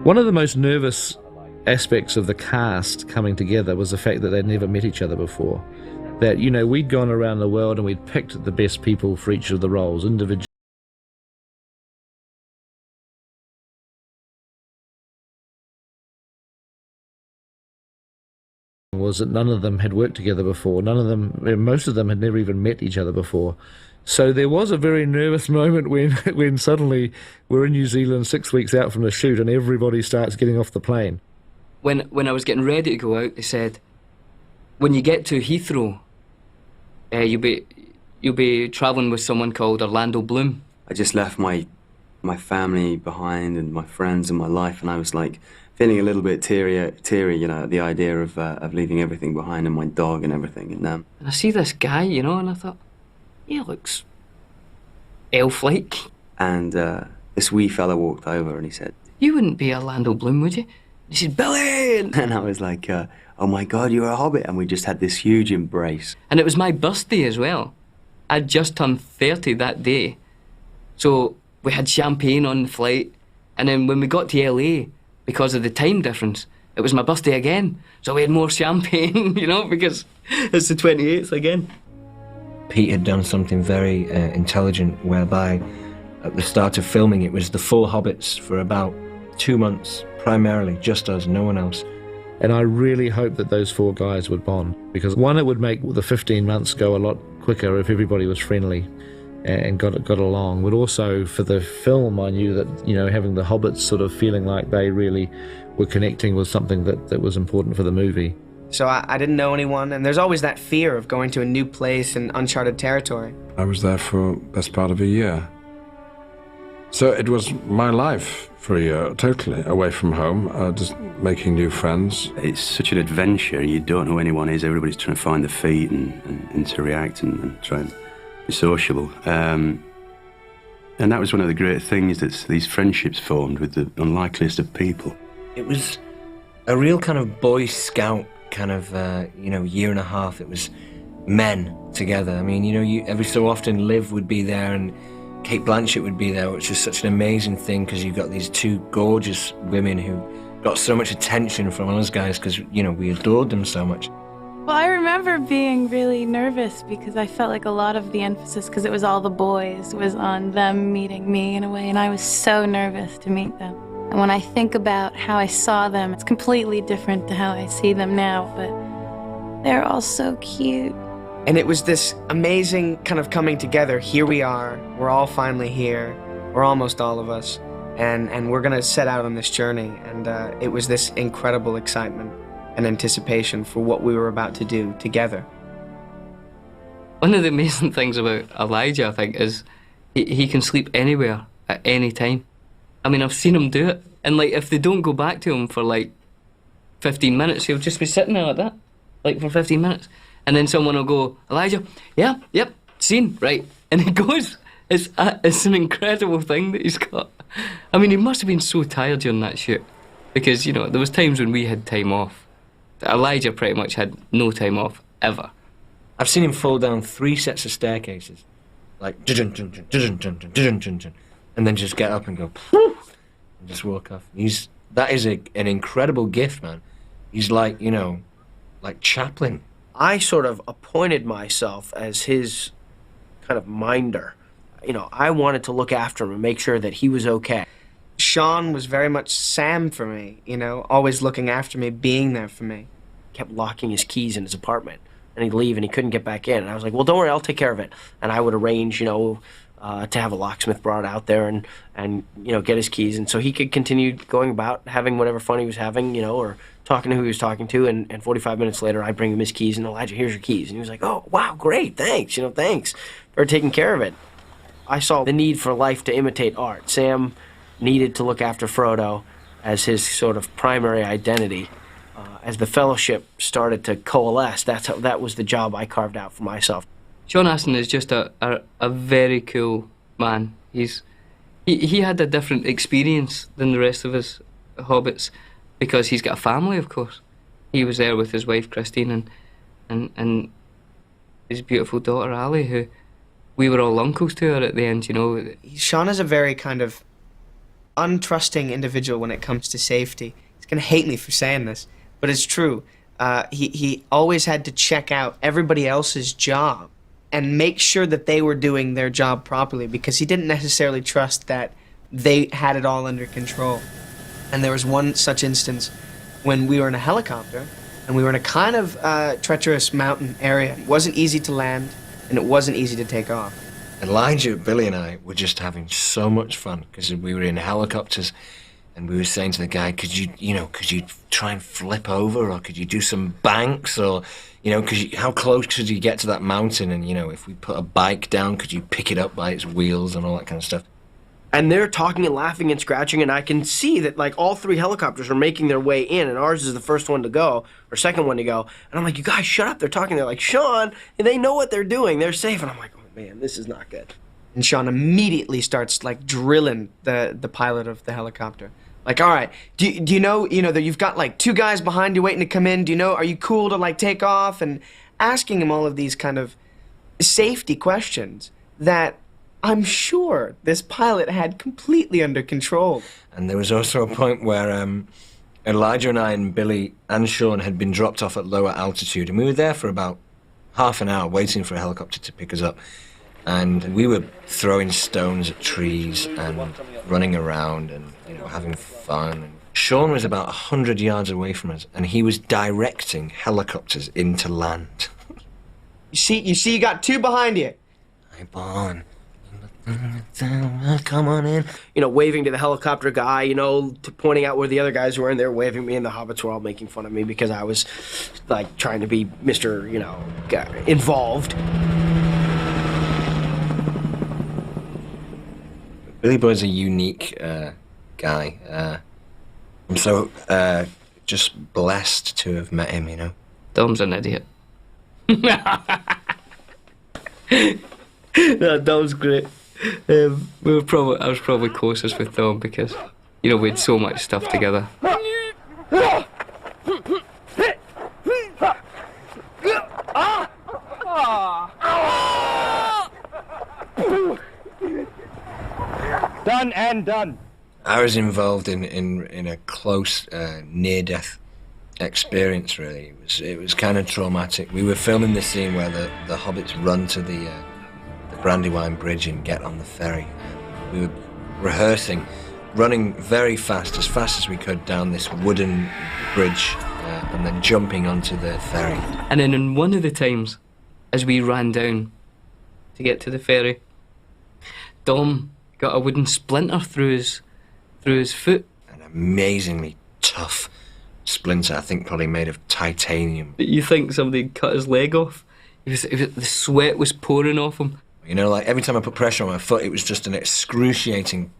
One of the most nervous aspects of the cast coming together was the fact that they'd never met each other before. That, you know, we'd gone around the world and we'd picked the best people for each of the roles individually. Was that none of them had worked together before. Most of them had never even met each other before. So there was a very nervous moment when, when suddenly we're in New Zealand 6 weeks out from the shoot and everybody starts getting off the plane. When I was getting ready to go out, they said, when you get to Heathrow, you'll be travelling with someone called Orlando Bloom. I just left my family behind and my friends and my life, and I was like feeling a little bit teary, you know, at the idea of leaving everything behind and my dog and everything. And I see this guy, you know, and I thought, he looks elf-like. And this wee fella walked over and he said, "You wouldn't be Orlando Bloom, would you?" He said, "Billy!" And I was like, oh my God, you're a hobbit. And we just had this huge embrace. And it was my birthday as well. I'd just turned 30 that day. So we had champagne on the flight. And then when we got to LA, because of the time difference, it was my birthday again. So we had more champagne, you know, because it's the 28th again. Pete had done something very intelligent, whereby at the start of filming it was the full Hobbits for about 2 months, primarily just us, no one else. And I really hoped that those four guys would bond, because one, it would make the 15 months go a lot quicker if everybody was friendly and got along. But also for the film, I knew that, you know, having the Hobbits sort of feeling like they really were connecting was something that was important for the movie. So I didn't know anyone, and there's always that fear of going to a new place in uncharted territory. I was there for best part of a year. So it was my life for a year, totally away from home, just making new friends. It's such an adventure. You don't know who anyone is. Everybody's trying to find their feet and interact and try and be sociable. And that was one of the great things, that these friendships formed with the unlikeliest of people. It was a real kind of Boy Scout kind of, you know, year and a half. It was men together. I mean, you know, every so often Liv would be there and Kate Blanchett would be there, which was such an amazing thing, because you've got these two gorgeous women who got so much attention from us guys because, you know, we adored them so much. Well, I remember being really nervous because I felt like a lot of the emphasis, because it was all the boys, was on them meeting me in a way, and I was so nervous to meet them. And when I think about how I saw them, it's completely different to how I see them now, but they're all so cute. And it was this amazing kind of coming together. Here we are, we're all finally here, or almost all of us, and we're gonna set out on this journey. And it was this incredible excitement and anticipation for what we were about to do together. One of the amazing things about Elijah, I think, is he can sleep anywhere at any time. I mean, I've seen him do it. And, like, if they don't go back to him for, like, 15 minutes, he'll just be sitting there like that, like, for 15 minutes. And then someone will go, "Elijah, yeah, yep, scene, right." And he goes. It's an incredible thing that he's got. I mean, he must have been so tired during that shoot. Because, you know, there was times when we had time off. Elijah pretty much had no time off, ever. I've seen him fall down 3 sets of staircases, like, and then just get up and go, and just walk off. That is an incredible gift, man. He's like, you know, like Chaplin. I sort of appointed myself as his kind of minder. You know, I wanted to look after him and make sure that he was okay. Sean was very much Sam for me, you know, always looking after me, being there for me. Kept locking his keys in his apartment, and he'd leave and he couldn't get back in. And I was like, well, don't worry, I'll take care of it. And I would arrange, you know, to have a locksmith brought out there and you know, get his keys. And so he could continue going about having whatever fun he was having, you know, or talking to who he was talking to. And 45 minutes later, I bring him his keys, and Elijah, here's your keys. And he was like, oh, wow, great, thanks, you know, thanks for taking care of it. I saw the need for life to imitate art. Sam needed to look after Frodo as his sort of primary identity. As the Fellowship started to coalesce, that was the job I carved out for myself. Sean Astin is just a very cool man. He had a different experience than the rest of us hobbits, because he's got a family, of course. He was there with his wife Christine and his beautiful daughter Ali, who we were all uncles to her at the end, you know. Sean is a very kind of untrusting individual when it comes to safety. He's going to hate me for saying this, but it's true. He always had to check out everybody else's job and make sure that they were doing their job properly, because he didn't necessarily trust that they had it all under control. And there was one such instance when we were in a helicopter and we were in a kind of treacherous mountain area. It wasn't easy to land and it wasn't easy to take off. Elijah, Billy and I were just having so much fun because we were in helicopters and we were saying to the guy, could you try and flip over, or could you do some banks, or, how close could you get to that mountain? And, if we put a bike down, could you pick it up by its wheels and all that kind of stuff? And they're talking and laughing and scratching, and I can see that, like, all three helicopters are making their way in, and ours is the first one to go, or second one to go. And I'm like, you guys, shut up. They're talking. They're like, Sean, and they know what they're doing. They're safe. And I'm like, oh, man, this is not good. And Sean immediately starts, like, drilling the pilot of the helicopter. Like, all right, do you know that you've got, like, two guys behind you waiting to come in? Are you cool to, like, take off? And asking him all of these kind of safety questions that I'm sure this pilot had completely under control. And there was also a point where Elijah and I and Billy and Sean had been dropped off at lower altitude, and we were there for about half an hour waiting for a helicopter to pick us up. And we were throwing stones at trees and running around and, having fun. And Sean was about 100 yards away from us, and he was directing helicopters into land. You see, you got two behind you. Hey, Bon. Come on in. Waving to the helicopter guy, pointing out where the other guys were, and they're waving me, and the hobbits were all making fun of me because I was, like, trying to be Mr., involved. Billy Boyd's a unique guy. I'm so just blessed to have met him, Dom's an idiot. No, Dom's great. I was probably closest with Dom because, we had so much stuff together. Done and done. I was involved in a close near-death experience, really. It was kind of traumatic. We were filming the scene where the hobbits run to the Brandywine Bridge and get on the ferry. We were rehearsing, running very fast as we could down this wooden bridge, and then jumping onto the ferry. And then in one of the times, as we ran down to get to the ferry, Dom got a wooden splinter through his foot. An amazingly tough splinter, I think probably made of titanium. You think somebody cut his leg off? The sweat was pouring off him. Like every time I put pressure on my foot, it was just an excruciating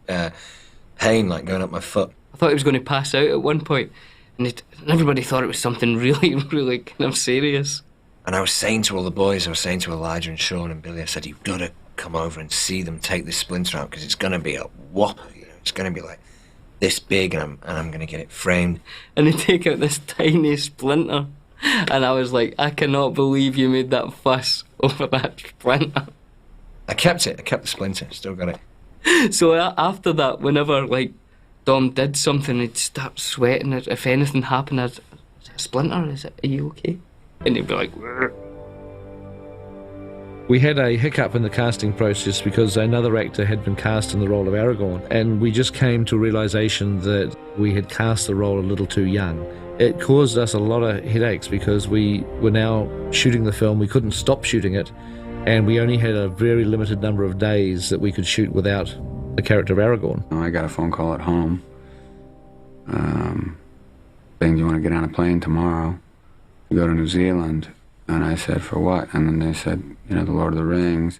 pain, like going up my foot. I thought he was going to pass out at one point, and everybody thought it was something really, really kind of serious. And I was saying to all the boys, I was saying to Elijah and Sean and Billy, I said, you've got to come over and see them take this splinter out, because it's going to be a whopper, It's going to be like this big, and I'm going to get it framed. And they take out this tiny splinter, and I was like, I cannot believe you made that fuss over that splinter. I kept it. I kept the splinter. Still got it. So after that, whenever, like, Dom did something, he'd start sweating. If anything happened, I'd say, Splinter, are you okay? And he'd be like, "Rrr." We had a hiccup in the casting process because another actor had been cast in the role of Aragorn, and we just came to a realization that we had cast the role a little too young. It caused us a lot of headaches because we were now shooting the film. We couldn't stop shooting it, and we only had a very limited number of days that we could shoot without the character of Aragorn. I got a phone call at home saying, do you want to get on a plane tomorrow to go to New Zealand? And I said, for what? And then they said, the Lord of the Rings.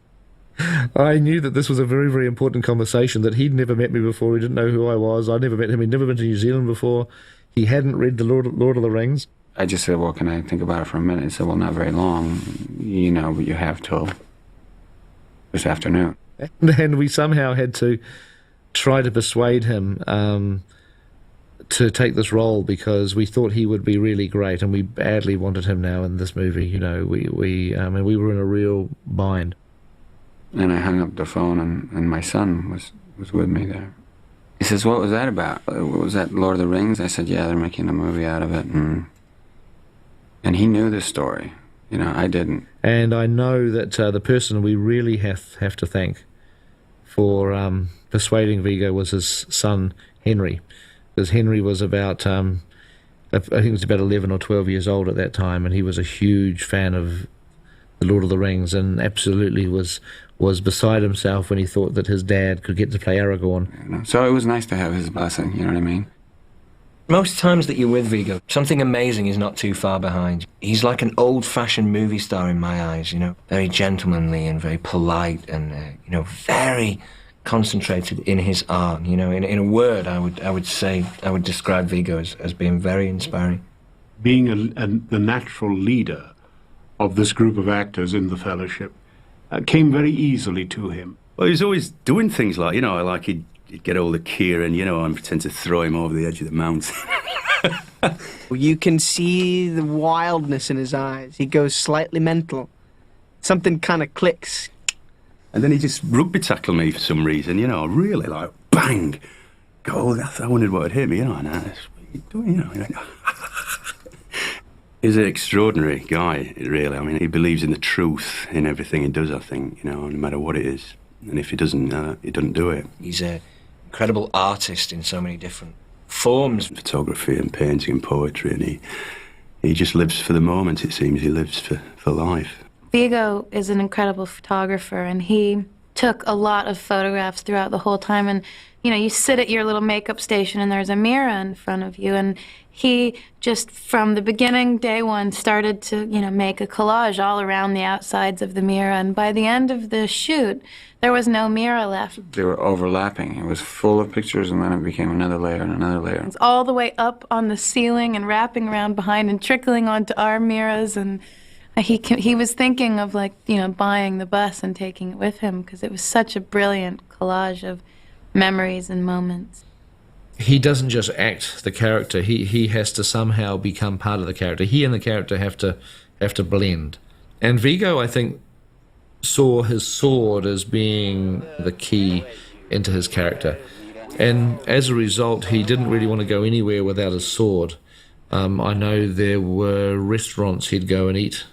I knew that this was a very, very important conversation, that he'd never met me before. He didn't know who I was. I'd never met him. He'd never been to New Zealand before. He hadn't read the Lord of the Rings. I just said, well, can I think about it for a minute? He said, well, not very long, but you have till this afternoon. And we somehow had to try to persuade him to take this role because we thought he would be really great, and we badly wanted him now in this movie. We were in a real bind. And I hung up the phone, and my son was with me there. He says, what was that about? Was that Lord of the Rings? I said, yeah, they're making a movie out of it. And he knew this story. You know, I didn't. And I know that the person we really have to thank for persuading Viggo was his son, Henry. Because Henry was about, I think he was about 11 or 12 years old at that time, and he was a huge fan of The Lord of the Rings, and absolutely was beside himself when he thought that his dad could get to play Aragorn. So it was nice to have his blessing, you know what I mean? Most times that you're with Viggo, something amazing is not too far behind. He's like an old-fashioned movie star in my eyes, you know, very gentlemanly and very polite and, you know, very concentrated in his art. You know, in a word, I would describe Viggo as being very inspiring. Being the natural leader of this group of actors in the Fellowship came very easily to him. Well, he was always doing things like, you know, like he'd get hold of Kieran, you know, and pretend to throw him over the edge of the mountain. You can see the wildness in his eyes. He goes slightly mental. Something kind of clicks. And then he just rugby tackled me for some reason, you know, really like, bang! Go, I wondered what would hit me, you know, and what are you doing, you know? He's an extraordinary guy, really. I mean, he believes in the truth in everything he does, I think, you know, no matter what it is. And if he doesn't do it. He's an incredible artist in so many different forms. Photography and painting and poetry, and he just lives for the moment, it seems. He lives for life. Viggo is an incredible photographer, and he took a lot of photographs throughout the whole time. And, you know, you sit at your little makeup station and there's a mirror in front of you, and he just, from the beginning, day one, started to, you know, make a collage all around the outsides of the mirror. And by the end of the shoot, there was no mirror left. They were overlapping. It was full of pictures, and then it became another layer and another layer. It's all the way up on the ceiling and wrapping around behind and trickling onto our mirrors. And he was thinking of, like, you know, buying the bus and taking it with him, because it was such a brilliant collage of memories and moments. He doesn't just act the character. He has to somehow become part of the character. He and the character have to blend. And Viggo, I think, saw his sword as being the key into his character. And as a result, he didn't really want to go anywhere without his sword. I know there were restaurants he'd go and eat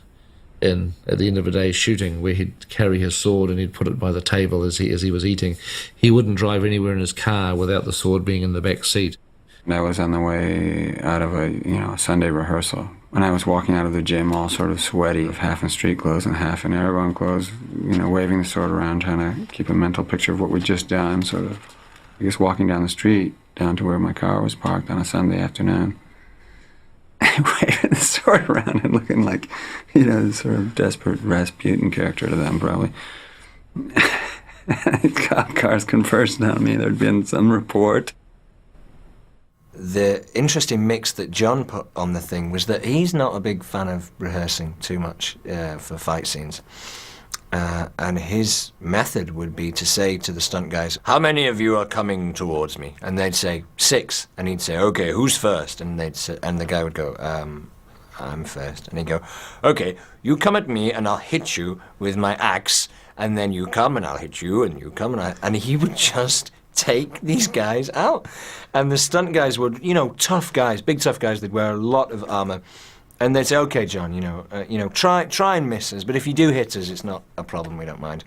in at the end of a day shooting, where he'd carry his sword and he'd put it by the table as he was eating. He wouldn't drive anywhere in his car without the sword being in the back seat. I was on the way out of a Sunday rehearsal, and I was walking out of the gym all sort of sweaty, half in street clothes and half in Aragorn clothes, you know, waving the sword around, trying to keep a mental picture of what we'd just done, sort of, I guess, walking down the street down to where my car was parked on a Sunday afternoon. Waving the sword around and looking like, you know, this sort of desperate Rasputin character to them, probably. Cop cars conversing on me. There'd been some report. The interesting mix that John put on the thing was that he's not a big fan of rehearsing too much for fight scenes. And his method would be to say to the stunt guys, "How many of you are coming towards me?" And they'd say, 6. And he'd say, "Okay, who's first?" And the guy would go, "I'm first." And he'd go, "Okay, you come at me and I'll hit you with my axe, and then you come and I'll hit you, and you come and he would just take these guys out. And the stunt guys would, you know, tough guys, big tough guys, they'd wear a lot of armor. And they'd say, "Okay, John, try and miss us, but if you do hit us, it's not a problem, we don't mind."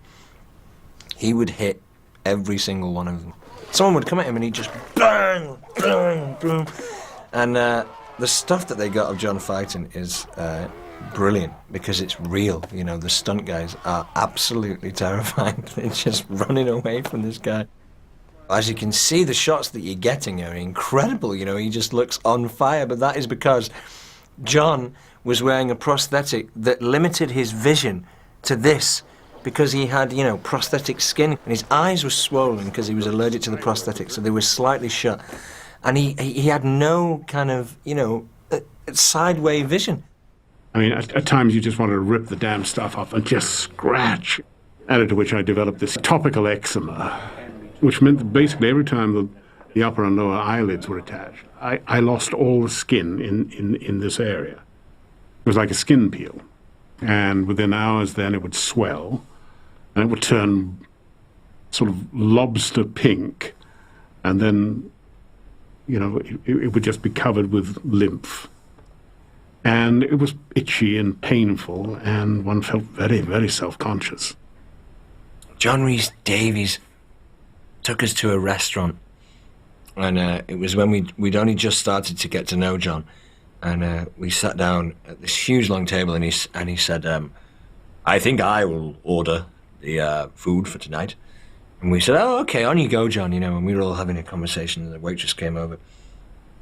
He would hit every single one of them. Someone would come at him and he'd just bang, bang, bang. And the stuff that they got of John fighting is brilliant, because it's real. You know, the stunt guys are absolutely terrified. They're just running away from this guy. As you can see, the shots that you're getting are incredible. You know, he just looks on fire, but that is because John was wearing a prosthetic that limited his vision to this, because he had, you know, prosthetic skin, and his eyes were swollen because he was allergic to the prosthetic, so they were slightly shut. And he had no kind of, you know, sideway vision. I mean, at times you just wanted to rip the damn stuff off and just scratch. Added to which I developed this topical eczema, which meant that basically every time the upper and lower eyelids were attached, I lost all the skin in this area. It was like a skin peel. And within hours then it would swell, and it would turn sort of lobster pink, and then, it would just be covered with lymph. And it was itchy and painful, and one felt very, very self-conscious. John Rhys Davies took us to a restaurant, and it was when we'd only just started to get to know John, and we sat down at this huge long table, and he said, "I think I will order the food for tonight." And we said, "Oh, okay, on you go, John," and we were all having a conversation, and the waitress came over,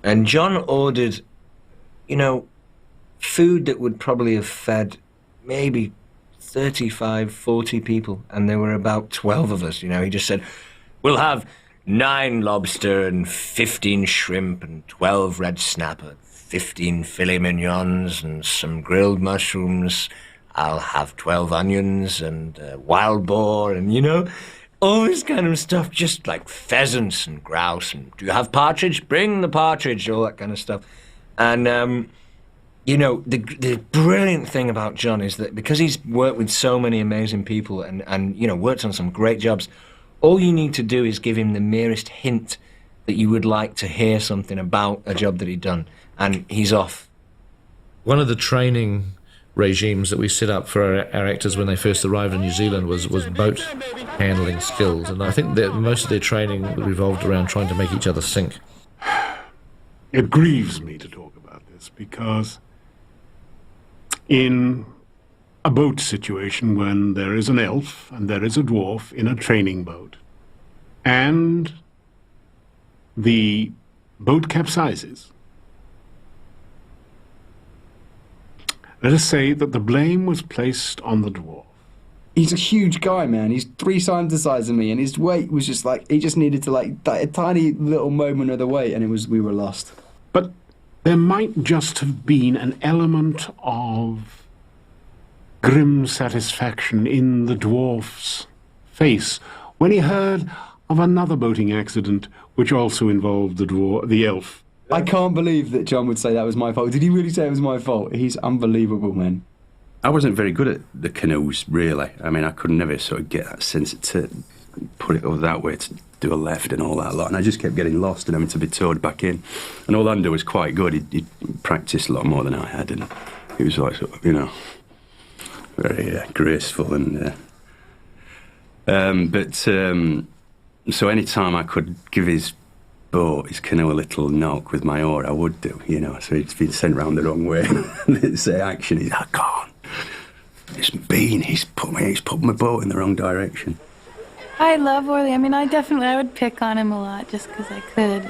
and John ordered, food that would probably have fed maybe 35, 40 people, and there were about 12 of us. He just said, "We'll have 9 lobster and 15 shrimp and 12 red snapper, 15 filet mignons and some grilled mushrooms. I'll have 12 onions and wild boar and, all this kind of stuff, just like pheasants and grouse. And do you have partridge? Bring the partridge," all that kind of stuff. And, the brilliant thing about John is that because he's worked with so many amazing people and worked on some great jobs, all you need to do is give him the merest hint that you would like to hear something about a job that he'd done, and he's off. One of the training regimes that we set up for our actors when they first arrived in New Zealand was boat handling skills, and I think that most of their training revolved around trying to make each other sink. It grieves me to talk about this because in a boat situation when there is an elf and there is a dwarf in a training boat and the boat capsizes, let us say that the blame was placed on the dwarf. He's a huge guy, man. He's 3 times the size of me, and his weight was just like, he just needed to a tiny little moment of the weight, and we were lost. But there might just have been an element of grim satisfaction in the dwarf's face when he heard of another boating accident which also involved the elf. I can't believe that John would say that was my fault. Did he really say it was my fault? He's unbelievable, man. I wasn't very good at the canoes, really. I mean, I could never sort of get that sense to put it over that way, to do a left and all that lot. And I just kept getting lost and having to be towed back in. And Orlando was quite good. He'd practiced a lot more than I had. And he was like, sort of, very graceful. And so any time I could give his canoe a little knock with my oar, I would do, So he's been sent round the wrong way. And it'd say action, he's like, "God, it's Bean, he's put my boat in the wrong direction." I love Orly. I mean, I would pick on him a lot just because I could.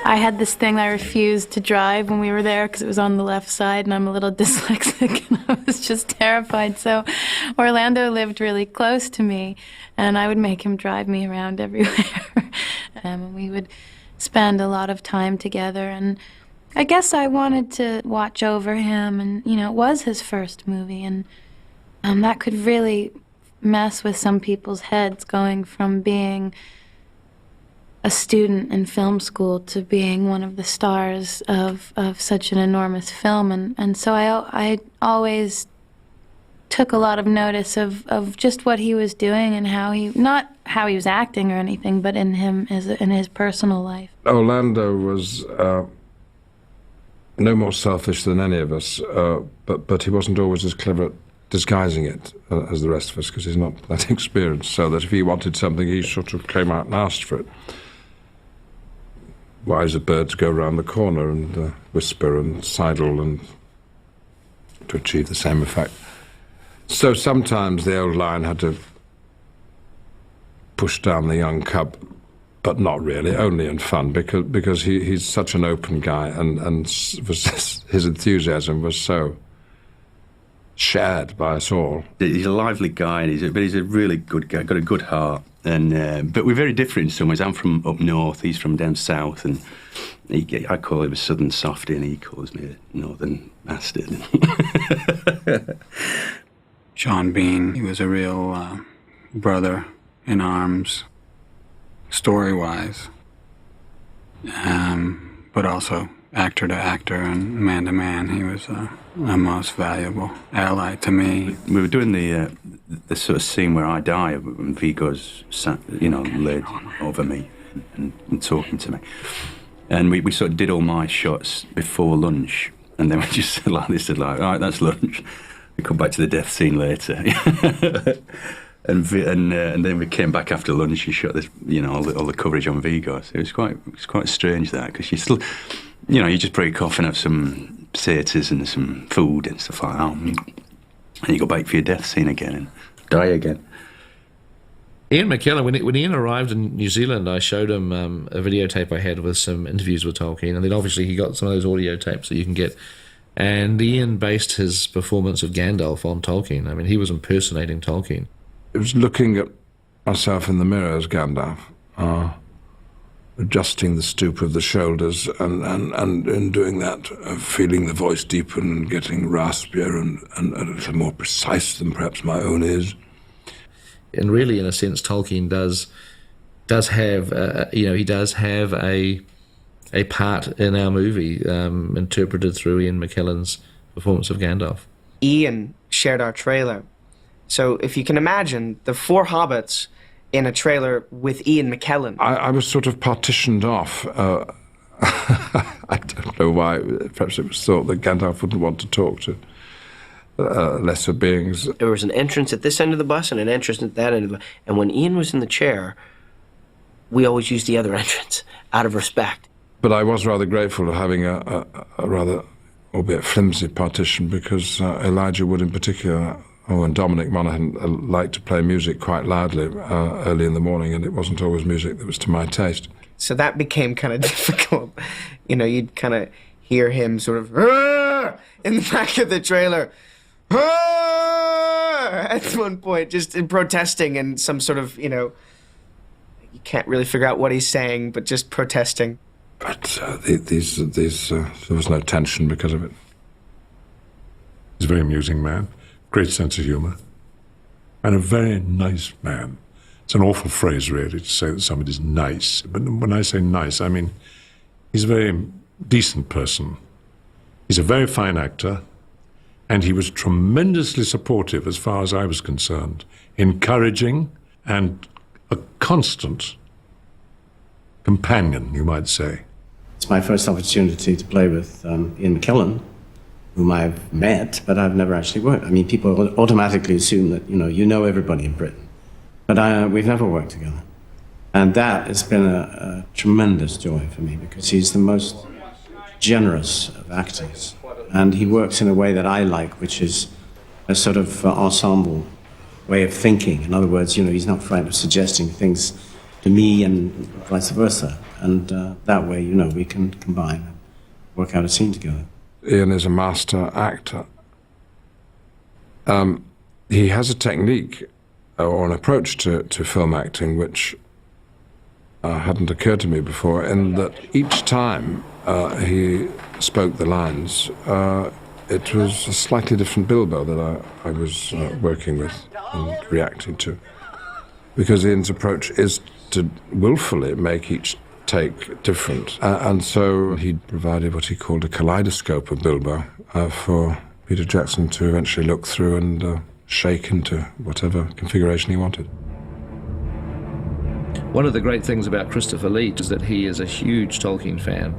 I had this thing that I refused to drive when we were there because it was on the left side and I'm a little dyslexic and I was just terrified. So Orlando lived really close to me and I would make him drive me around everywhere. And we would spend a lot of time together, and I guess I wanted to watch over him, and it was his first movie, and that could really mess with some people's heads, going from being a student in film school to being one of the stars of such an enormous film, and so I always took a lot of notice of just what he was doing and not how he was acting or anything, but in his personal life. Orlando was no more selfish than any of us, but he wasn't always as clever at disguising it as the rest of us, because he's not that experienced, so that if he wanted something, he sort of came out and asked for it. Wiser birds go round the corner and whisper and sidle and to achieve the same effect. So sometimes the old lion had to push down the young cub, but not really, only in fun, because he's such an open guy, and his enthusiasm was so shared by us all. He's a lively guy, and he's a really good guy, got a good heart, and but we're very different in some ways. I'm from up north, he's from down south, and I call him a southern softy, and he calls me a northern bastard. Sean Bean, he was a real brother in arms, story-wise, but also actor to actor and man to man. He was a most valuable ally to me. We were doing the sort of scene where I die, and Viggo's laid over me, and talking to me. And we sort of did all my shots before lunch, and then we just said like this, all right, that's lunch. We come back to the death scene later. and then we came back after lunch and shot this, all the coverage on Vigo. So it was quite strange that, because you still, you just break off and have some potatoes and some food and stuff like that, and you go back for your death scene again and die again. Ian McKellen, when Ian arrived in New Zealand, I showed him a videotape I had with some interviews with Tolkien, and then obviously he got some of those audio tapes that you can get. And Ian based his performance of Gandalf on Tolkien. I mean, he was impersonating Tolkien. It was looking at myself in the mirror as Gandalf, adjusting the stoop of the shoulders, and in doing that, feeling the voice deepen and getting raspier and a little more precise than perhaps my own is. And really, in a sense, Tolkien does have he does have a part in our movie, interpreted through Ian McKellen's performance of Gandalf. Ian shared our trailer, so if you can imagine the 4 hobbits in a trailer with Ian McKellen. I was sort of partitioned off. I don't know why. Perhaps it was thought that Gandalf wouldn't want to talk to lesser beings. There was an entrance at this end of the bus and an entrance at that end of the bus. And when Ian was in the chair, we always used the other entrance, out of respect. But I was rather grateful of having a rather, albeit flimsy, partition, because Elijah Wood in particular, and Dominic Monaghan liked to play music quite loudly early in the morning, and it wasn't always music that was to my taste. So that became kind of difficult. You'd kind of hear him sort of in the back of the trailer. At one point, just in protesting and some sort of, you can't really figure out what he's saying, but just protesting. But there was no tension because of it. He's a very amusing man, great sense of humour, and a very nice man. It's an awful phrase, really, to say that somebody's nice. But when I say nice, I mean he's a very decent person. He's a very fine actor. And he was tremendously supportive, as far as I was concerned, encouraging and a constant companion, you might say. It's my first opportunity to play with Ian McKellen, whom I've met, but I've never actually worked. I mean, people automatically assume that, you know everybody in Britain. But we've never worked together. And that has been a tremendous joy for me, because he's the most generous of actors. And he works in a way that I like, which is a sort of ensemble way of thinking. In other words, he's not frightened of suggesting things to me and vice versa. And that way, we can combine and work out a scene together. Ian is a master actor. He has a technique or an approach to film acting which hadn't occurred to me before, in that each time he spoke the lines, it was a slightly different Bilbo that I was working with and reacting to. Because Ian's approach is to willfully make each take different. And so he provided what he called a kaleidoscope of Bilbo for Peter Jackson to eventually look through and shake into whatever configuration he wanted. One of the great things about Christopher Lee is that he is a huge Tolkien fan.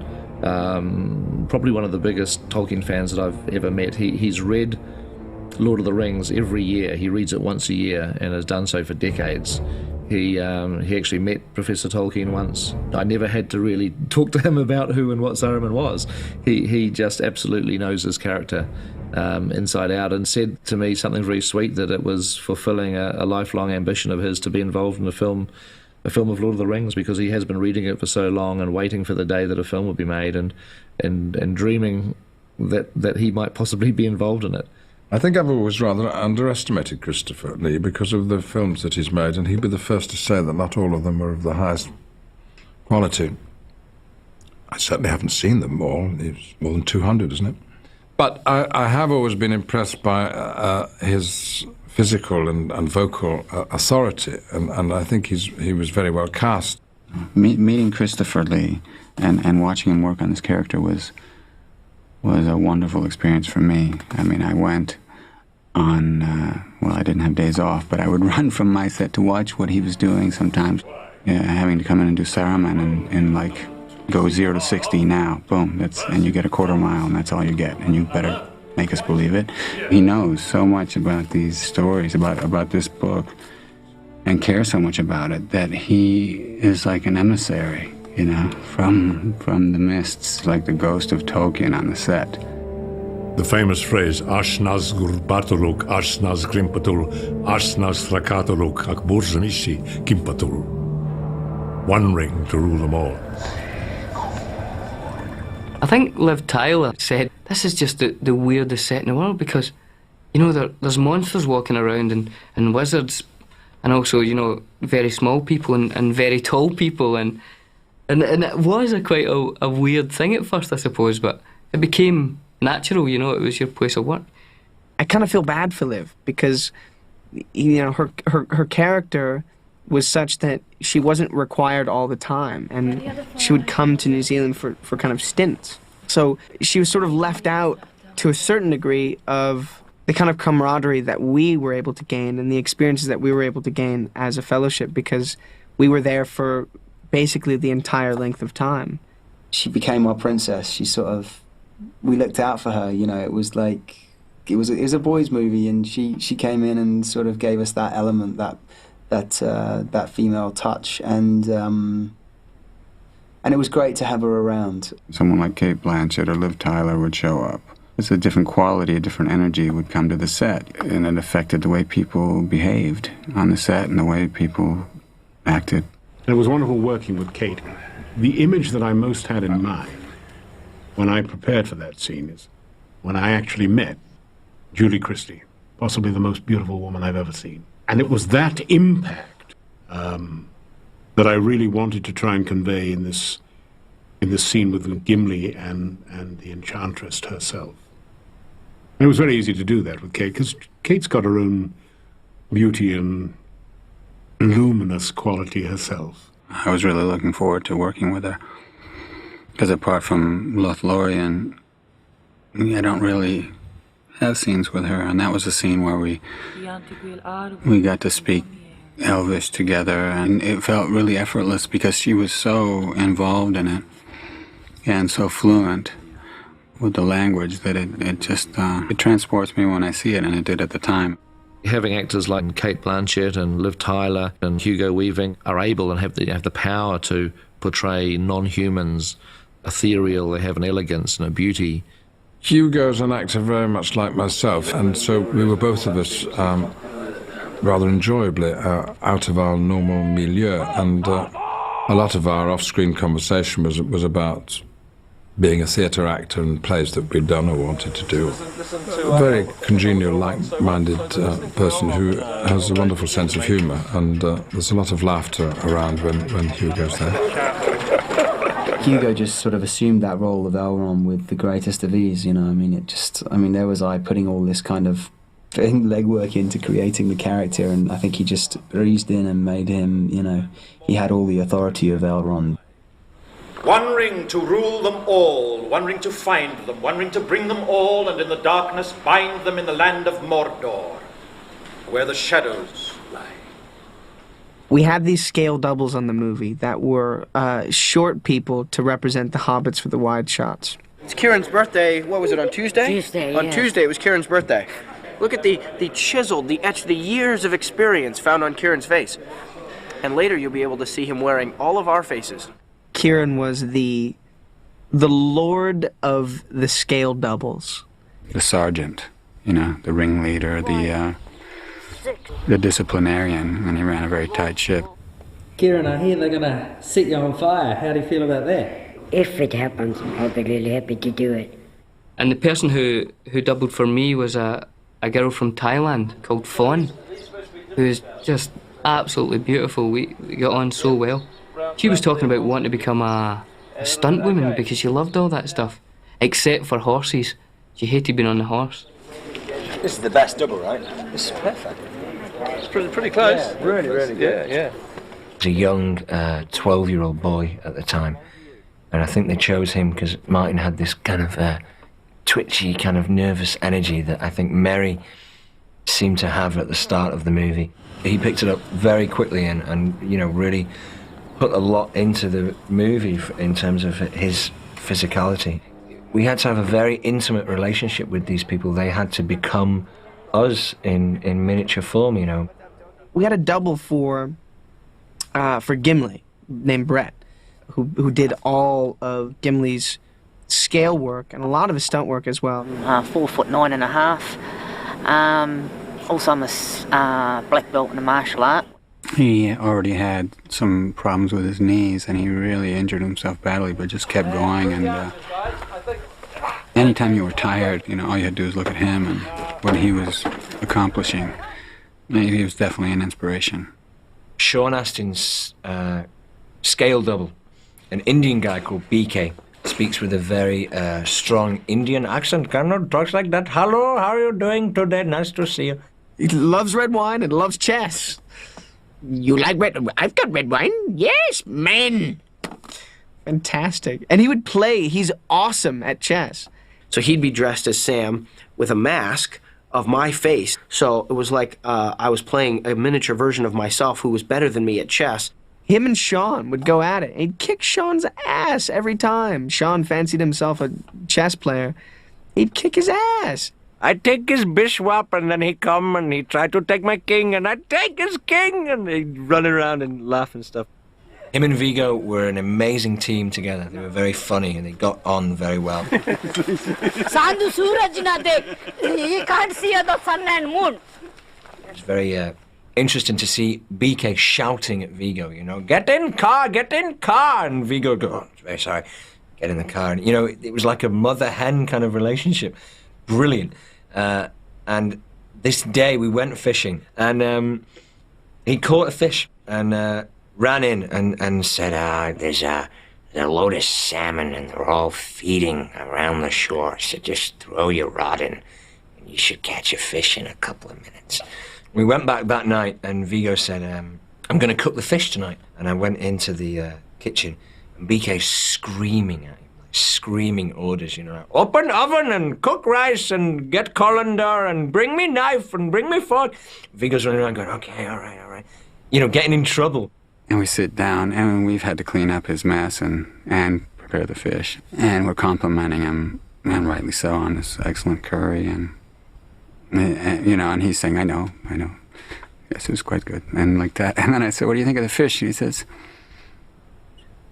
Probably one of the biggest Tolkien fans that I've ever met. He's read Lord of the Rings every year. He reads it once a year and has done so for decades. He actually met Professor Tolkien once. I never had to really talk to him about who and what Saruman was. He just absolutely knows his character inside out, and said to me something very sweet, that it was fulfilling a lifelong ambition of his to be involved in a film of Lord of the Rings, because he has been reading it for so long and waiting for the day that a film would be made, and dreaming that he might possibly be involved in it. I think I've always rather underestimated Christopher Lee because of the films that he's made, and he'd be the first to say that not all of them were of the highest quality. I certainly haven't seen them all. It's more than 200, isn't it? But I have always been impressed by his physical and vocal authority, and I think he was very well cast. Meeting Christopher Lee and watching him work on this character was a wonderful experience for me. I mean, I went on, I didn't have days off, but I would run from my set to watch what he was doing sometimes. having to come in and do Saruman and like go 0 to 60 now, boom, and you get a quarter mile and that's all you get, and you better make us believe it. He knows so much about these stories, about this book, and cares so much about it that he is like an emissary, you know, from the mists, like the ghost of Tolkien on the set. The famous phrase, Ashnas Gurbatuluk, Ashnas Grimpatul, Ashnas Rakatuluk, Akburzanishi Kimpatul. One ring to rule them all. I think Liv Tyler said, this is just the weirdest set in the world, because, you know, there's monsters walking around and wizards, and also, you know, very small people and very tall people, and it was quite a weird thing at first, I suppose, but it became natural, you know, it was your place of work. I kind of feel bad for Liv, because, you know, her character was such that she wasn't required all the time, and she would come to New Zealand for kind of stints. So she was sort of left out to a certain degree of the kind of camaraderie that we were able to gain and the experiences that we were able to gain as a fellowship, because we were there for basically the entire length of time. She became our princess. We looked out for her, you know. It was like, it was a boys' movie, and she came in and sort of gave us that element, that female touch, and it was great to have her around. Someone like Cate Blanchett or Liv Tyler would show up. It's a different quality, a different energy would come to the set, and it affected the way people behaved on the set and the way people acted. It was wonderful working with Cate. The image that I most had in mind when I prepared for that scene is when I actually met Julie Christie, possibly the most beautiful woman I've ever seen. And it was that impact that I really wanted to try and convey in this scene with Gimli and the Enchantress herself. And it was very easy to do that with Cate, because Kate's got her own beauty and luminous quality herself. I was really looking forward to working with her, because apart from Lothlorien, I don't really have scenes with her, and that was a scene where we got to speak Elvish together, and it felt really effortless because she was so involved in it and so fluent with the language that it just it transports me when I see it, and it did at the time. Having actors like Cate Blanchett and Liv Tyler and Hugo Weaving are able and have the power to portray non-humans ethereal. They have an elegance and a beauty. Hugo's an actor very much like myself, and so we were both of us rather enjoyably out of our normal milieu, and a lot of our off-screen conversation was about being a theatre actor and plays that we'd done or wanted to do. A very congenial, like-minded person who has a wonderful sense of humour, and there's a lot of laughter around when Hugo's there. Hugo just sort of assumed that role of Elrond with the greatest of ease, you know. I mean, there was I putting all this kind of legwork into creating the character, and I think he just breezed in and made him, you know, he had all the authority of Elrond. One ring to rule them all, one ring to find them, one ring to bring them all, and in the darkness bind them in the land of Mordor, where the shadows lie. We had these scale doubles on the movie that were short people to represent the hobbits for the wide shots. It's Kieran's birthday, what was it, on Tuesday? Tuesday, On yes. Tuesday, it was Kieran's birthday. Look at the chiseled, the etched, the years of experience found on Kieran's face. And later you'll be able to see him wearing all of our faces. Kieran was the lord of the scale doubles. The sergeant, you know, the ringleader, the disciplinarian, and he ran a very tight ship. Kieran, I hear they're going to set you on fire. How do you feel about that? If it happens, I'll be really happy to do it. And the person who doubled for me was a girl from Thailand called Fawn, who's just absolutely beautiful. We got on so well. She was talking about wanting to become a stunt woman because she loved all that stuff, except for horses. She hated being on the horse. This is the best double, right? This is perfect. It's pretty close. Yeah, really good. Yeah. I was a young 12-year-old boy at the time, and I think they chose him because Martin had this kind of twitchy, kind of nervous energy that I think Merry seemed to have at the start of the movie. He picked it up very quickly and you know, really put a lot into the movie in terms of his physicality. We had to have a very intimate relationship with these people. They had to become us in miniature form, you know. We had a double for Gimli named Brett, who did all of Gimli's scale work and a lot of his stunt work as well. 4'9½". Also, I'm a black belt in the martial art. He already had some problems with his knees, and he really injured himself badly, but just kept going. And anytime you were tired, you know, all you had to do was look at him and what he was accomplishing. He was definitely an inspiration. Sean Astin's scale double, an Indian guy called BK, speaks with a very strong Indian accent, kind of talks like that. Hello, how are you doing today? Nice to see you. He loves red wine and loves chess. You like red? I've got red wine. Yes, man. Fantastic. And he would play. He's awesome at chess. So he'd be dressed as Sam with a mask of my face. So it was like I was playing a miniature version of myself who was better than me at chess. Him and Sean would go at it. He'd kick Sean's ass every time. Sean fancied himself a chess player. He'd kick his ass. I'd take his bishop, and then he'd come and he'd try to take my king, and I'd take his king, and they'd run around and laugh and stuff. Him and Viggo were an amazing team together. They were very funny, and they got on very well. Sandu Suraj na dekh. He can't see the sun and moon. It was very interesting to see BK shouting at Viggo, you know, get in car, and Viggo go, oh, very sorry, get in the car. And, you know, it was like a mother-hen kind of relationship. Brilliant. And this day we went fishing, and he caught a fish and ran in and said, there's a load of salmon and they're all feeding around the shore, so just throw your rod in and you should catch a fish in a couple of minutes. We went back that night and Viggo said, I'm going to cook the fish tonight. And I went into the kitchen and BK's screaming at him. Screaming orders, you know, open oven and cook rice and get colander and bring me knife and bring me fork. Viggo's running around going, okay, all right. You know, getting in trouble. And we sit down, and we've had to clean up his mess and prepare the fish. And we're complimenting him, and rightly so, on his excellent curry. And you know, and he's saying, I know. Yes, it was quite good. And like that. And then I said, what do you think of the fish? And he says,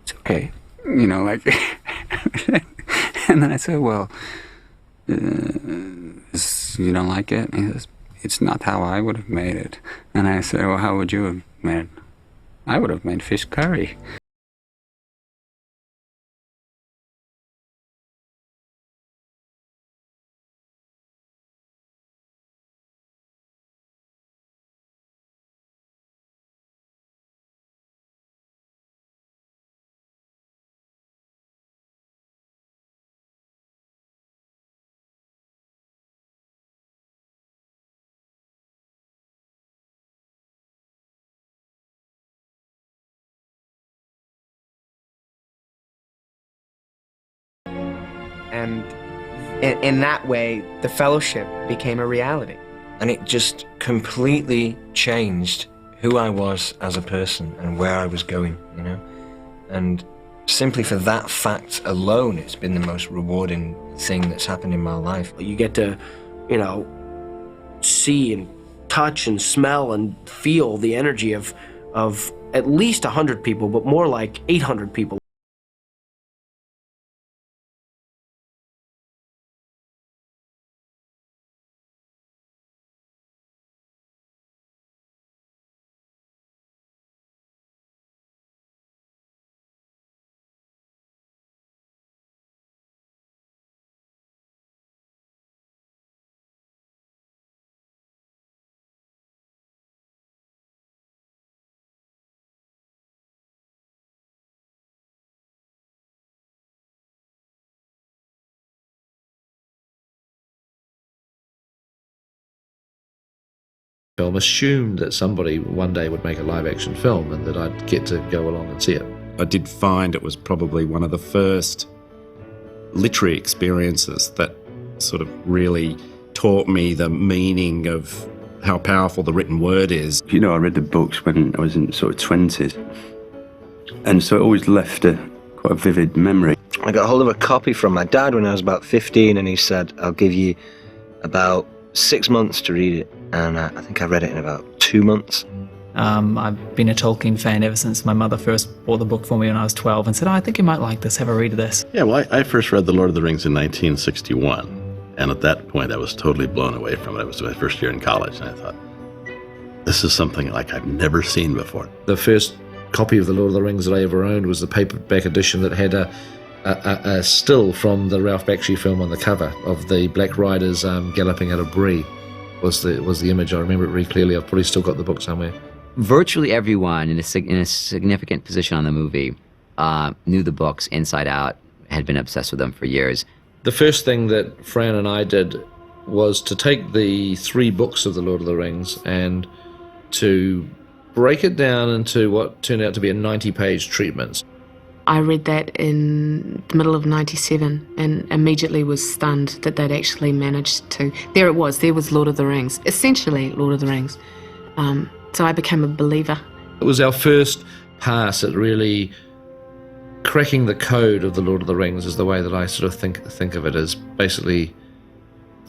it's okay. You know, like, and then I said, well, you don't like it? And he says, it's not how I would have made it. And I said, well, how would you have made it? I would have made fish curry. And in that way, the Fellowship became a reality. And it just completely changed who I was as a person and where I was going, you know? And simply for that fact alone, it's been the most rewarding thing that's happened in my life. You get to, you know, see and touch and smell and feel the energy of at least 100 people, but more like 800 people. Film assumed that somebody one day would make a live-action film and that I'd get to go along and see it. I did find it was probably one of the first literary experiences that sort of really taught me the meaning of how powerful the written word is. You know, I read the books when I was in sort of 20s, And so it always left quite a vivid memory. I got hold of a copy from my dad when I was about 15, and he said, I'll give you about 6 months to read it. And I think I read it in about 2 months. I've been a Tolkien fan ever since my mother first bought the book for me when I was 12 and said, I think you might like this, have a read of this. Yeah, well, I first read The Lord of the Rings in 1961. And at that point, I was totally blown away from it. It was my first year in college, and I thought, this is something like I've never seen before. The first copy of The Lord of the Rings that I ever owned was the paperback edition that had a still from the Ralph Bakshi film on the cover of the Black Riders galloping out of Bree was the image. I remember it really clearly. I've probably still got the book somewhere. Virtually everyone in a significant position on the movie knew the books inside out, had been obsessed with them for years. The first thing that Fran and I did was to take the 3 books of The Lord of the Rings and to break it down into what turned out to be a 90-page treatment. I read that in the middle of '97 and immediately was stunned that they'd actually managed to. There was Lord of the Rings, essentially Lord of the Rings. So I became a believer. It was our first pass at really cracking the code of The Lord of the Rings, is the way that I sort of think of it, as basically,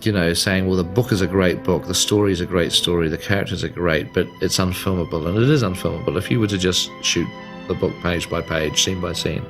saying, well, the book is a great book, the story is a great story, the characters are great, but it's unfilmable, and it is unfilmable. If you were to just shoot the book page by page, scene by scene,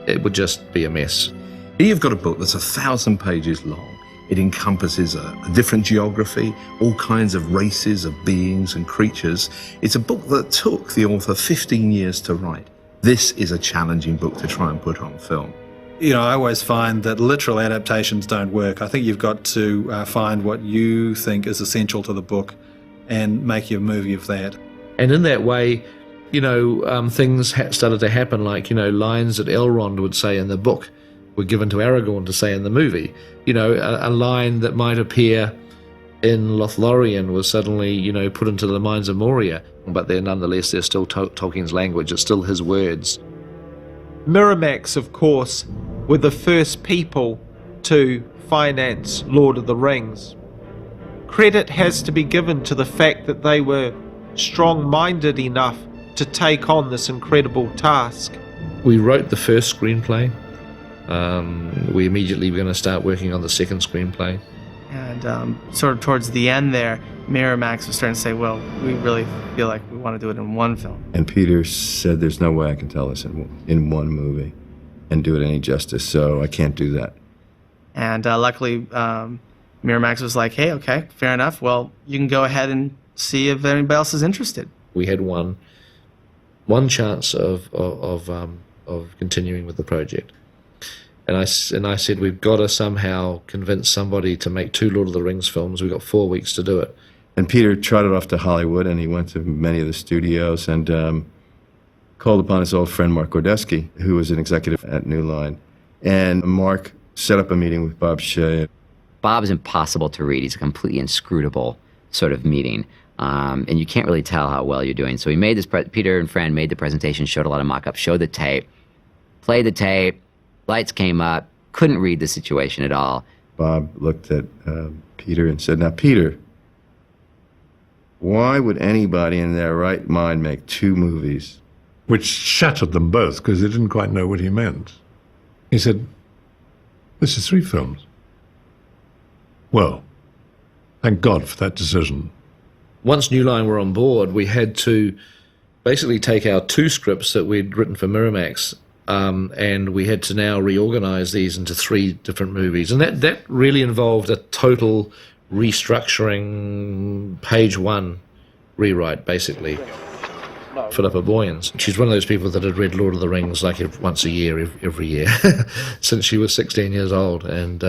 it would just be a mess. Here you've got a book that's 1,000 pages long. It encompasses a different geography, all kinds of races of beings and creatures. It's a book that took the author 15 years to write. This is a challenging book to try and put on film. I always find that literal adaptations don't work. I think you've got to find what you think is essential to the book and make your movie of that. And in that way, things started to happen, like, lines that Elrond would say in the book were given to Aragorn to say in the movie. A line that might appear in Lothlorien was suddenly, put into the minds of Moria. But nonetheless, they're still Tolkien's language. It's still his words. Miramax, of course, were the first people to finance Lord of the Rings. Credit has to be given to the fact that they were strong-minded enough to take on this incredible task. We wrote the first screenplay. We immediately were going to start working on the second screenplay. And sort of towards the end there, Miramax was starting to say, well, we really feel like we want to do it in one film. And Peter said, there's no way I can tell this in one movie and do it any justice, so I can't do that. And luckily, Miramax was like, hey, okay, fair enough. Well, you can go ahead and see if anybody else is interested. We had one chance of continuing with the project. And I said, we've got to somehow convince somebody to make 2 Lord of the Rings films. We've got 4 weeks to do it. And Peter trotted off to Hollywood, and he went to many of the studios and called upon his old friend Mark Gordesky, who was an executive at New Line. And Mark set up a meeting with Bob Shaye. Bob is impossible to read. He's a completely inscrutable sort of meeting. And you can't really tell how well you're doing. So he made this, Peter and Fran made the presentation, showed a lot of mock-ups, showed the tape, played the tape, lights came up, couldn't read the situation at all. Bob looked at Peter and said, now, Peter, why would anybody in their right mind make 2 movies? Which shattered them both, because they didn't quite know what he meant. He said, this is 3 films. Well, thank God for that decision. Once New Line were on board, we had to basically take our 2 scripts that we'd written for Miramax, and we had to now reorganize these into 3 different movies. And that really involved a total restructuring, page 1 rewrite, basically. Philippa Boyens. She's one of those people that had read Lord of the Rings like once a year, every year, since she was 16 years old, and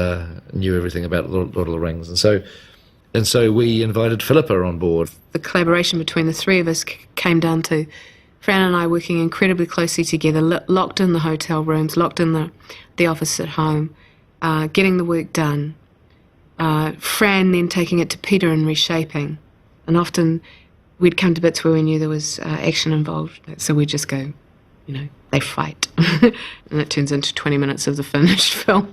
knew everything about Lord of the Rings. And so we invited Philippa on board. The collaboration between the 3 of us came down to Fran and I working incredibly closely together, locked in the hotel rooms, locked in the office at home, getting the work done. Fran then taking it to Peter and reshaping. And often we'd come to bits where we knew there was action involved, so we'd just go, they fight. And it turns into 20 minutes of the finished film.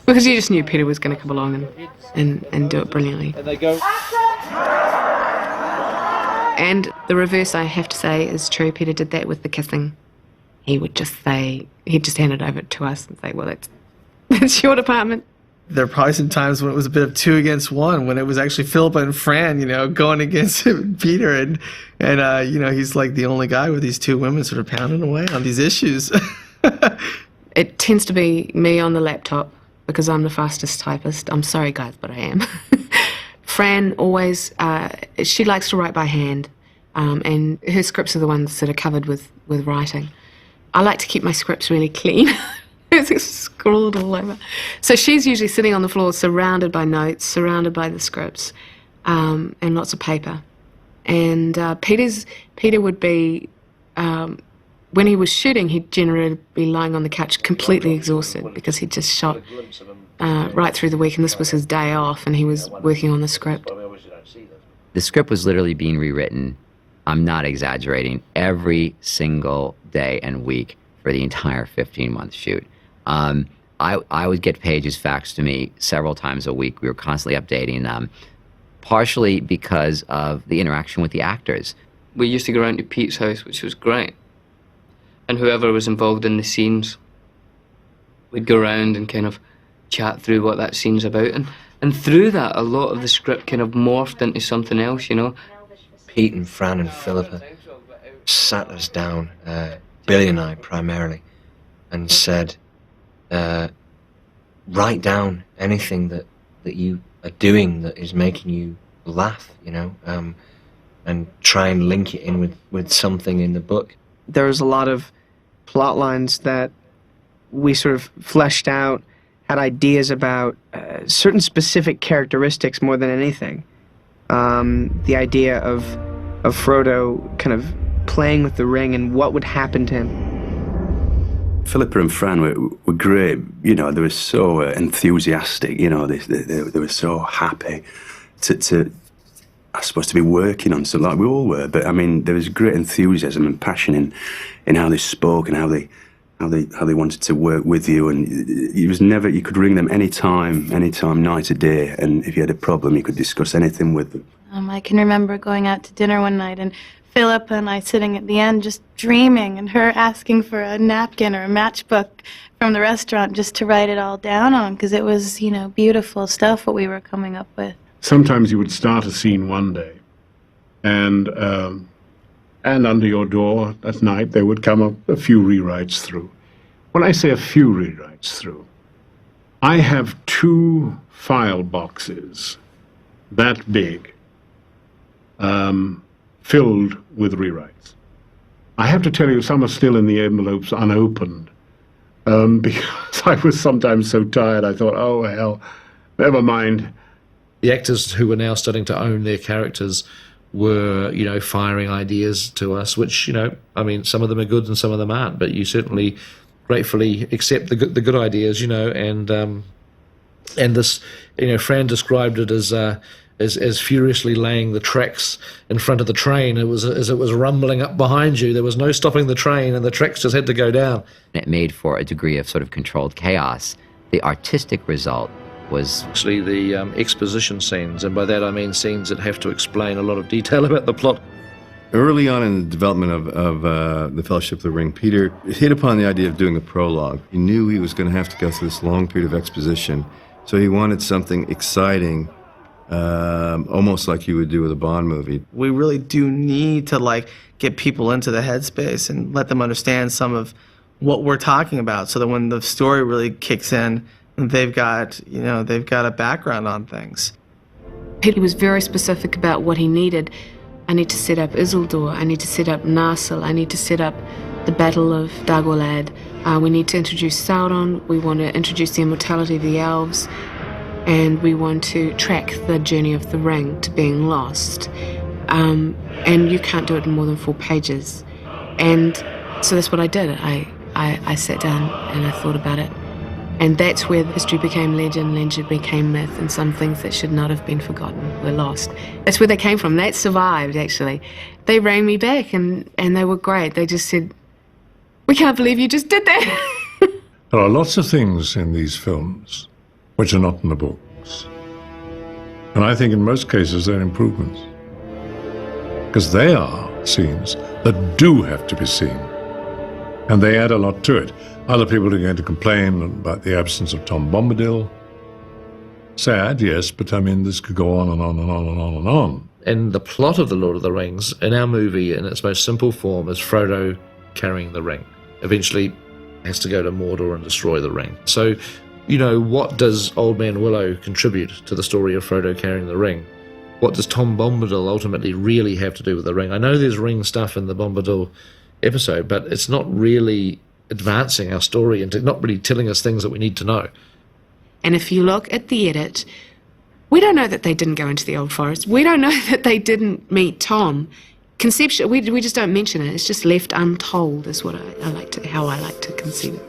Because you just knew Peter was going to come along and do it brilliantly. And they go. And the reverse, I have to say, is true. Peter did that with the kissing. he would just say, he'd just hand it over to us and say, well, that's your department. There are probably some times when it was a bit of 2 against 1, when it was actually Philippa and Fran, you know, going against Peter, and you know, he's like the only guy with these 2 women sort of pounding away on these issues. It tends to be me on the laptop because I'm the fastest typist. I'm sorry, guys, but I am. Fran always, she likes to write by hand, and her scripts are the ones that are covered with writing. I like to keep my scripts really clean. It's scrawled all over. So she's usually sitting on the floor surrounded by notes, surrounded by the scripts, and lots of paper. And Peter would be, when he was shooting, he'd generally be lying on the couch completely exhausted because he'd just shot right through the week, and this was his day off, and he was working on the script. The script was literally being rewritten, I'm not exaggerating, every single day and week for the entire 15-month shoot. I would get pages faxed to me several times a week. We were constantly updating them, partially because of the interaction with the actors. We used to go around to Pete's house, which was great. And whoever was involved in the scenes, we'd go around and kind of chat through what that scene's about. And through that, a lot of the script kind of morphed into something else, you know. Pete and Fran and Philippa sat us down, Billy and I primarily, and said, write down anything that you are doing that is making you laugh, you know, and try and link it in with something in the book. There was a lot of plot lines that we sort of fleshed out, had ideas about certain specific characteristics more than anything. The idea of Frodo kind of playing with the ring and what would happen to him. Philippa and Fran were great. You know, they were so enthusiastic. You know, they were so happy to I suppose, to be working on something like we all were. But I mean, there was great enthusiasm and passion in how they spoke and how they wanted to work with you. And it was never, you could ring them anytime, night or day. And if you had a problem, you could discuss anything with them. I can remember going out to dinner one night and Philippa and I sitting at the end just dreaming, and her asking for a napkin or a matchbook from the restaurant just to write it all down on, because it was, you know, beautiful stuff what we were coming up with. Sometimes you would start a scene one day, and under your door at night there would come a few rewrites through. When I say a few rewrites through, I have 2 file boxes that big, filled with rewrites. I have to tell you, some are still in the envelopes unopened, because I was sometimes so tired I thought, oh hell, never mind. The actors who were now starting to own their characters were, you know, firing ideas to us, which, you know, I mean, some of them are good and some of them aren't, but you certainly gratefully accept the good ideas, you know, and this, you know, Fran described it as furiously laying the tracks in front of the train. It was as it was rumbling up behind you. There was no stopping the train, and the tracks just had to go down. It made for a degree of sort of controlled chaos. The artistic result was actually the exposition scenes, and by that I mean scenes that have to explain a lot of detail about the plot. Early on in the development of the Fellowship of the Ring, Peter hit upon the idea of doing a prologue. He knew he was going to have to go through this long period of exposition, so he wanted something exciting, almost like you would do with a Bond movie. We really do need to, like, get people into the headspace and let them understand some of what we're talking about, so that when the story really kicks in, they've got a background on things. Peter was very specific about what he needed. I need to set up Isildur, I need to set up Narsil, I need to set up the Battle of Dagorlad, we need to introduce Sauron, we want to introduce the immortality of the elves, and we want to track the journey of the ring to being lost. And you can't do it in more than 4 pages. And so that's what I did. I sat down and I thought about it. And that's where history became legend, legend became myth, and some things that should not have been forgotten were lost. That's where they came from. That survived, actually. They rang me back, and they were great. They just said, we can't believe you just did that. There are lots of things in these films which are not in the books. And I think in most cases they're improvements. Because they are scenes that do have to be seen. And they add a lot to it. Other people are going to complain about the absence of Tom Bombadil. Sad, yes, but I mean, this could go on and on and on and on and on. And the plot of The Lord of the Rings, in our movie, in its most simple form, is Frodo carrying the ring. Eventually has to go to Mordor and destroy the ring. So, you know, what does Old Man Willow contribute to the story of Frodo carrying the ring? What does Tom Bombadil ultimately really have to do with the ring? I know there's ring stuff in the Bombadil episode, but it's not really advancing our story and not really telling us things that we need to know. And if you look at the edit, we don't know that they didn't go into the Old Forest. We don't know that they didn't meet Tom. Conceptually, we just don't mention it. It's just left untold, is what how I like to conceive it.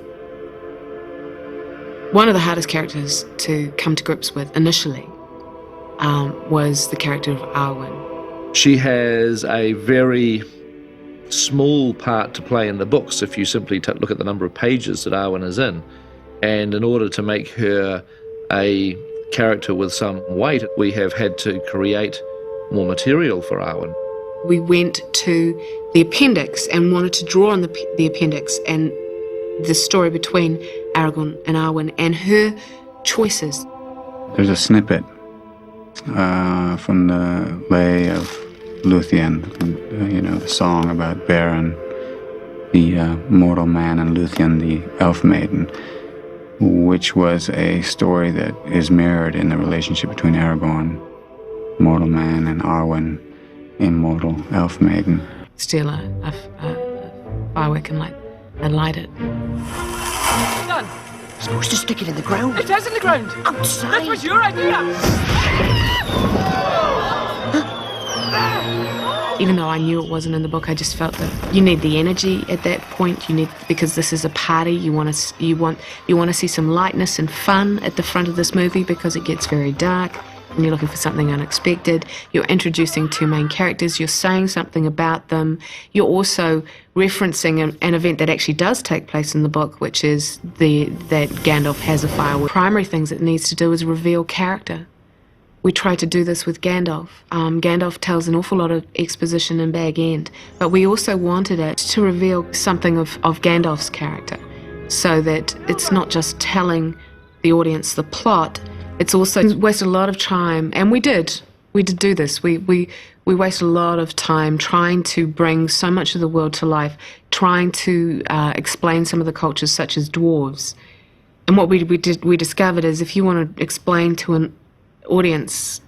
One of the hardest characters to come to grips with initially was the character of Arwen. She has a very small part to play in the books if you simply look at the number of pages that Arwen is in. And in order to make her a character with some weight, we have had to create more material for Arwen. We went to the appendix and wanted to draw on the appendix and the story between Aragorn and Arwen and her choices. There's a snippet from the Lay of Luthien, the song about Beren, the mortal man, and Luthien, the elf maiden, which was a story that is mirrored in the relationship between Aragorn, mortal man, and Arwen, immortal elf maiden. Steal a firework and light it. Done. Supposed to stick it in the ground. It is in the ground. Outside. That was your idea. Even though I knew it wasn't in the book, I just felt that you need the energy at that point. Because this is a party. You want to see some lightness and fun at the front of this movie because it gets very dark. And you're looking for something unexpected. You're introducing two main characters. You're saying something about them. You're also referencing an event that actually does take place in the book, which is that Gandalf has a firework. Primary things it needs to do is reveal character. We try to do this with Gandalf. Gandalf tells an awful lot of exposition in Bag End, but we also wanted it to reveal something of Gandalf's character, so that it's not just telling the audience the plot. It's also wasted a lot of time, and we did do this. We wasted a lot of time trying to bring so much of the world to life, trying to explain some of the cultures, such as dwarves. And what we discovered is if you want to explain to an audience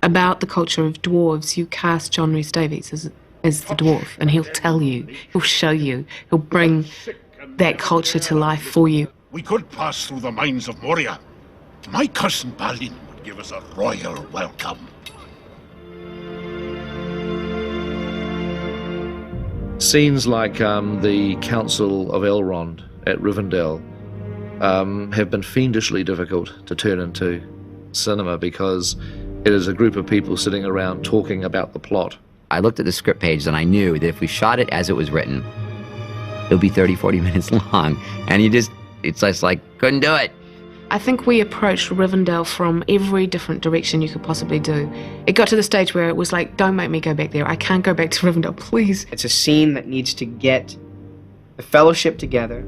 about the culture of dwarves, you cast John Rhys Davies as the dwarf, and he'll tell you, he'll show you, he'll bring that culture to life for you. We could pass through the mines of Moria. My cousin Balin would give us a royal welcome. Scenes like the Council of Elrond at Rivendell have been fiendishly difficult to turn into cinema because it is a group of people sitting around talking about the plot. I looked at the script page and I knew that if we shot it as it was written, it would be 30, 40 minutes long. And it's just like, couldn't do it. I think we approached Rivendell from every different direction you could possibly do. It got to the stage where it was like, don't make me go back there. I can't go back to Rivendell, please. It's a scene that needs to get the Fellowship together.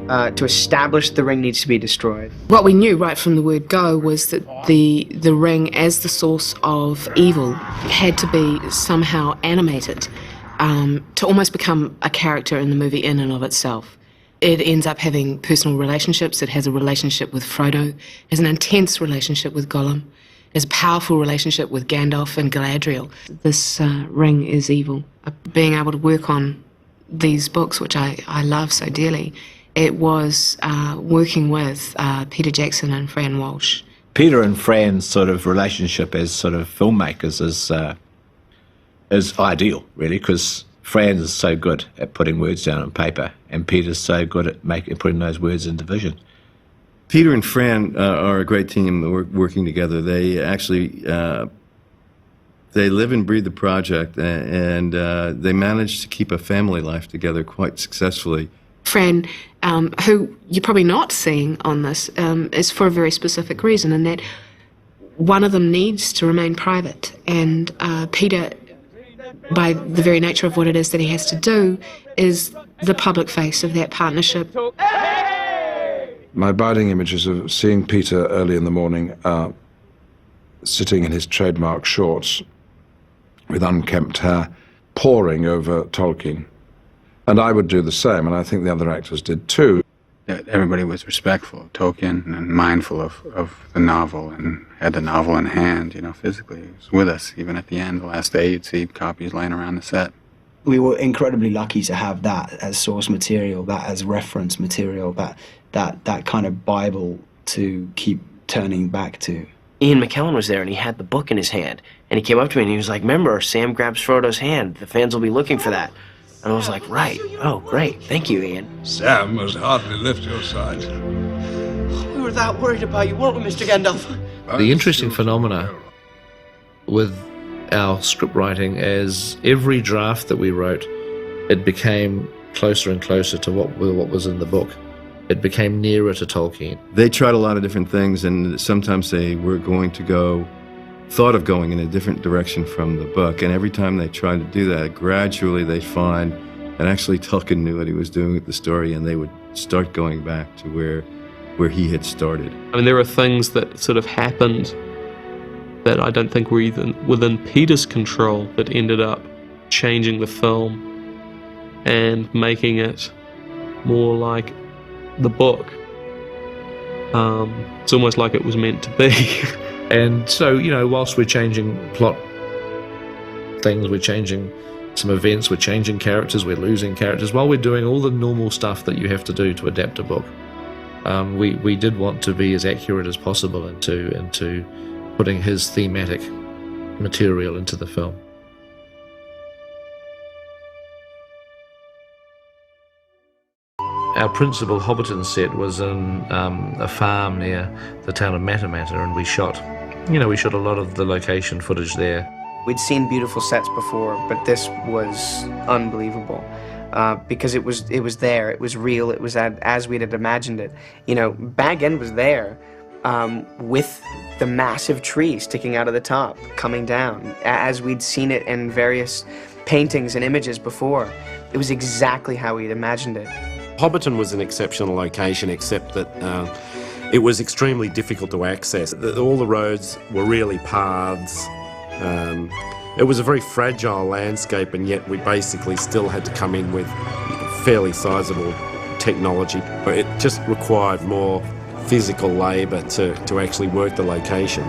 To establish the ring needs to be destroyed. What we knew right from the word go was that the ring, as the source of evil, had to be somehow animated to almost become a character in the movie in and of itself. It ends up having personal relationships. It has a relationship with Frodo. It has an intense relationship with Gollum. It has a powerful relationship with Gandalf and Galadriel. This ring is evil. Being able to work on these books, which I love so dearly, it was working with Peter Jackson and Fran Walsh. Peter and Fran's sort of relationship as sort of filmmakers is ideal, really, because Fran is so good at putting words down on paper, and Peter's so good at putting those words into vision. Peter and Fran are a great team working together. They actually they live and breathe the project, and they manage to keep a family life together quite successfully. Fran, who you're probably not seeing on this, is for a very specific reason, and that one of them needs to remain private. And Peter, by the very nature of what it is that he has to do, is the public face of that partnership. My abiding images of seeing Peter early in the morning sitting in his trademark shorts with unkempt hair, poring over Tolkien. And I would do the same, and I think the other actors did too. That everybody was respectful of Tolkien and mindful of the novel and had the novel in hand, physically. It was with us. Even at the end, the last day, you'd see copies laying around the set. We were incredibly lucky to have that as source material, that as reference material, that kind of Bible to keep turning back to. Ian McKellen was there, and he had the book in his hand. And he came up to me, and he was like, remember, Sam grabs Frodo's hand. The fans will be looking for that. And I was like, right. Oh, great. Thank you, Ian. Sam must hardly lift your side. We were that worried about you, weren't we, Mr. Gandalf? The interesting phenomena with our script writing is every draft that we wrote, it became closer and closer to what was in the book. It became nearer to Tolkien. They tried a lot of different things, and sometimes they were thought of going in a different direction from the book, and every time they tried to do that, gradually they find that actually Tolkien knew what he was doing with the story, and they would start going back to where he had started. I mean, there are things that sort of happened that I don't think were even within Peter's control that ended up changing the film and making it more like the book. It's almost like it was meant to be. And so, whilst we're changing plot things, we're changing some events, we're changing characters, we're losing characters, while we're doing all the normal stuff that you have to do to adapt a book, we did want to be as accurate as possible into putting his thematic material into the film. Our principal Hobbiton set was in a farm near the town of Matamata, and we shot a lot of the location footage there. We'd seen beautiful sets before, but this was unbelievable because it was there, it was real, it was as we had imagined it. Bag End was there with the massive tree sticking out of the top, coming down, as we'd seen it in various paintings and images before. It was exactly how we'd imagined it. Hobbiton was an exceptional location, except that it was extremely difficult to access. All the roads were really paths. It was a very fragile landscape, and yet we basically still had to come in with fairly sizable technology. It just required more physical labour to actually work the location.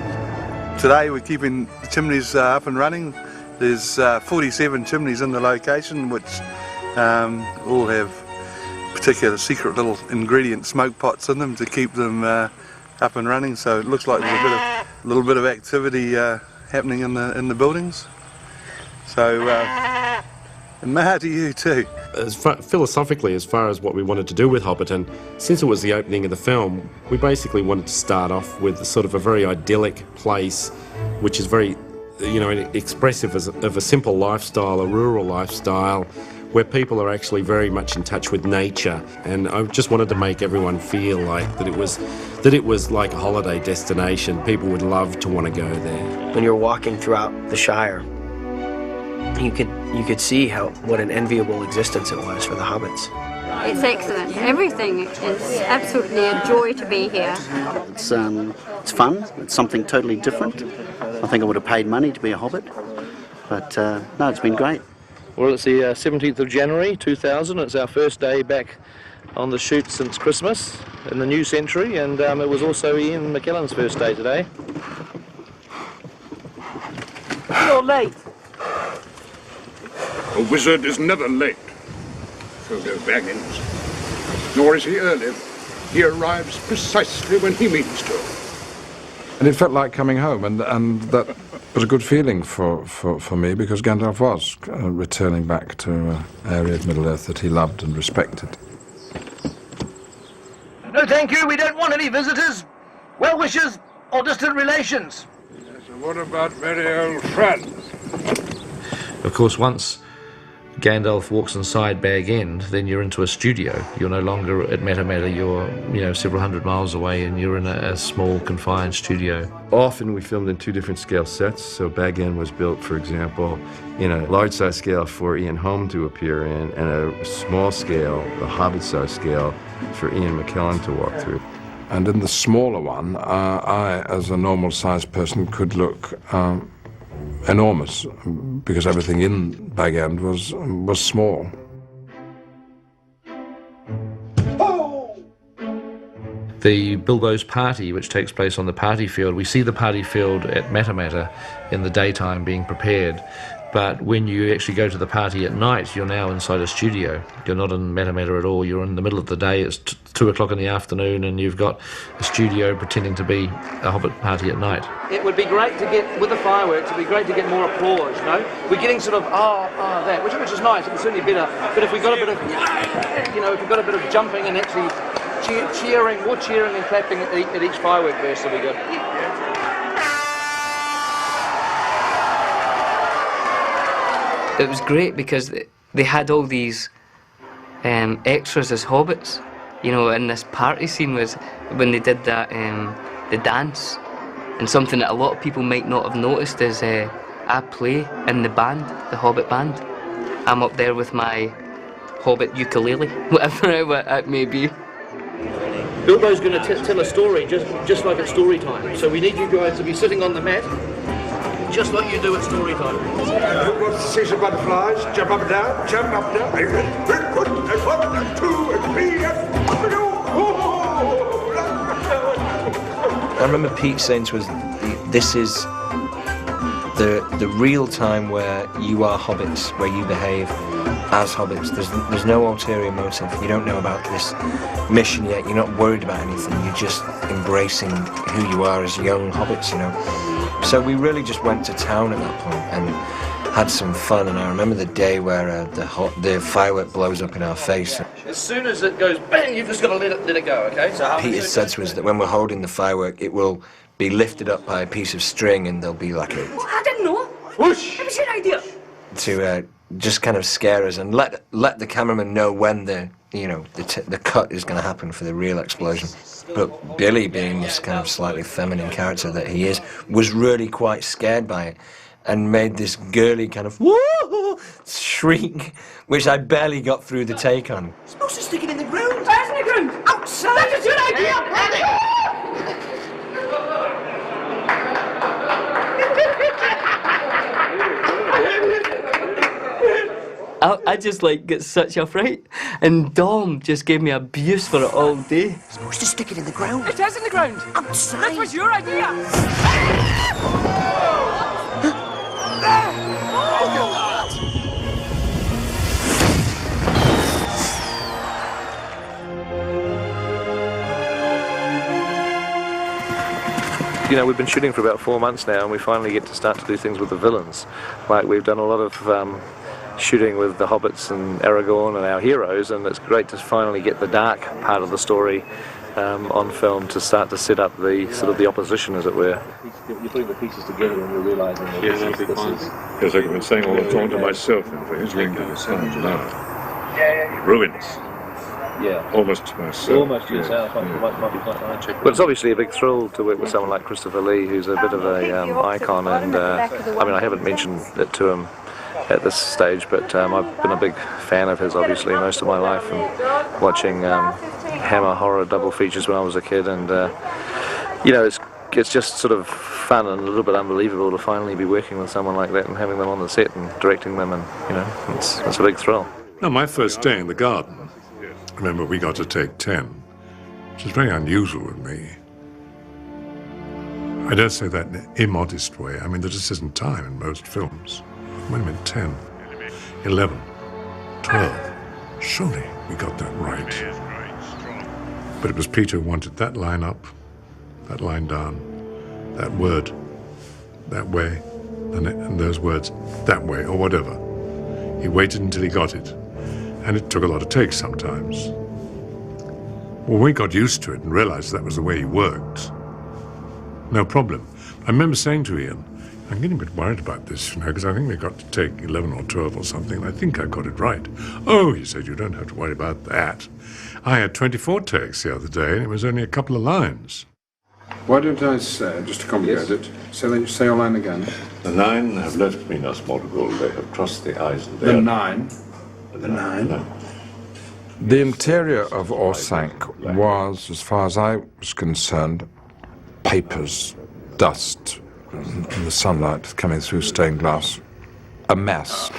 Today we're keeping the chimneys up and running. There's 47 chimneys in the location, which all have particular secret little ingredient smoke pots in them to keep them up and running. So it looks like there's a little bit of activity happening in the buildings. So and Maha to you too. Philosophically, as far as what we wanted to do with Hobbiton, since it was the opening of the film, we basically wanted to start off with sort of a very idyllic place, which is very, expressive of a simple lifestyle, a rural lifestyle, where people are actually very much in touch with nature. And I just wanted to make everyone feel like that it was like a holiday destination. People would love to want to go there. When you're walking throughout the Shire, you could see what an enviable existence it was for the hobbits. It's excellent. Everything is absolutely a joy to be here. It's fun. It's something totally different. I think I would have paid money to be a hobbit, but no, it's been great. Well, it's the 17th of January 2000. It's our first day back on the shoot since Christmas in the new century, and it was also Ian McKellen's first day today. You're late. A wizard is never late, Frodo Baggins. Nor is he early. He arrives precisely when he means to. And it felt like coming home, and that was a good feeling for me, because Gandalf was returning back to an area of Middle-earth that he loved and respected. No, thank you. We don't want any visitors, well-wishers, or distant relations. So what about very old friends? Of course, once Gandalf walks inside Bag End, then you're into a studio. You're no longer at Matamata, you're several hundred miles away, and you're in a small, confined studio. Often we filmed in 2 different scale sets. So Bag End was built, for example, in a large-size scale for Ian Holm to appear in, and a small scale, the Hobbit-size scale, for Ian McKellen to walk through. And in the smaller one, I, as a normal-sized person, could look enormous because everything in Bag End was small. The Bilbo's party, which takes place on the party field, we see the party field at Matamata in the daytime being prepared, but when you actually go to the party at night, you're now inside a studio. You're not in Matamata at all. You're in the middle of the day. It's 2 o'clock in the afternoon, and you've got a studio pretending to be a Hobbit party at night. It would be great to get, with the fireworks, it would be great to get more applause, you know? We're getting sort of, that, which is nice, it's certainly better. But if we've got a bit of, if we've got a bit of jumping and actually cheering, more cheering and clapping at each firework burst, will be good. It was great because they had all these extras as hobbits, and this party scene was when they did that, the dance. And something that a lot of people might not have noticed is I play in the band, the Hobbit band. I'm up there with my Hobbit ukulele, whatever it may be. Bilbo's going to tell a story just like at story time. So we need you guys to be sitting on the mat, just like you do at story time. Who wants to see some butterflies? Jump up and down, jump up and down. Very good. And 1 and 2 and 3 and... I remember Pete saying to us, this is the real time where you are hobbits, where you behave as hobbits. There's no ulterior motive. You don't know about this mission yet. You're not worried about anything. You're just embracing who you are as young hobbits, So we really just went to town at that point and had some fun. And I remember the day where the firework blows up in our face. As soon as it goes bang, you've just got to let it go, okay? So Peter said to us that when we're holding the firework, it will be lifted up by a piece of string, and there'll be like a... Well, I didn't know. Whoosh! It was your idea. To just kind of scare us and let the cameraman know when the cut is going to happen for the real explosion. But Billy, being this kind of slightly feminine character that he is, was really quite scared by it and made this girly kind of woo shriek, which I barely got through the take on. You're supposed to stick it in the ground. Where's in the ground? Outside. That is your idea. I just get such a fright, and Dom just gave me abuse for it all day. You're supposed to stick it in the ground. It is in the ground. Outside. That was your idea. We've been shooting for about 4 months now, and we finally get to start to do things with the villains. Like, we've done a lot of shooting with the hobbits and Aragorn and our heroes, and it's great to finally get the dark part of the story on film to start to set up the opposition, as it were. You're putting the pieces together and you're realising that yes, I've been saying all the time to myself, and for his ring to sound ruins. Yeah. Almost to myself. Almost to yourself. Might be quite nice. But it's obviously a big thrill to work with someone like Christopher Lee, who's a bit of a icon, and I haven't mentioned it to him at this stage, but I've been a big fan of his, obviously, most of my life, and watching Hammer horror double features when I was a kid, and it's just sort of fun and a little bit unbelievable to finally be working with someone like that and having them on the set and directing them, and it's a big thrill. No, my first day in the garden, remember we got to take 10, which is very unusual with me. I don't say that in an immodest way. I mean, there just isn't time in most films. Wait a minute, 10, 11, 12. Surely we got that right. But it was Peter who wanted that line up, that line down, that word, that way, and those words, that way, or whatever. He waited until he got it. And it took a lot of takes sometimes. Well, we got used to it and realized that was the way he worked. No problem. I remember saying to Ian, I'm getting a bit worried about this, because I think we got to take 11 or 12 or something, and I think I got it right. Oh, he said, you don't have to worry about that. I had 24 takes the other day, and it was only a couple of lines. Why don't I say, just to complicate it, say your line again. The 9 have left me no small goal. They have crossed the eyes. And The 9? The 9? The interior of Orsank was, as far as I was concerned, papers, dust, and the sunlight coming through stained glass, a mess.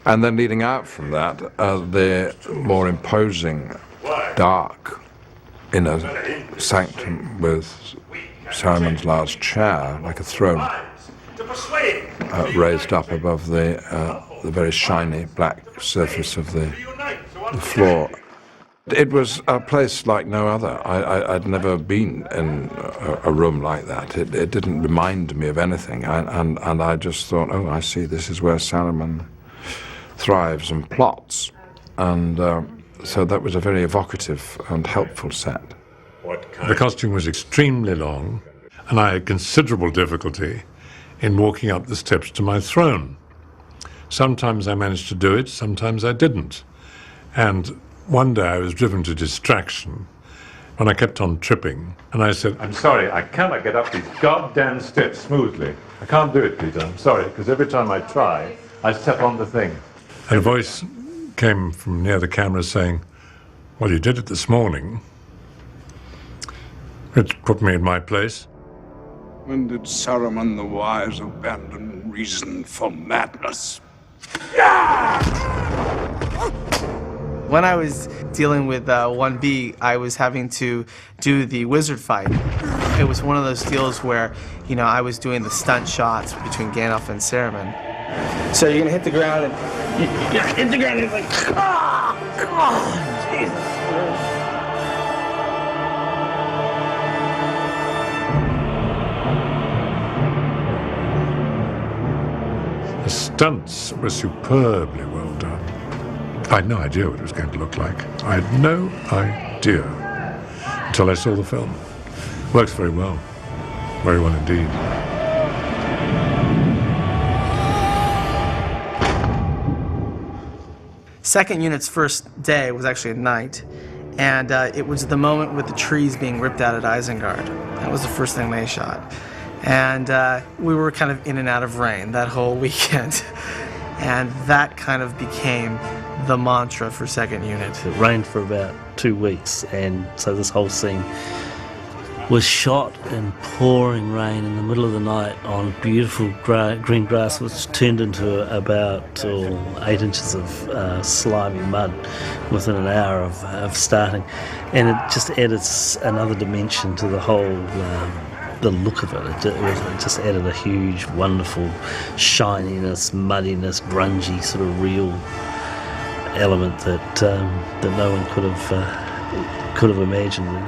And then leading out from that, the more imposing, dark inner sanctum with Saruman's large chair, like a throne, raised up above the very shiny black surface of the floor. It was a place like no other. I'd never been in a room like that. It didn't remind me of anything, and I just thought, oh, I see, this is where Saruman thrives and plots. And so that was a very evocative and helpful set. The costume was extremely long, and I had considerable difficulty in walking up the steps to my throne. Sometimes I managed to do it, sometimes I didn't. And one day I was driven to distraction when I kept on tripping, and I said, I'm sorry, I cannot get up these goddamn steps smoothly. I can't do it, Peter, I'm sorry, because every time I try, I step on the thing. And a voice came from near the camera saying, well, you did it this morning. It put me in my place. When did Saruman the Wise abandon reason for madness? When I was dealing with 1B, I was having to do the wizard fight. It was one of those deals where, I was doing the stunt shots between Gandalf and Saruman. So you're gonna hit the ground and you hit the ground and it's like, Jesus. The stunts were superbly well done. I had no idea what it was going to look like. I had no idea until I saw the film. Works very well indeed. Second unit's first day was actually at night, and it was the moment with the trees being ripped out at Isengard. That was the first thing they shot. And we were kind of in and out of rain that whole weekend. And that kind of became the mantra for second unit. It rained for about 2 weeks, and so this whole scene was shot in pouring rain in the middle of the night on beautiful green grass, which turned into about 8 inches of slimy mud within an hour of starting. And it just added another dimension to the whole the look of it. It just added a huge, wonderful shininess, muddiness, grungy, sort of real element that no one could have imagined, really.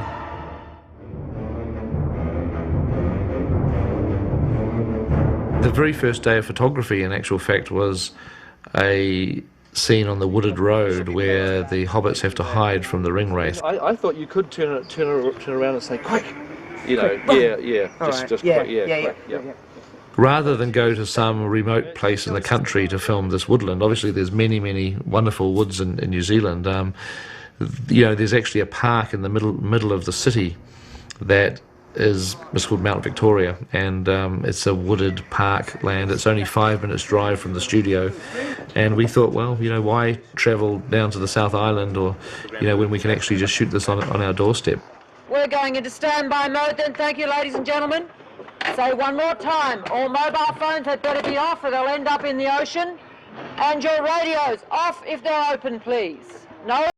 The very first day of photography, in actual fact, was a scene on the wooded road where the hobbits have to hide from the ringwraith. I thought you could turn around and say, quick! Quick, quick. Rather than go to some remote place in the country to film this woodland, obviously there's many, many wonderful woods in New Zealand. There's actually a park in the middle of the city that it's called Mount Victoria, and it's a wooded park land. It's only 5 minutes drive from the studio, and we thought, well, why travel down to the South Island, or when we can actually just shoot this on our doorstep. We're going into standby mode then, thank you, ladies and gentlemen. Say one more time, all mobile phones had better be off or they'll end up in the ocean. And your radios off if they're open, please. No.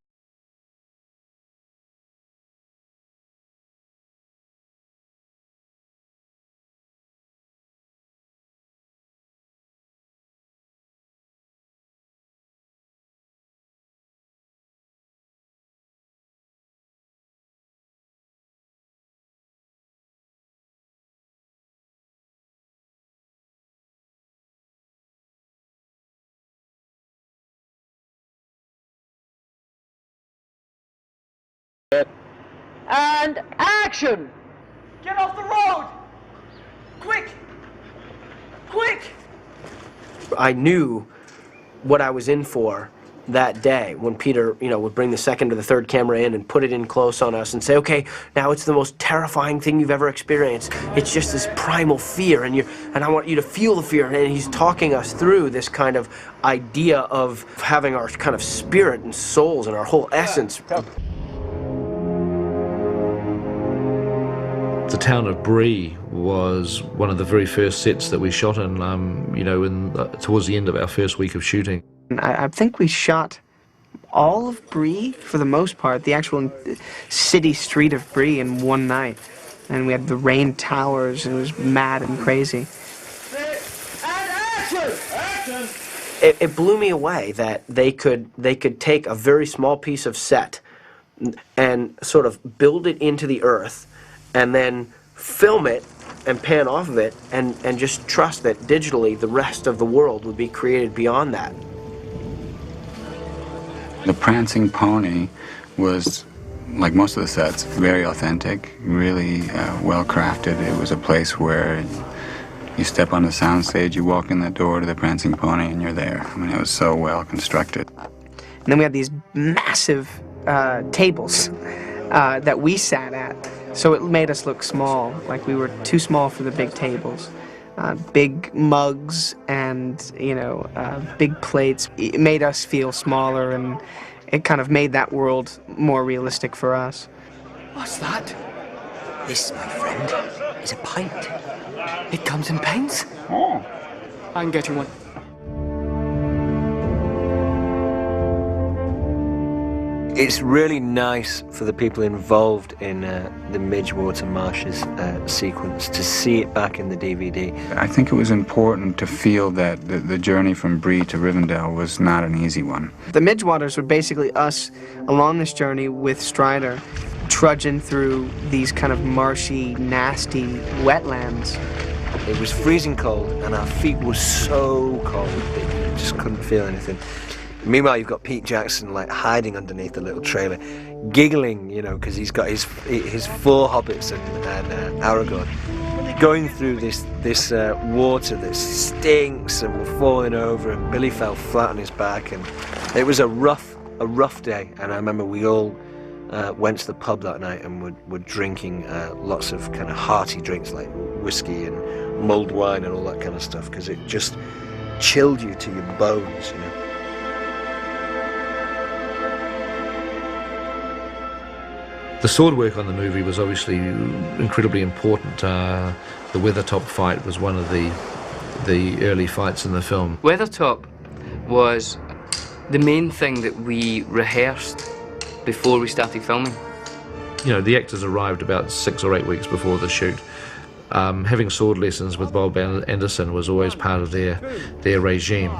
And action! Get off the road! Quick! I knew what I was in for that day when Peter, would bring the second or the third camera in and put it in close on us and say, okay, now it's the most terrifying thing you've ever experienced. It's just this primal fear, and I want you to feel the fear. And he's talking us through this kind of idea of having our kind of spirit and souls and our whole essence. The town of Bree was one of the very first sets that we shot in, towards the end of our first week of shooting. I think we shot all of Bree, for the most part, the actual city street of Bree in one night. And we had the rain towers, and it was mad and crazy. It blew me away that they could take a very small piece of set and sort of build it into the earth and then film it and pan off of it and just trust that digitally the rest of the world would be created beyond that. The Prancing Pony was, like most of the sets, very authentic, really well crafted. It was a place where you step on the soundstage, you walk in the door to the Prancing Pony, and you're there. I mean, it was so well constructed. And then we had these massive tables that we sat at. So it made us look small, like we were too small for the big tables. Big mugs and, big plates. It made us feel smaller, and it kind of made that world more realistic for us. What's that? This, my friend, is a pint. It comes in pints? Oh. I'm getting one. It's really nice for the people involved in the Midgewater Marshes sequence to see it back in the DVD. I think it was important to feel that the journey from Bree to Rivendell was not an easy one. The Midgewaters were basically us along this journey with Strider, trudging through these kind of marshy, nasty wetlands. It was freezing cold, and our feet were so cold that you just couldn't feel anything. Meanwhile, you've got Pete Jackson hiding underneath the little trailer, giggling, because he's got his four hobbits and Aragorn going through this water that stinks, and we're falling over, and Billy fell flat on his back, and it was a rough day. And I remember we all went to the pub that night and were drinking lots of kind of hearty drinks like whiskey and mulled wine and all that kind of stuff, because it just chilled you to your bones, The sword work on the movie was obviously incredibly important. The Weathertop fight was one of the early fights in the film. Weathertop was the main thing that we rehearsed before we started filming. The actors arrived about 6 or 8 weeks before the shoot. Having sword lessons with Bob Anderson was always part of their regime.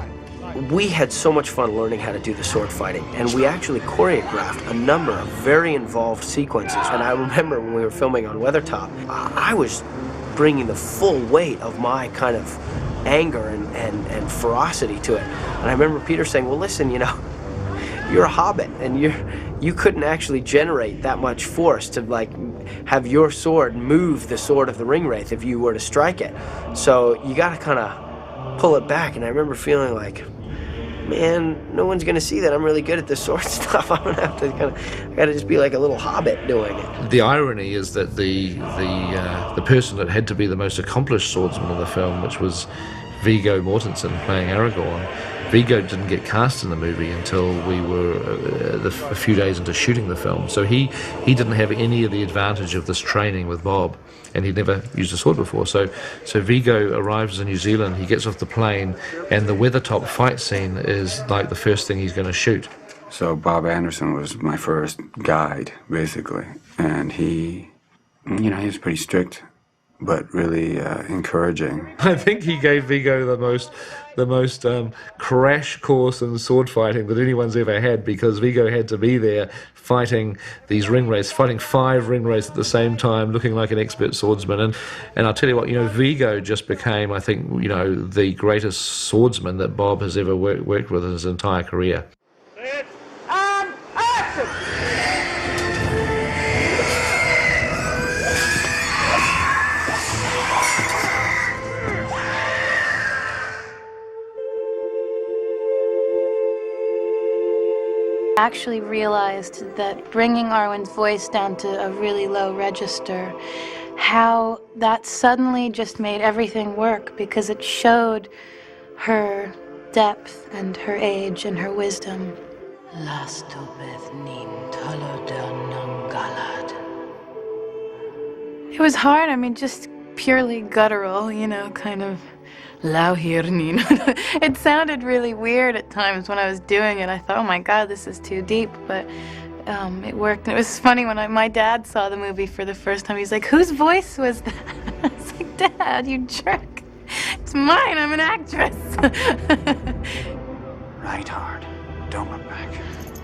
We had so much fun learning how to do the sword fighting, and we actually choreographed a number of very involved sequences. And I remember when we were filming on Weathertop, I was bringing the full weight of my kind of anger and ferocity to it. And I remember Peter saying, well, listen, you're a hobbit, and you couldn't actually generate that much force to have your sword move the sword of the Ringwraith if you were to strike it. So you got to kind of pull it back. And I remember feeling like, man, no one's gonna see that I'm really good at this sword stuff. I'm gonna have to I gotta just be like a little hobbit doing it. The irony is that the person that had to be the most accomplished swordsman in the film, which was Viggo Mortensen playing Aragorn, Viggo didn't get cast in the movie until we were a few days into shooting the film. So he didn't have any of the advantage of this training with Bob, and he'd never used a sword before. So Viggo arrives in New Zealand, he gets off the plane, and the Weathertop fight scene is like the first thing he's going to shoot. So Bob Anderson was my first guide, basically, and he was pretty strict, but really encouraging. I think he gave Viggo the most crash course in sword fighting that anyone's ever had, because Viggo had to be there fighting these Ringwraiths, fighting 5 Ringwraiths at the same time, looking like an expert swordsman. And I'll tell you what, Viggo just became, I think, the greatest swordsman that Bob has ever worked with in his entire career. actually realized that bringing Arwen's voice down to a really low register, how that suddenly just made everything work, because it showed her depth and her age and her wisdom. It was hard, I mean, just purely guttural, you know, kind of lauhirnin. It sounded really weird at times when I was doing it. I thought, oh my God, this is too deep, but it worked. And it was funny when my dad saw the movie for the first time. He's like, whose voice was that? I was like, Dad, you jerk. It's mine, I'm an actress. Right hard. Don't look back.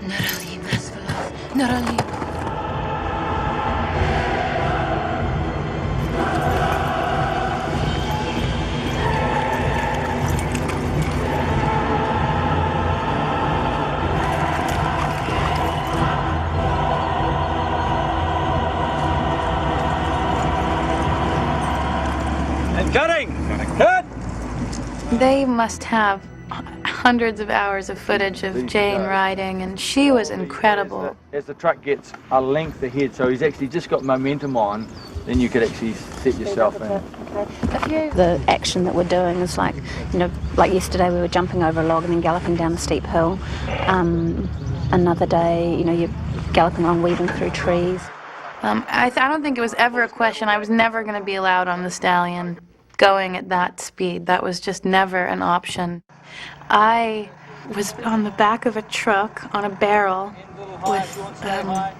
Naralim, Asvalov. Naralim. Cutting! Cut! They must have hundreds of hours of footage of Jane riding, and she was incredible. As the truck gets a length ahead, so he's actually just got momentum on, then you could actually set yourself in. The action that we're doing is like, you know, like yesterday we were jumping over a log and then galloping down a steep hill. Another day, you know, you're galloping along, weaving through trees. I don't think it was ever a question. I was never going to be allowed on the stallion going at that speed. That was just never an option. I was on the back of a truck on a barrel with,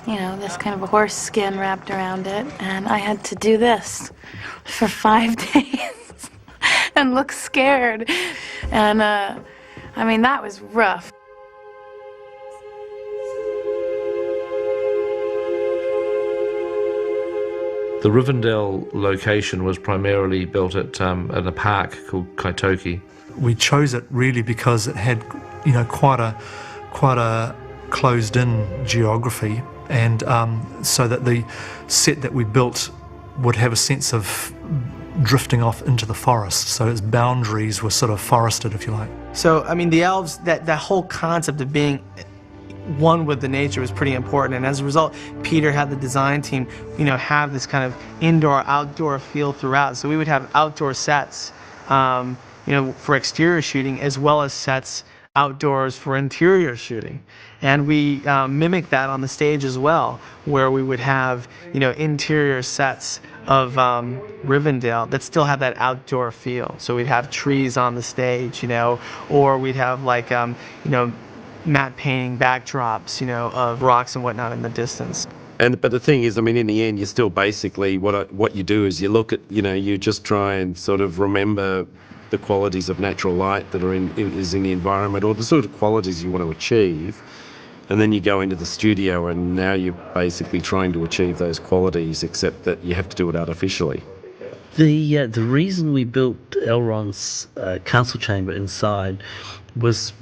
you know, this kind of a horse skin wrapped around it, and I had to do this for 5 days and look scared. And, I mean, that was rough. The Rivendell location was primarily built at a park called Kaitoki. We chose it really because it had, you know, quite a closed-in geography, and so that the set that we built would have a sense of drifting off into the forest. So its boundaries were sort of forested, if you like. So, I mean, the elves, that whole concept of being one with the nature was pretty important, and as a result, Peter had the design team, you know, have this kind of indoor-outdoor feel throughout. So we would have outdoor sets, you know, for exterior shooting, as well as sets outdoors for interior shooting. And we mimic that on the stage as well, where we would have, you know, interior sets of Rivendell that still have that outdoor feel. So we'd have trees on the stage, you know, or we'd have like, you know, matte painting backdrops, you know, of rocks and whatnot in the distance. But the thing is, I mean, in the end, you still basically, what you do is you look at, you know, you just try and sort of remember the qualities of natural light that is in the environment, or the sort of qualities you want to achieve, and then you go into the studio and now you're basically trying to achieve those qualities, except that you have to do it artificially. The reason we built Elrond's council chamber inside was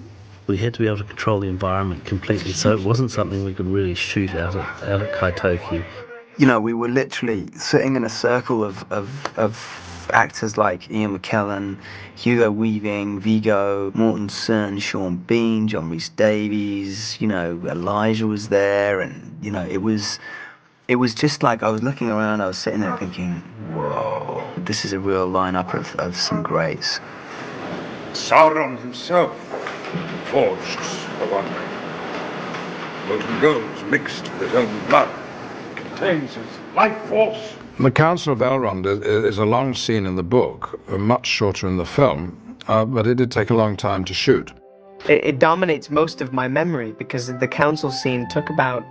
we had to be able to control the environment completely, so it wasn't something we could really shoot out at Kaitoki. You know, we were literally sitting in a circle of actors like Ian McKellen, Hugo Weaving, Viggo Mortensen, Sean Bean, John Rhys Davies, you know, Elijah was there, and, you know, it was just like I was looking around, I was sitting there thinking, whoa, this is a real lineup of some greats. Sauron himself forged the One Ring. Molten gold mixed with his own blood contains his life force. The Council of Elrond is a long scene in the book, much shorter in the film, but it did take a long time to shoot. It dominates most of my memory because the council scene took about,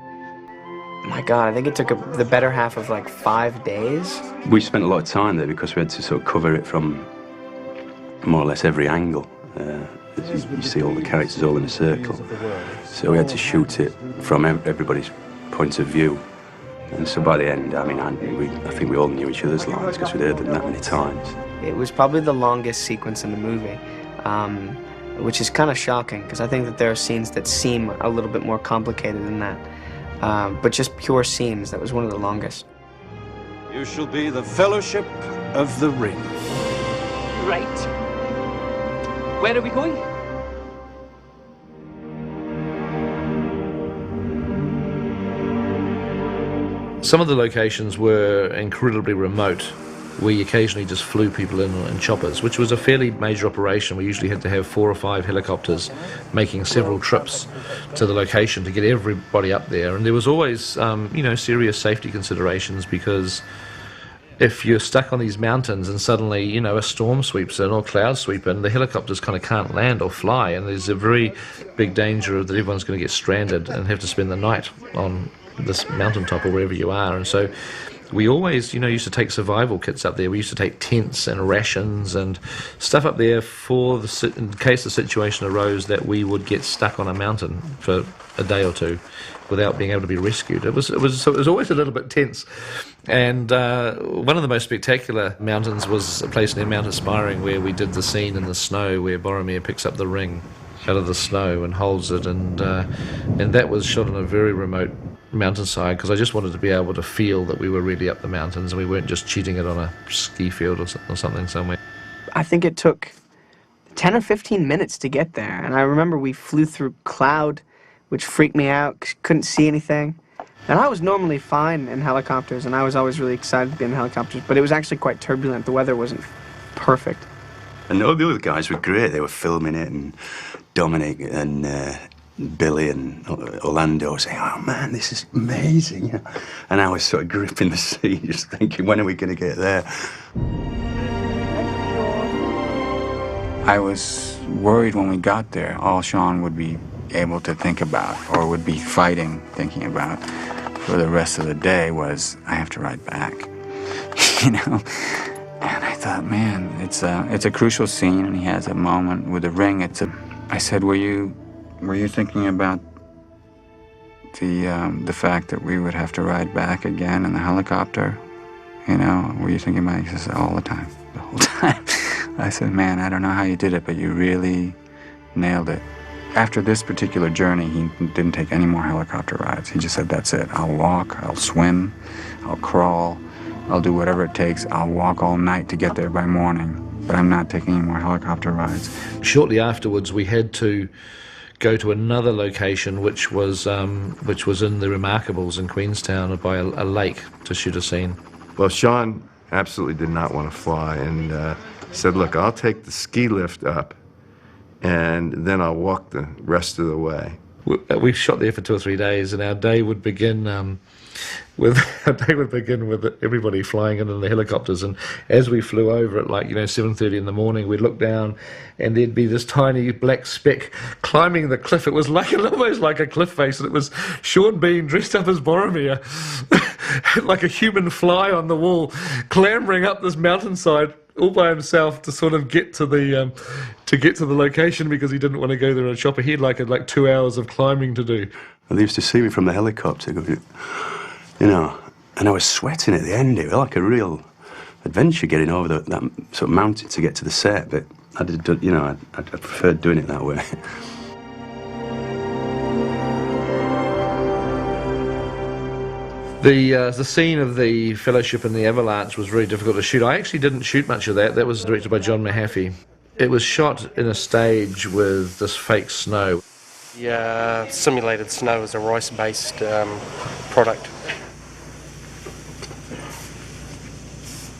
my God, I think it took the better half of like 5 days. We spent a lot of time there because we had to sort of cover it from more or less every angle. You see all the characters all in a circle. So we had to shoot it from everybody's point of view. And so by the end, I mean, I think we all knew each other's lines because we'd heard them that many times. It was probably the longest sequence in the movie, which is kind of shocking because I think that there are scenes that seem a little bit more complicated than that. But just pure scenes, that was one of the longest. You shall be the Fellowship of the Ring. Right. Where are we going? Some of the locations were incredibly remote. We occasionally just flew people in choppers, which was a fairly major operation. We usually had to have 4 or 5 helicopters making several trips to the location to get everybody up there. And there was always, serious safety considerations, because if you're stuck on these mountains and suddenly, a storm sweeps in or clouds sweep in, the helicopters kind of can't land or fly, and there's a very big danger that everyone's going to get stranded and have to spend the night on this mountaintop or wherever you are. And so we always, used to take survival kits up there. We used to take tents and rations and stuff up there in case the situation arose that we would get stuck on a mountain for a day or two without being able to be rescued. It was always a little bit tense. And one of the most spectacular mountains was a place near Mount Aspiring, where we did the scene in the snow where Boromir picks up the ring out of the snow and holds it, and that was shot on a very remote mountainside, because I just wanted to be able to feel that we were really up the mountains and we weren't just cheating it on a ski field or something somewhere. I think it took 10 or 15 minutes to get there, and I remember we flew through cloud, which freaked me out, couldn't see anything. And I was normally fine in helicopters, and I was always really excited to be in helicopters, but it was actually quite turbulent. The weather wasn't perfect. And all the other guys were great. They were filming it, and Dominic and Billy and Orlando saying, "Oh man, this is amazing." And I was sort of gripping the seat, just thinking, when are we going to get there? I was worried when we got there, all Sean would be able to think about, or would be thinking about for the rest of the day, was, I have to ride back, And I thought, man, it's a crucial scene, and he has a moment with the ring. I said, were you thinking about the fact that we would have to ride back again in the helicopter? Were you thinking about it? He says, all the time, the whole time. I said, man, I don't know how you did it, but you really nailed it. After this particular journey, he didn't take any more helicopter rides. He just said, that's it. I'll walk, I'll swim, I'll crawl, I'll do whatever it takes. I'll walk all night to get there by morning, but I'm not taking any more helicopter rides. Shortly afterwards, we had to go to another location, which was in the Remarkables in Queenstown by a lake to shoot a scene. Well, Sean absolutely did not want to fly, and said, look, I'll take the ski lift up, and then I'll walk the rest of the way. We shot there for 2 or 3 days, and our day would begin with everybody flying in the helicopters. And as we flew over at 7:30 in the morning, we'd look down, and there'd be this tiny black speck climbing the cliff. It was almost like a cliff face, and it was Sean Bean dressed up as Boromir, like a human fly on the wall, clambering up this mountainside all by himself to sort of get to the location, because he didn't want to go there in a chopper. He had 2 hours of climbing to do. Well, they used to see me from the helicopter, and I was sweating at the end. It was like a real adventure getting over that sort of mountain to get to the set, but I preferred doing it that way. The scene of the Fellowship and the Avalanche was very difficult to shoot. I actually didn't shoot much of that. That was directed by John Mahaffey. It was shot in a stage with this fake snow. The simulated snow is a rice-based product.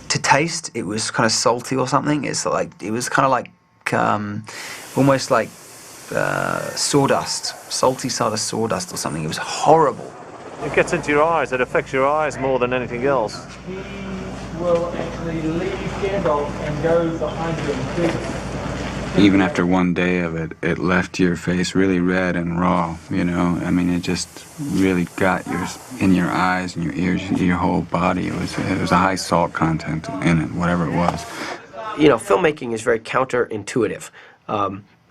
To taste, it was kind of salty or something. It was kind of like almost like sawdust, salty sort of sawdust or something. It was horrible. It gets into your eyes. It affects your eyes more than anything else. He will actually leave Gandalf and go behind him. Even after one day of it, it left your face really red and raw, it just really got in your eyes and your ears, your whole body. It was a high salt content in it, whatever it was. Filmmaking is very counterintuitive.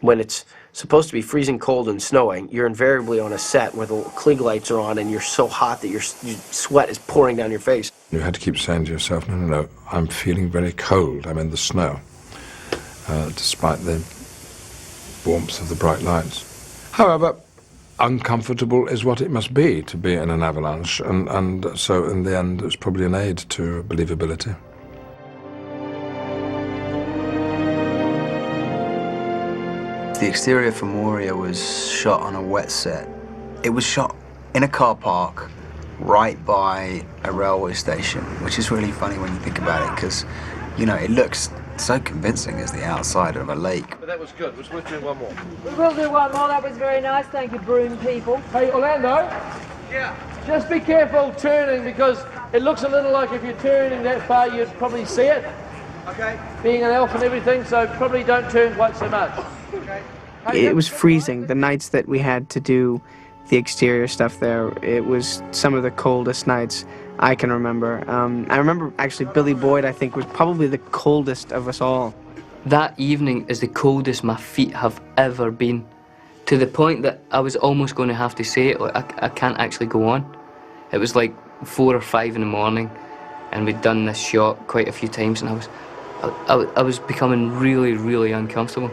When it's supposed to be freezing cold and snowing, you're invariably on a set where the Klieg lights are on and you're so hot that your sweat is pouring down your face. You had to keep saying to yourself, no, I'm feeling very cold. I'm in the snow, despite the warmth of the bright lights. However, uncomfortable is what it must be to be in an avalanche, and so in the end it's probably an aid to believability. The exterior for Moria was shot on a wet set. It was shot in a car park right by a railway station, which is really funny when you think about it, because, you know, it looks so convincing as the outside of a lake. But that was good. Let's doing one more. We will do one more. That was very nice. Thank you, broom people. Hey, Orlando. Yeah. Just be careful turning, because it looks a little like if you're turning that far, you'd probably see it. Okay. Being an elf and everything, so probably don't turn quite so much. Okay. It was freezing. The nights that we had to do the exterior stuff there, it was some of the coldest nights I can remember. I remember actually Billy Boyd, I think, was probably the coldest of us all. That evening is the coldest my feet have ever been, to the point that I was almost going to have to say it, like, I can't actually go on. It was like 4 or 5 in the morning, and we'd done this shot quite a few times, and I was becoming really, really uncomfortable.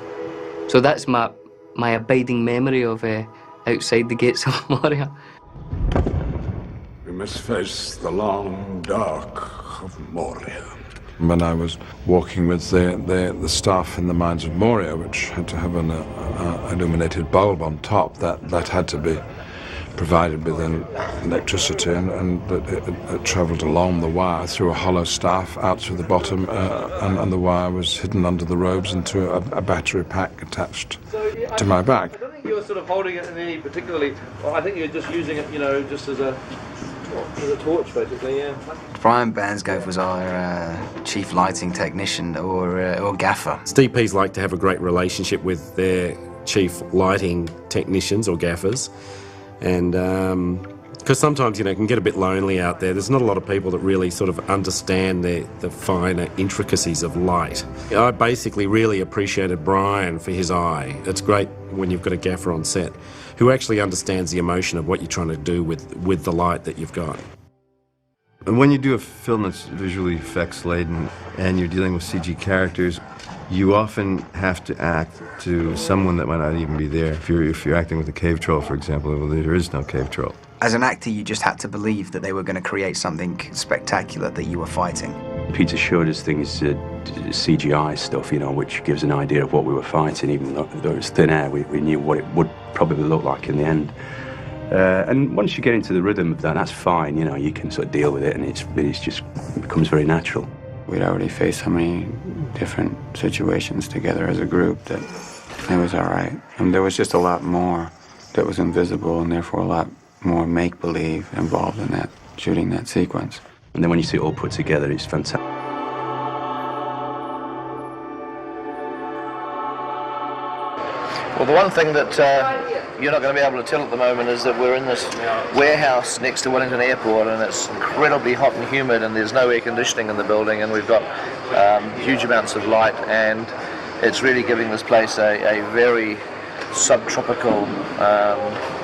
So that's my abiding memory of outside the gates of Moria. We must face the long dark of Moria. When I was walking with the staff in the mines of Moria, which had to have an illuminated bulb on top, that had to be provided with electricity, and it travelled along the wire through a hollow staff out through the bottom, and the wire was hidden under the robes into a battery pack attached to my back. I don't think you were sort of holding it in any particularly, well, I think you're just using it, you know, just as a torch, basically, yeah. Brian Banscove was our chief lighting technician, or gaffer. DPs like to have a great relationship with their chief lighting technicians or gaffers, and because sometimes, you know, it can get a bit lonely out there. There's not a lot of people that really sort of understand the finer intricacies of light. I basically really appreciated Brian for his eye. It's great when you've got a gaffer on set who actually understands the emotion of what you're trying to do with the light that you've got. And when you do a film that's visually effects laden and you're dealing with CG characters, you often have to act to someone that might not even be there. If you're acting with a cave troll, for example, well, there is no cave troll. As an actor, you just had to believe that they were going to create something spectacular that you were fighting. Peter showed us things, CGI stuff, you know, which gives an idea of what we were fighting. Even though it was thin air, we knew what it would probably look like in the end. And once you get into the rhythm of that, that's fine, you know, you can sort of deal with it, and it becomes very natural. We'd already faced so many different situations together as a group that it was all right. And there was just a lot more that was invisible, and therefore a lot more make-believe involved in that, shooting that sequence. And then when you see it all put together, it's fantastic. Well, the one thing that you're not going to be able to tell at the moment is that we're in this warehouse next to Wellington Airport, and it's incredibly hot and humid, and there's no air conditioning in the building, and we've got huge amounts of light, and it's really giving this place a very subtropical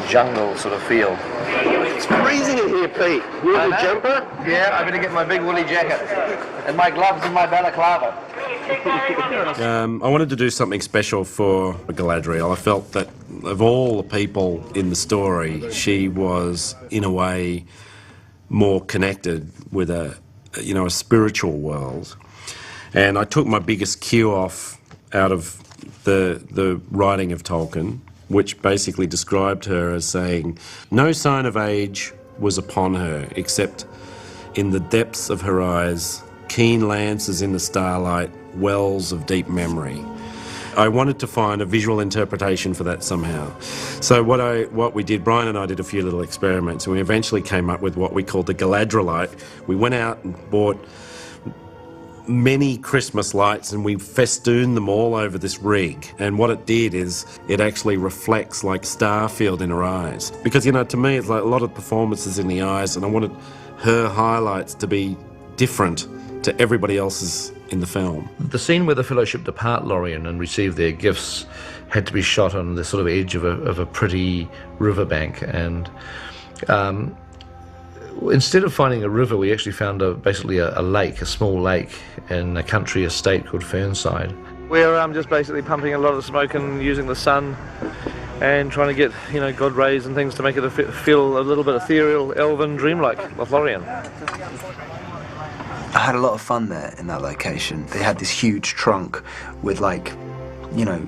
jungle sort of feel. It's freezing in here, Pete. You have a jumper? Yeah, I better get my big woolly jacket and my gloves and my balaclava. I wanted to do something special for Galadriel. I felt that of all the people in the story, she was, in a way, more connected with a spiritual world. And I took my biggest cue off out of the writing of Tolkien, which basically described her as saying, no sign of age was upon her, except in the depths of her eyes, keen lances in the starlight, wells of deep memory. I wanted to find a visual interpretation for that somehow. So what we did, Brian and I did a few little experiments, and we eventually came up with what we called the Galadrielite. We went out and bought many Christmas lights, and we festooned them all over this rig. And what it did is it actually reflects like Starfield in her eyes. Because, you know, to me, it's like a lot of performances in the eyes, and I wanted her highlights to be different to everybody else's in the film. The scene where the Fellowship depart Lorien and receive their gifts had to be shot on the sort of edge of a pretty riverbank, and instead of finding a river, we actually found basically a lake, a small lake in a country estate called Fernside. We're just basically pumping a lot of smoke and using the sun and trying to get, you know, God rays and things to make it feel a little bit ethereal, elven, dreamlike, Lothlorien. I had a lot of fun there in that location. They had this huge trunk with like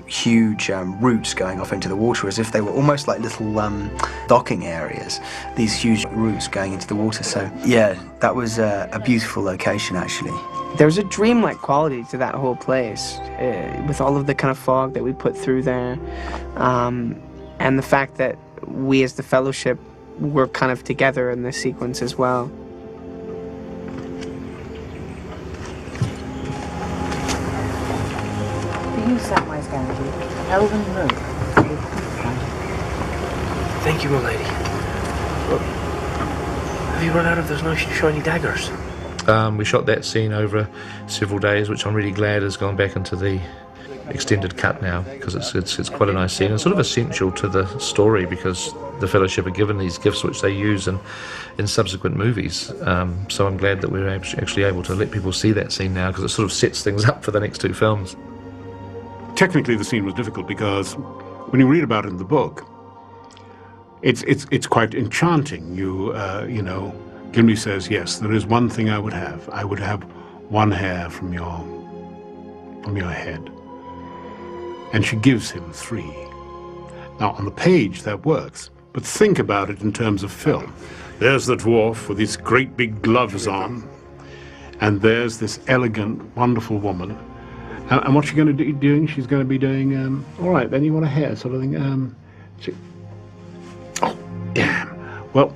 huge roots going off into the water, as if they were almost like little docking areas, these huge roots going into the water. So yeah, that was a beautiful location, actually. There's a dreamlike quality to that whole place, with all of the kind of fog that we put through there, and the fact that we as the Fellowship were kind of together in this sequence as well. You Samwise Gamgee, Elven Road. Thank you, my lady. Look, have you run out of those nice shiny daggers? We shot that scene over several days, which I'm really glad has gone back into the extended cut now, because it's quite a nice scene and sort of essential to the story, because the Fellowship are given these gifts which they use in subsequent movies. So I'm glad that we're actually able to let people see that scene now, because it sort of sets things up for the next two films. Technically, the scene was difficult because when you read about it in the book, it's quite enchanting. You know, Gimli says, yes, there is one thing I would have. I would have one hair from your head. And she gives him 3. Now, on the page, that works. But think about it in terms of film. There's the dwarf with his great big gloves on, and there's this elegant, wonderful woman. And what's she going to be doing? She's going to be doing, all right, then you want a hair sort of thing. Oh, damn. Well,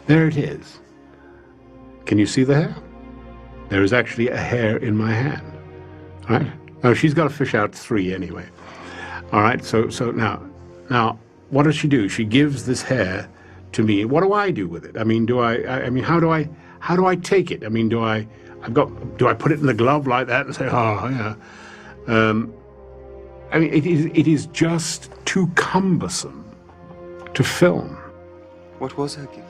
there it is. Can you see the hair? There is actually a hair in my hand. All right? Now, she's got to fish out 3 anyway. All right, so now, what does she do? She gives this hair to me. What do I do with it? I mean, how do I take it? I mean, do I put it in the glove like that and say, oh, yeah? I mean, it is just too cumbersome to film. What was her gift?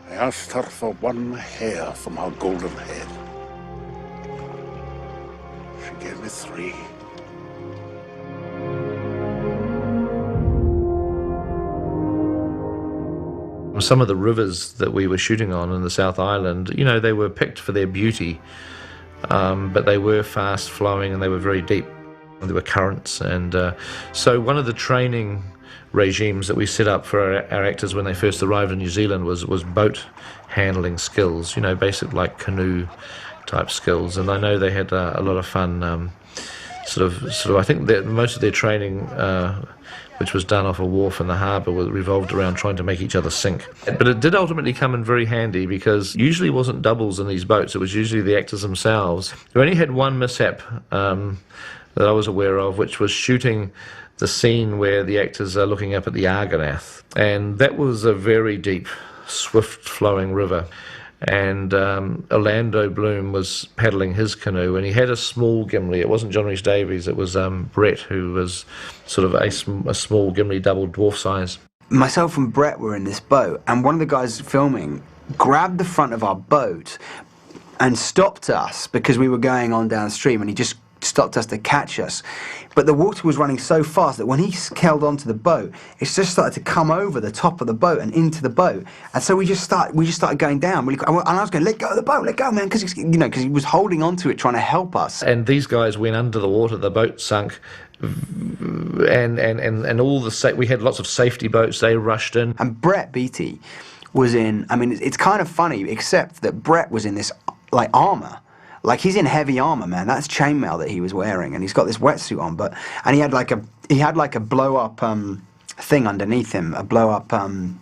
I asked her for one hair from her golden head. She gave me 3. Some of the rivers that we were shooting on in the South Island, you know, they were picked for their beauty, but they were fast flowing and they were very deep. There were currents, and so one of the training regimes that we set up for our actors when they first arrived in New Zealand was boat handling skills, you know, basic like canoe type skills. And I know they had a lot of fun. Sort of. I think that most of their training, which was done off a wharf in the harbour, revolved around trying to make each other sink. But it did ultimately come in very handy, because usually it wasn't doubles in these boats. It was usually the actors themselves. We only had one mishap that I was aware of, which was shooting the scene where the actors are looking up at the Argonath, and that was a very deep, swift-flowing river. And Orlando Bloom was paddling his canoe, and he had a small Gimli. It wasn't John Rhys Davies, it was Brett, who was sort of a small Gimli, double dwarf size. Myself and Brett were in this boat, and one of the guys filming grabbed the front of our boat and stopped us because we were going on downstream, and he just stopped us to catch us. But the water was running so fast that when he held onto the boat, it just started to come over the top of the boat and into the boat. And so we just started going down. And I was going, let go of the boat, let go, man, because he was holding onto it, trying to help us. And these guys went under the water. The boat sunk. And all we had lots of safety boats. They rushed in. And Brett Beatty was in. I mean, it's kind of funny, except that Brett was in this like armor. Like, he's in heavy armor, man. That's chainmail that he was wearing, and he's got this wetsuit on. And he had like a blow up thing underneath him, a blow up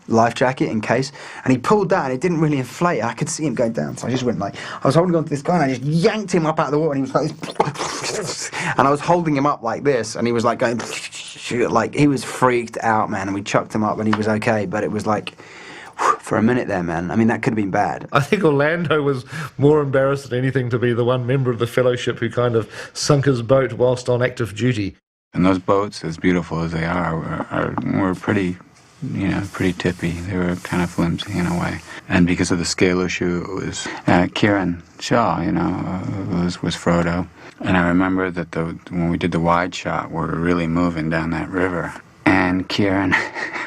life jacket in case. And he pulled that, and it didn't really inflate. I could see him going down, so I just went like, I was holding on to this guy, and I just yanked him up out of the water, and he was like this, and I was holding him up like this, and he was like going, like, he was freaked out, man. And we chucked him up, and he was okay, but it was like, for a minute there, man. I mean, that could have been bad. I think Orlando was more embarrassed than anything to be the one member of the Fellowship who kind of sunk his boat whilst on active duty. And those boats, as beautiful as they are, were pretty, pretty tippy. They were kind of flimsy in a way. And because of the scale issue, it was Kieran Shaw, was Frodo. And I remember that when we did the wide shot, we were really moving down that river. And Kieran,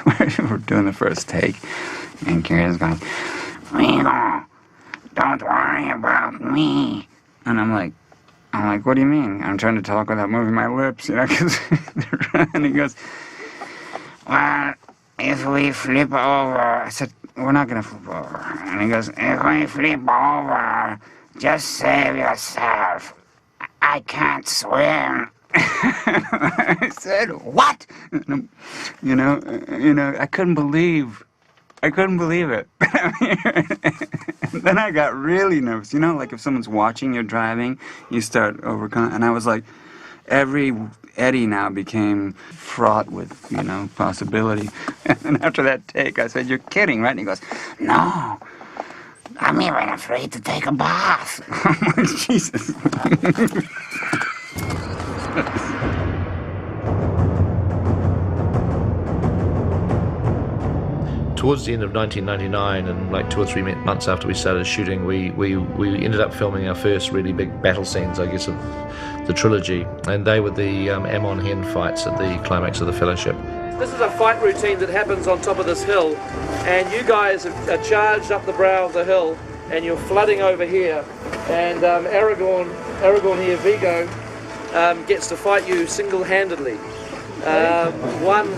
we're doing the first take, and Kieran's going, don't worry about me. And I'm like, I'm like, what do you mean? I'm trying to talk without moving my lips, you know, 'cause and he goes, well, if we flip over, I said, we're not going to flip over. And he goes, if we flip over, just save yourself. I can't swim. I said, what? You know, I couldn't believe it. Then I got really nervous. You know, like if someone's watching you driving, you start overcoming. And I was like, every eddy now became fraught with, you know, possibility. And after that take, I said, you're kidding, right? And he goes, no, I'm even afraid to take a bath. I'm like, Jesus. Towards the end of 1999, and like 2 or 3 months after we started shooting, we ended up filming our first really big battle scenes, I guess, of the trilogy, and they were the Amon Hen fights at the climax of The Fellowship. This is a fight routine that happens on top of this hill, and you guys are charged up the brow of the hill, and you're flooding over here, and Aragorn here, Vigo, gets to fight you single-handedly. One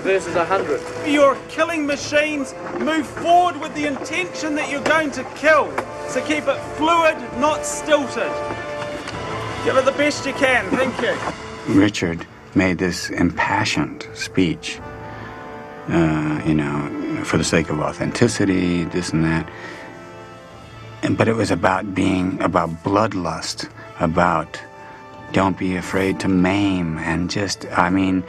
versus 100. Your killing machines move forward with the intention that you're going to kill. So keep it fluid, not stilted. Give it the best you can. Thank you. Richard made this impassioned speech, you know, for the sake of authenticity, this and that. But it was about bloodlust, about don't be afraid to maim, and just, I mean,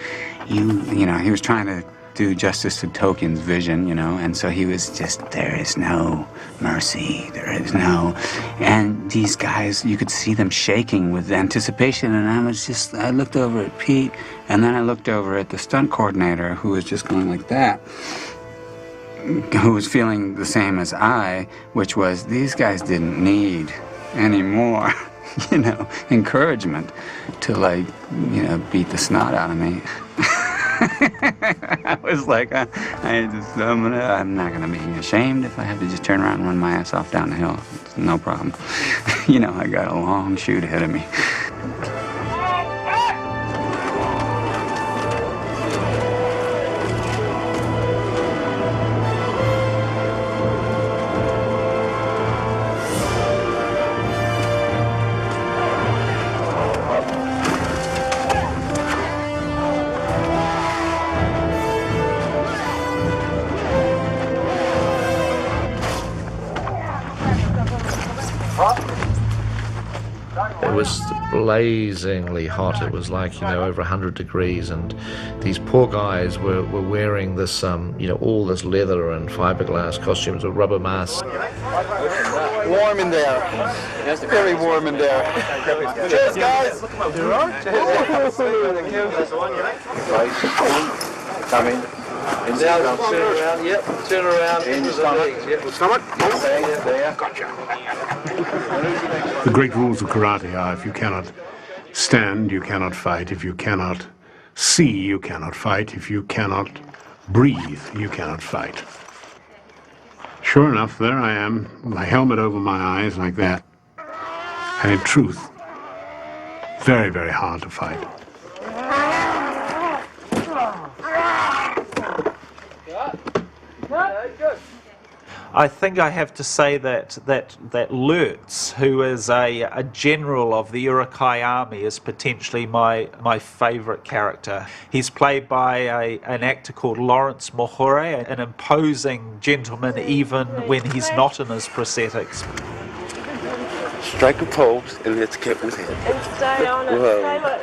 you know, he was trying to do justice to Tolkien's vision, you know, and so he was just, there is no mercy, there is no, and these guys, you could see them shaking with anticipation, and I looked over at Pete, and then I looked over at the stunt coordinator, who was just going like that, who was feeling the same as I, which was, these guys didn't need any more you know, encouragement to, like, you know, beat the snot out of me. I was like, I'm not gonna be ashamed if I have to just turn around and run my ass off down the hill. It's no problem. You know, I got a long shoot ahead of me. It was blazingly hot. It was like, you know, over 100 degrees, and these poor guys were wearing this, you know, all this leather and fiberglass costumes with rubber masks. Warm in there. Yes, very warm in there. Cheers, guys. You all right? Coming. Now turn around. Yep. Turn around. In your stomach. Yep. Stomach. There. Gotcha. The great rules of karate are, if you cannot stand, you cannot fight. If you cannot see, you cannot fight. If you cannot breathe, you cannot fight. Sure enough, there I am, my helmet over my eyes like that. And in truth, very, very hard to fight. I think I have to say that Lurtz, who is a general of the Uruk-hai army, is potentially my favourite character. He's played by an actor called Lawrence Mohure, an imposing gentleman even when he's not in his prosthetics. Strike a pose and let's get with it. And stay on it. Stay like that.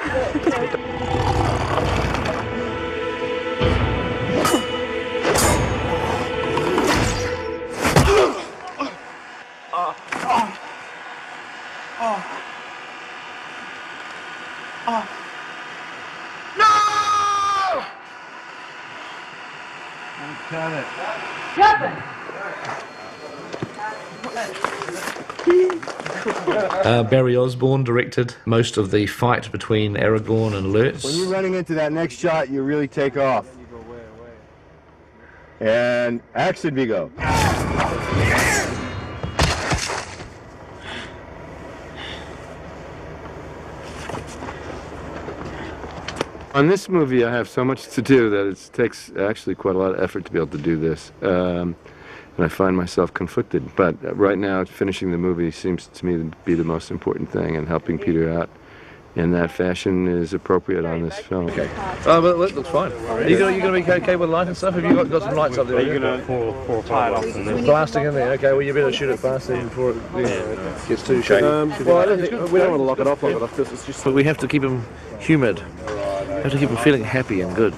No! Got it. Barry Osborne directed most of the fight between Aragorn and Lurtz. When you're running into that next shot, you really take off. And action, Vigo. On this movie, I have so much to do that it takes actually quite a lot of effort to be able to do this. And I find myself conflicted. But right now, finishing the movie seems to me to be the most important thing, and helping Peter out in that fashion is appropriate on this film. Okay. Oh, well, that looks fine. Are you going to be okay with light and stuff? Have you got some lights up there? Are you going to tie it off? Blasting in there. Okay, well, you better shoot it faster before it gets too shaky. Well, I don't think, we don't want to lock it off long enough because it's just... But we have to keep him humid. We have to keep him feeling happy and good.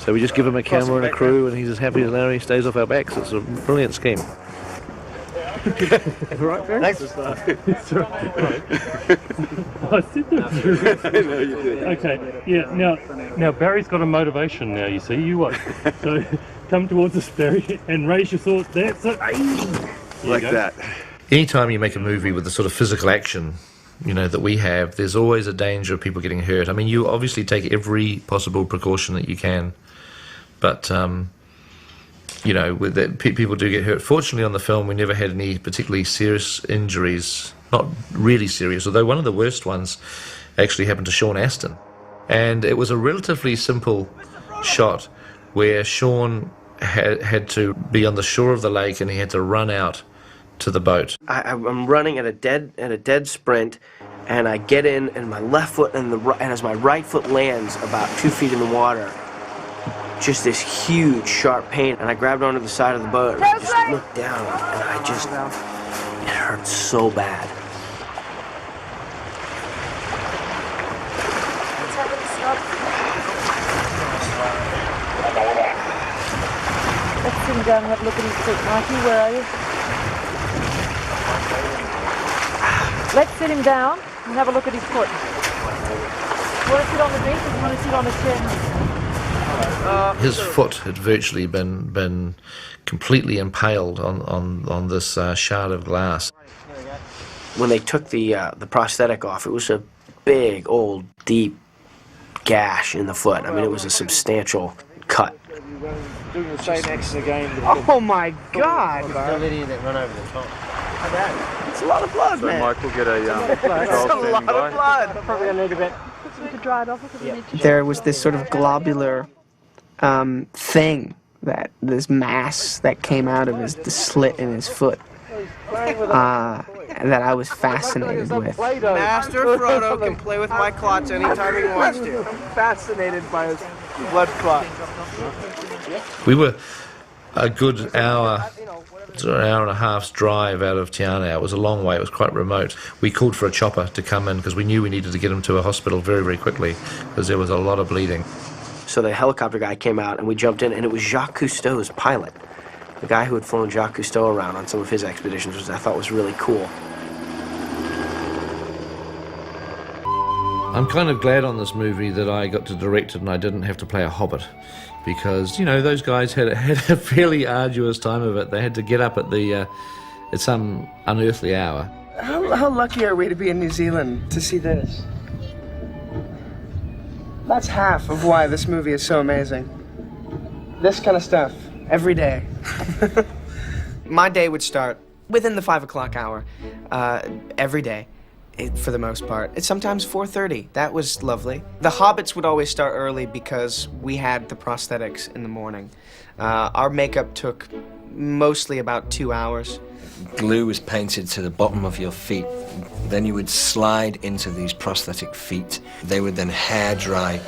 So we just give him a camera and a crew, and he's as happy as Larry, stays off our backs. It's a brilliant scheme. Right, Barry? Thanks. It's all right. I said that. I know you did. Okay, yeah, now Barry's got a motivation now, you see, you won't. So come towards us, Barry, and raise your sword. That's it. Like that. Anytime you make a movie with the sort of physical action, you know, that we have, there's always a danger of people getting hurt. I mean, you obviously take every possible precaution that you can, but you know, with that, people do get hurt. Fortunately, on the film, we never had any particularly serious injuries. Not really serious, although one of the worst ones actually happened to Sean Astin. And it was a relatively simple shot where Sean had to be on the shore of the lake, and he had to run out to the boat. I'm running at a dead sprint, and I get in, and my left foot and as my right foot lands about 2 feet in the water, just this huge sharp pain, and I grabbed onto the side of the boat and I just looked down, and it hurt so bad. Let's sit him down and have a look at his foot. Mikey, where are you? Let's sit him down and have a look at his foot. You want to sit on the bench or do you want to sit on a chair? His foot had virtually been completely impaled on this shard of glass. When they took the prosthetic off, it was a big, old, deep gash in the foot. I mean, it was a substantial cut. Doing the same action again. Oh my God! That run over the top. It's a lot of blood, So man. Mike will get a It's a lot of blood. Probably going to need a bit. We could dry it off if we need to. There was this sort of globular thing, this mass that came out of the slit in his foot, that I was fascinated with. Master Frodo can play with my clots anytime he wants to. I'm fascinated by his blood clot. We were a good hour to an hour and a half's drive out of Tiana. It was a long way, it was quite remote. We called for a chopper to come in because we knew we needed to get him to a hospital very, very quickly because there was a lot of bleeding. So the helicopter guy came out and we jumped in, and it was Jacques Cousteau's pilot. The guy who had flown Jacques Cousteau around on some of his expeditions, which I thought was really cool. I'm kind of glad on this movie that I got to direct it and I didn't have to play a hobbit, because, you know, those guys had a fairly arduous time of it. They had to get up at some unearthly hour. How lucky are we to be in New Zealand to see this? That's half of why this movie is so amazing. This kind of stuff, every day. My day would start within the 5 o'clock hour, every day. For the most part. It's sometimes 4:30. That was lovely. The Hobbits would always start early because we had the prosthetics in the morning. Our makeup took mostly about 2 hours. Glue was painted to the bottom of your feet. Then you would slide into these prosthetic feet. They would then hair dry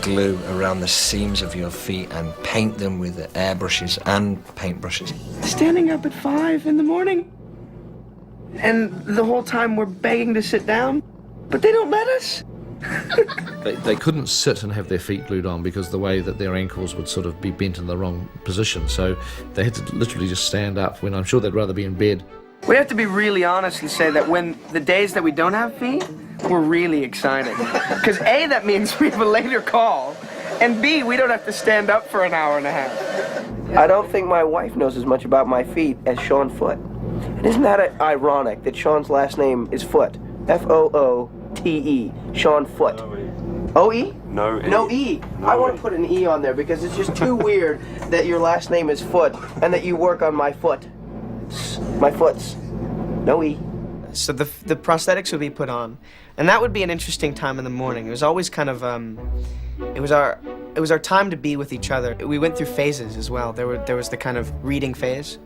glue around the seams of your feet and paint them with airbrushes and paintbrushes. Standing up at 5 in the morning. And the whole time we're begging to sit down, but they don't let us. They couldn't sit and have their feet glued on because the way that their ankles would sort of be bent in the wrong position. So they had to literally just stand up when I'm sure they'd rather be in bed. We have to be really honest and say that when the days that we don't have feet, we're really excited. Because A, that means we have a later call, and B, we don't have to stand up for an hour and a half. I don't think my wife knows as much about my feet as Sean Foote. And isn't that ironic that Sean's last name is Foote? F-O-O-T-E. Sean Foote. O-E? No E. No E. I want to put an E on there because it's just too weird that your last name is Foote and that you work on my foot. My foots. No E. So the prosthetics would be put on, and that would be an interesting time in the morning. It was always kind of it was our time to be with each other. We went through phases as well. There was the kind of reading phase,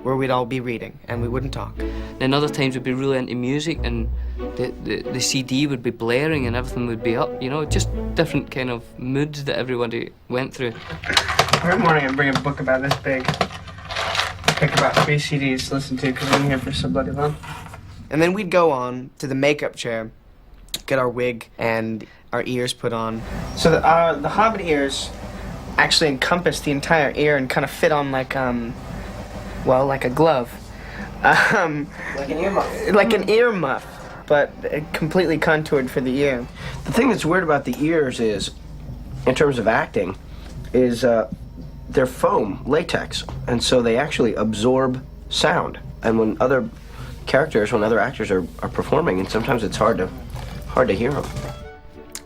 where we'd all be reading and we wouldn't talk. Then other times we'd be really into music, and the CD would be blaring and everything would be up, you know, just different kind of moods that everybody went through. Every morning I'd bring a book about this big, pick about 3 CDs to listen to because I'm here for so bloody long. And then we'd go on to the makeup chair, get our wig and our ears put on. So the Hobbit ears actually encompass the entire ear and kind of fit on like, well, like a glove. Like an earmuff. Like an earmuff, but completely contoured for the ear. The thing that's weird about the ears is, in terms of acting, is they're foam, latex, and so they actually absorb sound. And when other actors are performing, and sometimes it's hard to hear them.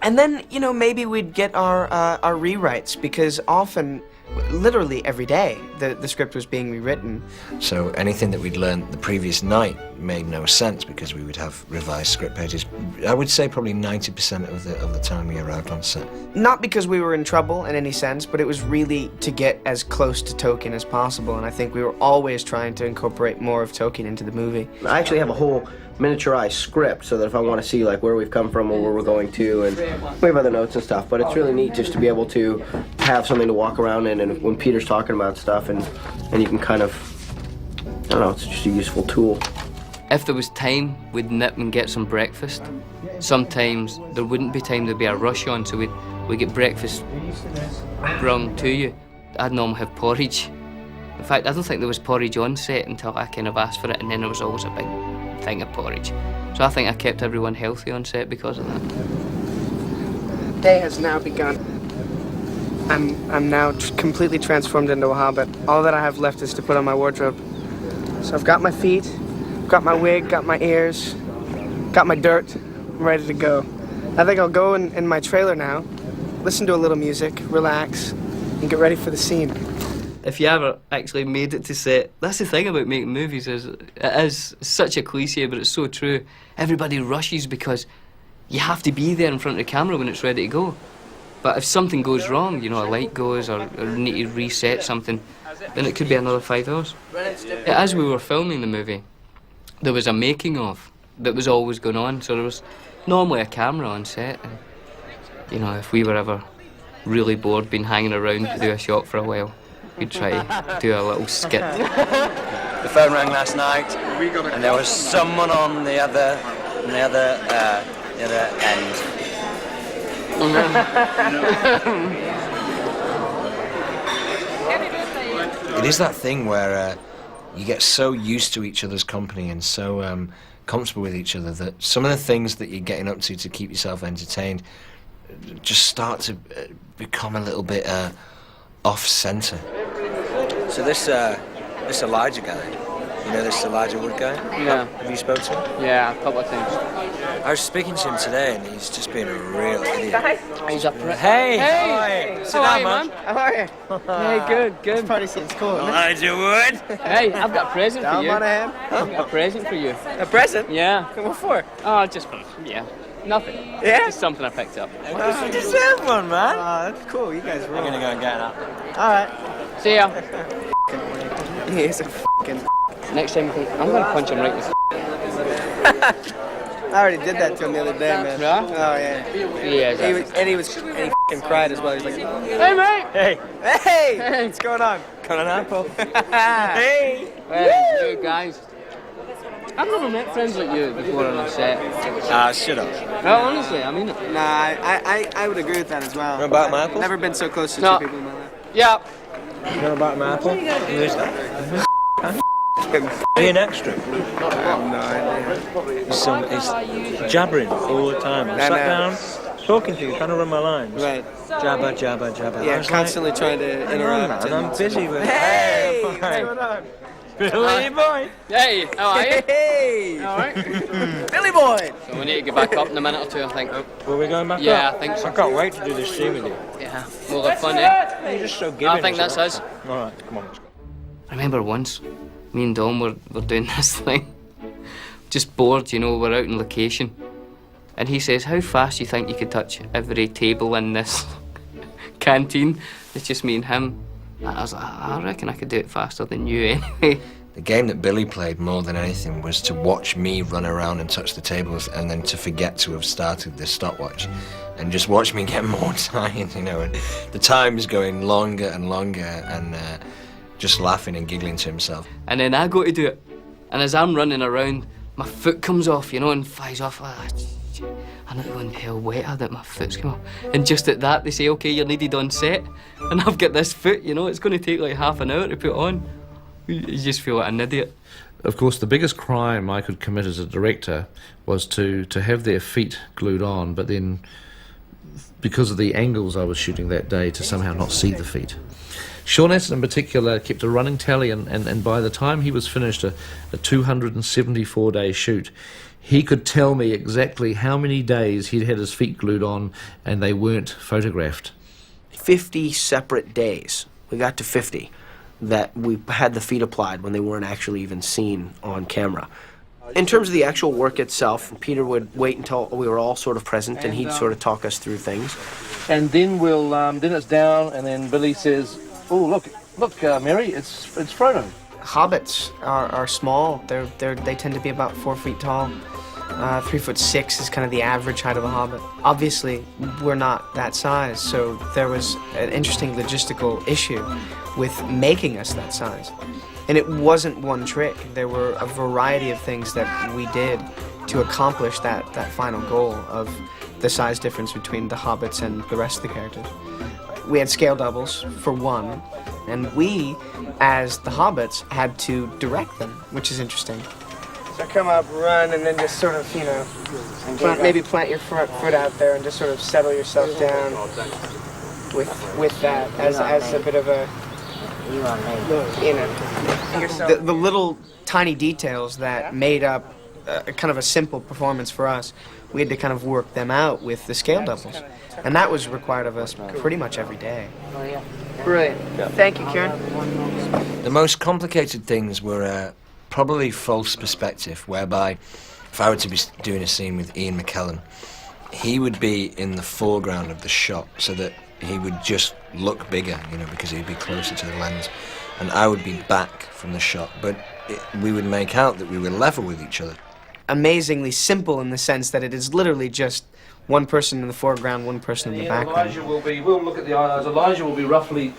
And then, you know, maybe we'd get our rewrites, because often, literally every day, the script was being rewritten. So anything that we'd learned the previous night made no sense because we would have revised script pages. I would say probably 90% of the time we arrived on set. Not because we were in trouble in any sense, but it was really to get as close to Tolkien as possible, and I think we were always trying to incorporate more of Tolkien into the movie. I actually have a whole miniaturized script so that if I want to see like where we've come from or where we're going to, and we have other notes and stuff, but it's really neat just to be able to have something to walk around in, and when Peter's talking about stuff and you can kind of, I don't know, it's just a useful tool. If there was time, we'd nip and get some breakfast. Sometimes there wouldn't be time, there'd be a rush on, so we'd get breakfast brung to you. I'd normally have porridge. In fact, I don't think there was porridge on set until I kind of asked for it, and then there was always a big thing of porridge. So I think I kept everyone healthy on set because of that. The day has now begun. I'm now completely transformed into a hobbit. All that I have left is to put on my wardrobe. So I've got my feet, got my wig, got my ears, got my dirt. I'm ready to go. I think I'll go in my trailer now, listen to a little music, relax, and get ready for the scene. If you ever actually made it to set, that's the thing about making movies, is it is such a cliche, but it's so true. Everybody rushes because you have to be there in front of the camera when it's ready to go. But if something goes wrong, you know, a light goes or need to reset something, then it could be another 5 hours. As we were filming the movie, there was a making of that was always going on, so there was normally a camera on set. And, you know, if we were ever really bored, been hanging around to do a shot for a while, we'd try to do a little skit. The phone rang last night, and there was someone on the other end. It is that thing where you get so used to each other's company and so comfortable with each other that some of the things that you're getting up to keep yourself entertained just start to become a little bit off-centre. So this Elijah guy, you know this Elijah Wood guy? Yeah. Have you spoken to him? Yeah, a couple of times. I was speaking to him today, and he's just been a real idiot. He's up for it. Hey! Hey! Sit down, man. How are you? Hey, good. This party seems cool. Elijah Wood! Hey, I've got a present for you. Monahan. I've got a present for you. A present? Yeah. What for? Oh, just, yeah. Nothing. Yeah? Just something I picked up. You deserve one, man. That's cool. You guys rule. I'm gonna go and get that. All right. See ya. He is a fucking. Next time, I'm gonna punch him right in the I already did that to him the other day, man. Yeah? Oh yeah. Yeah. He fucking cried as well. He's like, Hey, mate. Hey! Hey! What's going on? Got an apple. Hey! Hey, you guys. I've never met friends like you before on a set. Shut up. No, honestly, I mean it. Nah, I would agree with that as well. You know about my apple? Never been so close to No. two people in my life. Yeah. You know about my apple? Who is that? Be an extra. I have no idea. He's jabbering all the time. I sat down, talking to you, trying to run my lines. Right. Jabba, jabba, jabba. Yeah, constantly trying to interact. And I'm busy with it. Hey! What's going on? Billy boy. Hey, how are you? Hey! All right. Billy boy! So we need to get back up in a minute or two, I think. Were we going back Yeah, up? I think so. I can't wait to do this scene with you. Yeah. We'll have fun, eh? You're just so giving. I think that's us. All right, come on, let's go. I remember once, me and Dom were doing this thing, just bored, you know, we're out on location. And he says, how fast do you think you could touch every table in this canteen? It's just me and him. I was like, I reckon I could do it faster than you anyway. The game that Billy played more than anything was to watch me run around and touch the tables and then to forget to have started the stopwatch and just watch me get more tired, you know, and the time's going longer and longer and just laughing and giggling to himself. And then I go to do it, and as I'm running around, my foot comes off, you know, and flies off. I'm not going hell wet that my foot's come off. And just at that, they say, okay, you're needed on set. And I've got this foot, you know, it's going to take like half an hour to put on. You just feel like an idiot. Of course, the biggest crime I could commit as a director was to have their feet glued on, but then, because of the angles I was shooting that day, to somehow not see the feet. Sean Astin in particular kept a running tally, and by the time he was finished a 274-day shoot, he could tell me exactly how many days he'd had his feet glued on and they weren't photographed. 50 separate days. We got to 50 that we had the feet applied when they weren't actually even seen on camera. In terms of the actual work itself, Peter would wait until we were all sort of present and he'd sort of talk us through things. And then we'll, then it's down, and then Billy says, oh, look, Mary, it's Frodo. Hobbits are small. They tend to be about 4 feet tall. 3'6" is kind of the average height of a hobbit. Obviously, we're not that size, so there was an interesting logistical issue with making us that size. And it wasn't one trick. There were a variety of things that we did to accomplish that final goal of the size difference between the hobbits and the rest of the characters. We had scale doubles, for one, and we, as the hobbits, had to direct them, which is interesting. So come up, run, and then just sort of, you know, maybe plant your front foot out there and just sort of settle yourself down with that as a bit of a, you know, the little tiny details that made up kind of a simple performance for us. We had to kind of work them out with the scale doubles. And that was required of us pretty much every day. Brilliant. Thank you, Kieran. The most complicated things were probably false perspective, whereby if I were to be doing a scene with Ian McKellen, he would be in the foreground of the shot so that he would just look bigger, you know, because he'd be closer to the lens, and I would be back from the shot, but we would make out that we were level with each other. Amazingly simple in the sense that it is literally just one person in the foreground, one person in the background. Elijah will be, we'll look at the eyes, Elijah will be roughly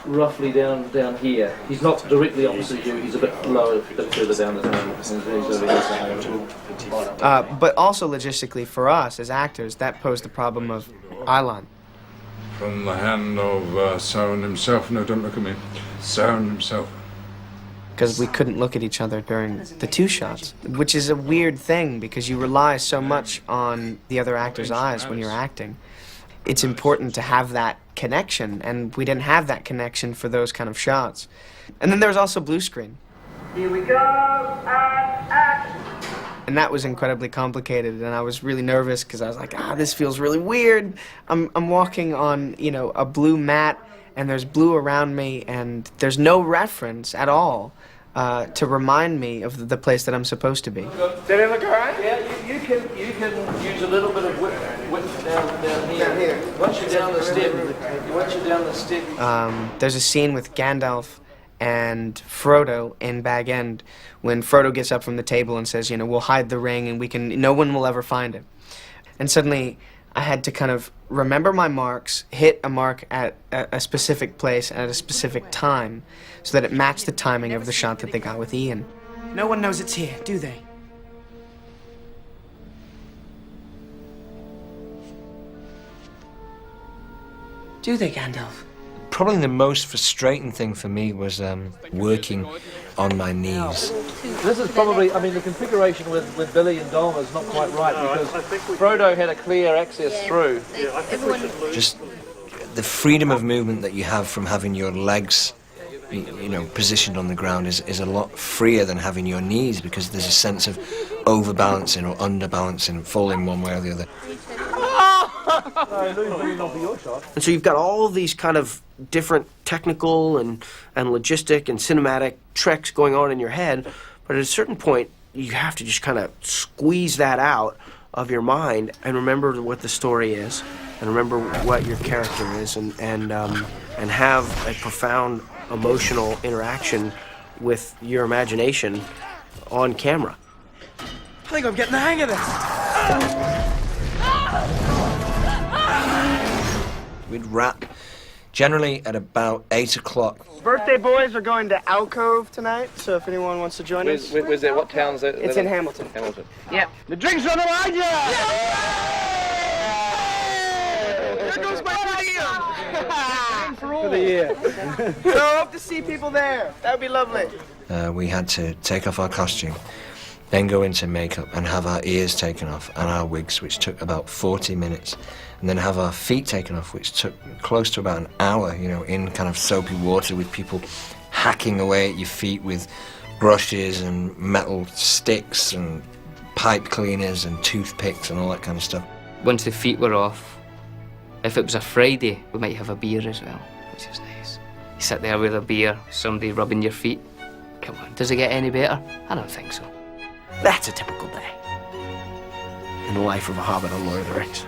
down here. He's not directly opposite you, he's a bit lower, a bit further down the tunnel. But also logistically for us as actors, that posed the problem of eyeline. From the hand of Sauron himself, no, don't look at me, Sauron himself. Because we couldn't look at each other during the two shots, which is a weird thing because you rely so much on the other actor's eyes when you're acting. It's important to have that connection, and we didn't have that connection for those kind of shots. And then there was also blue screen. Here we go, and action! And that was incredibly complicated, and I was really nervous because I was like, this feels really weird. I'm walking on, you know, a blue mat, and there's blue around me, and there's no reference at all to remind me of the place that I'm supposed to be. Did it look all right? Yeah, you can use a little bit of width down here. Once you're down the step. There's a scene with Gandalf and Frodo in Bag End when Frodo gets up from the table and says, you know, we'll hide the ring and no one will ever find it. And suddenly I had to kind of remember my marks, hit a mark at a specific place at a specific time so that it matched the timing of the shot that they got with Ian. No one knows it's here, do they? Do they, Gandalf? Probably the most frustrating thing for me was working on my knees. This is probably, I mean, the configuration with Billy and Dom is not quite right because Frodo had a clear access through. Just the freedom of movement that you have from having your legs, you know, positioned on the ground is a lot freer than having your knees because there's a sense of overbalancing or underbalancing, falling one way or the other. And so you've got all these kind of different technical and logistic and cinematic tricks going on in your head, but at a certain point, you have to just kind of squeeze that out of your mind and remember what the story is and remember what your character is and have a profound emotional interaction with your imagination on camera. I think I'm getting the hang of this. We'd wrap generally at about 8 o'clock. Birthday boys are going to Alcove tonight, so if anyone wants to join us. Where's that? What town's that? It's in Hamilton. Hamilton. Yep. The drinks on the line, There goes my for the year. So I hope to see people there. That would be lovely. We had to take off our costume, then go into makeup and have our ears taken off and our wigs, which took about 40 minutes, and then have our feet taken off, which took close to about an hour, you know, in kind of soapy water with people hacking away at your feet with brushes and metal sticks and pipe cleaners and toothpicks and all that kind of stuff. Once the feet were off, if it was a Friday, we might have a beer as well, which is nice. You sit there with a beer, somebody rubbing your feet. Come on, does it get any better? I don't think so. That's a typical day in the life of a hobbit on Lord of the Rings.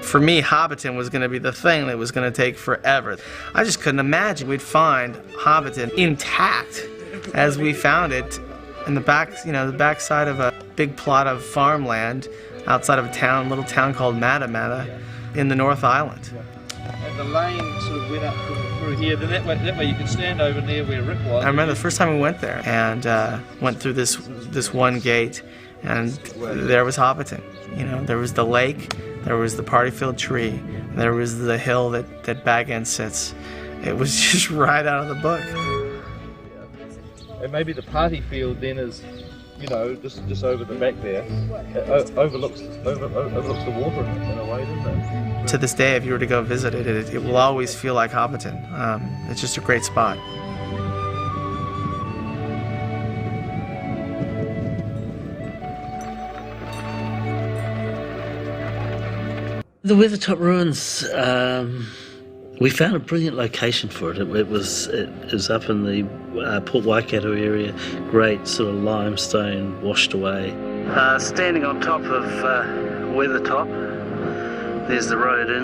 For me, Hobbiton was going to be the thing that was going to take forever. I just couldn't imagine we'd find Hobbiton intact as we found it in the back, you know, the backside of a big plot of farmland outside of a town, little town called Matamata in the North Island. And the lane sort of went up through here. Then that way you can stand over near where Rick was. I remember the first time we went there and went through this one gate, and there was Hobbiton. You know, there was the lake, there was the Partyfield tree, there was the hill that Bag End sits. It was just right out of the book. And maybe the Partyfield then is, you know, just over the back there. It overlooks the water in a way, doesn't it? To this day, if you were to go visit it, it will always feel like Hobbiton. It's just a great spot. The Weathertop Ruins, we found a brilliant location for it. It was up in the Port Waikato area, great sort of limestone washed away. Standing on top of Weathertop, there's the road in,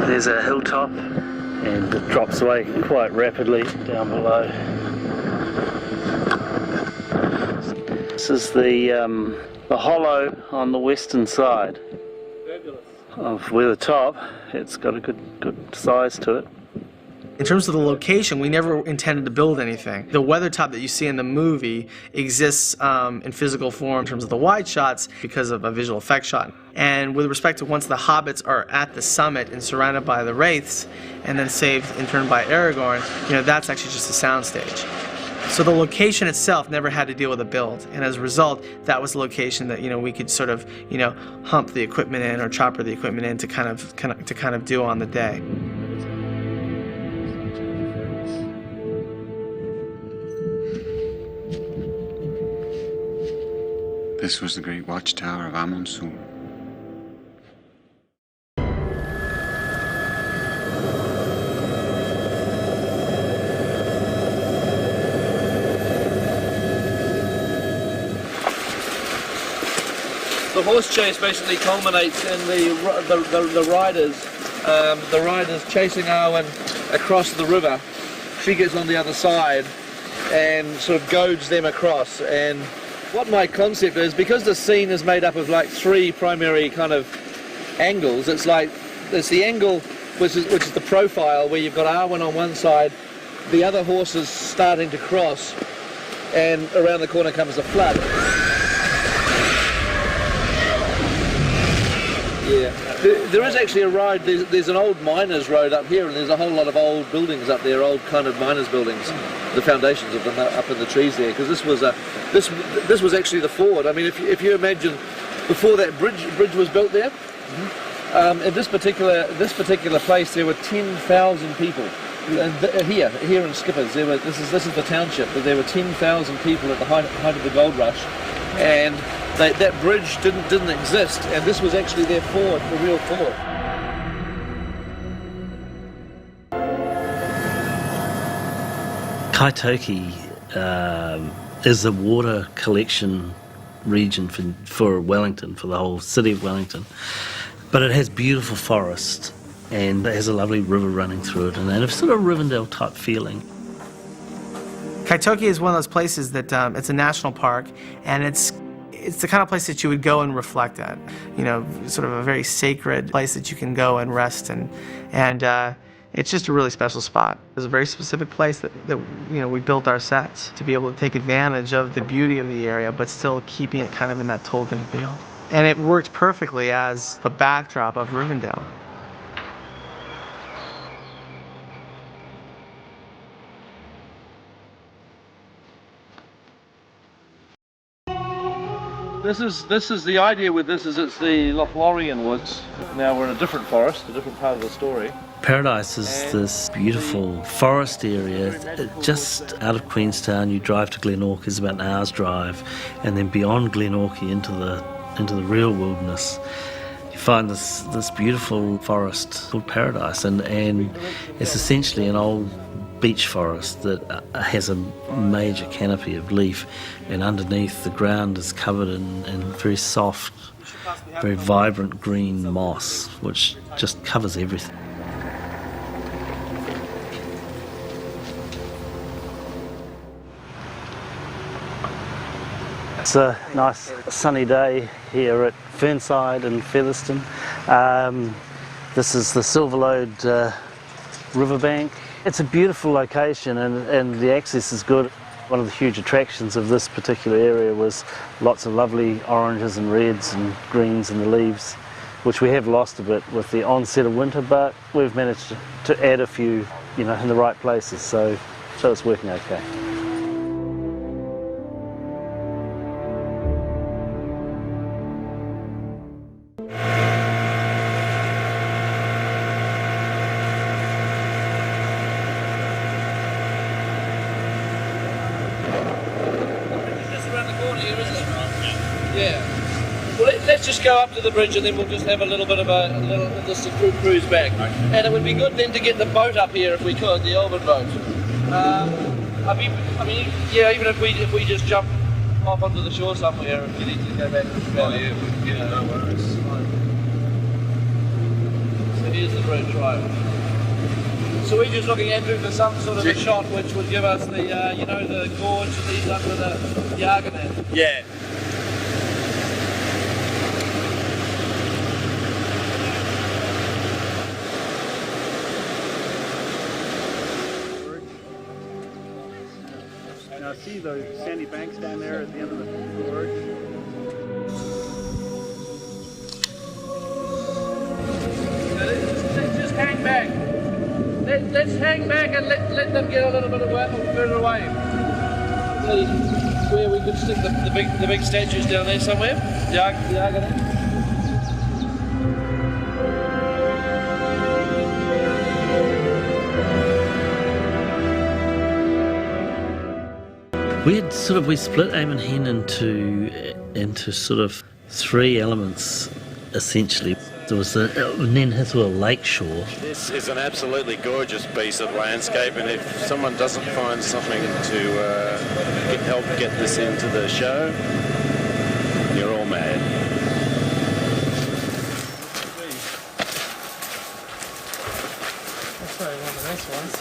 there's a hilltop, and it drops away quite rapidly down below. This is the hollow on the western side of Weathertop. It's got a good size to it. In terms of the location, we never intended to build anything. The Weathertop that you see in the movie exists in physical form in terms of the wide shots because of a visual effects shot. And with respect to once the hobbits are at the summit and surrounded by the wraiths and then saved in turn by Aragorn, you know, that's actually just a soundstage. So the location itself never had to deal with a build, and as a result, that was the location that, you know, we could sort of, you know, hump the equipment in or chopper the equipment in to kind of do on the day. This was the great watchtower of Amon-Sun. The horse chase basically culminates in the riders chasing Arwen across the river. She gets on the other side and sort of goads them across. And what my concept is, because the scene is made up of like three primary kind of angles, it's like there's the angle which is the profile where you've got Arwen on one side, the other horses starting to cross, and around the corner comes the flood. Yeah, there is actually a road. There's an old miners' road up here, and there's a whole lot of old buildings up there, old kind of miners' buildings. The foundations of them up in the trees there, because this was actually the ford. I mean, if you imagine before that bridge was built there, in this particular place there were 10,000 people. And here in Skippers, this is the township. But there were 10,000 people at the height of the gold rush, and that bridge didn't exist, and this was actually their ford, the real ford. Kaitoki is a water collection region for Wellington, for the whole city of Wellington. But it has beautiful forest, and it has a lovely river running through it, and a sort of Rivendell type feeling. Kaitoke is one of those places that it's a national park, and it's the kind of place that you would go and reflect at. You know, sort of a very sacred place that you can go and rest, and it's just a really special spot. It's a very specific place that we built our sets to be able to take advantage of the beauty of the area, but still keeping it kind of in that Tolkien feel. And it worked perfectly as the backdrop of Rivendell. This is the idea with this is it's the Lothlorien woods. Now we're in a different forest, a different part of the story. Paradise is this beautiful forest area. Just out of Queenstown, you drive to Glenorchy, it's about an hour's drive, and then beyond Glenorchy into the real wilderness, you find this beautiful forest called Paradise, and it's essentially an old beech forest that has a major canopy of leaf, and underneath the ground is covered in very soft, very vibrant green moss, which just covers everything. It's a nice sunny day here at Fernside and Featherston. This is the Silverlode riverbank. It's a beautiful location, and the access is good. One of the huge attractions of this particular area was lots of lovely oranges and reds and greens in the leaves, which we have lost a bit with the onset of winter, but we've managed to add a few, in the right places, so it's working okay. Let's just go up to the bridge and then we'll just have a little bit of just a cruise back. Okay. And it would be good then to get the boat up here if we could, the Elven boat. Even if we just jump off onto the shore somewhere if you need to go back. No worries. So here's the bridge, right. So we're just looking, Andrew, for some sort of a shot which would give us the, the gorge that leads up to the Argonath. Yeah. Now see those sandy banks down there at the end of the gorge? Just hang back. Let's hang back and let them get a little bit further away. Where we could stick the big statues down there somewhere. The Argonath. We split Amon Hen into sort of three elements, essentially. There was the Nen Hithwil Lakeshore. This is an absolutely gorgeous piece of landscape, and if someone doesn't find something to help get this into the show, you're all mad. That's probably one of the nice ones.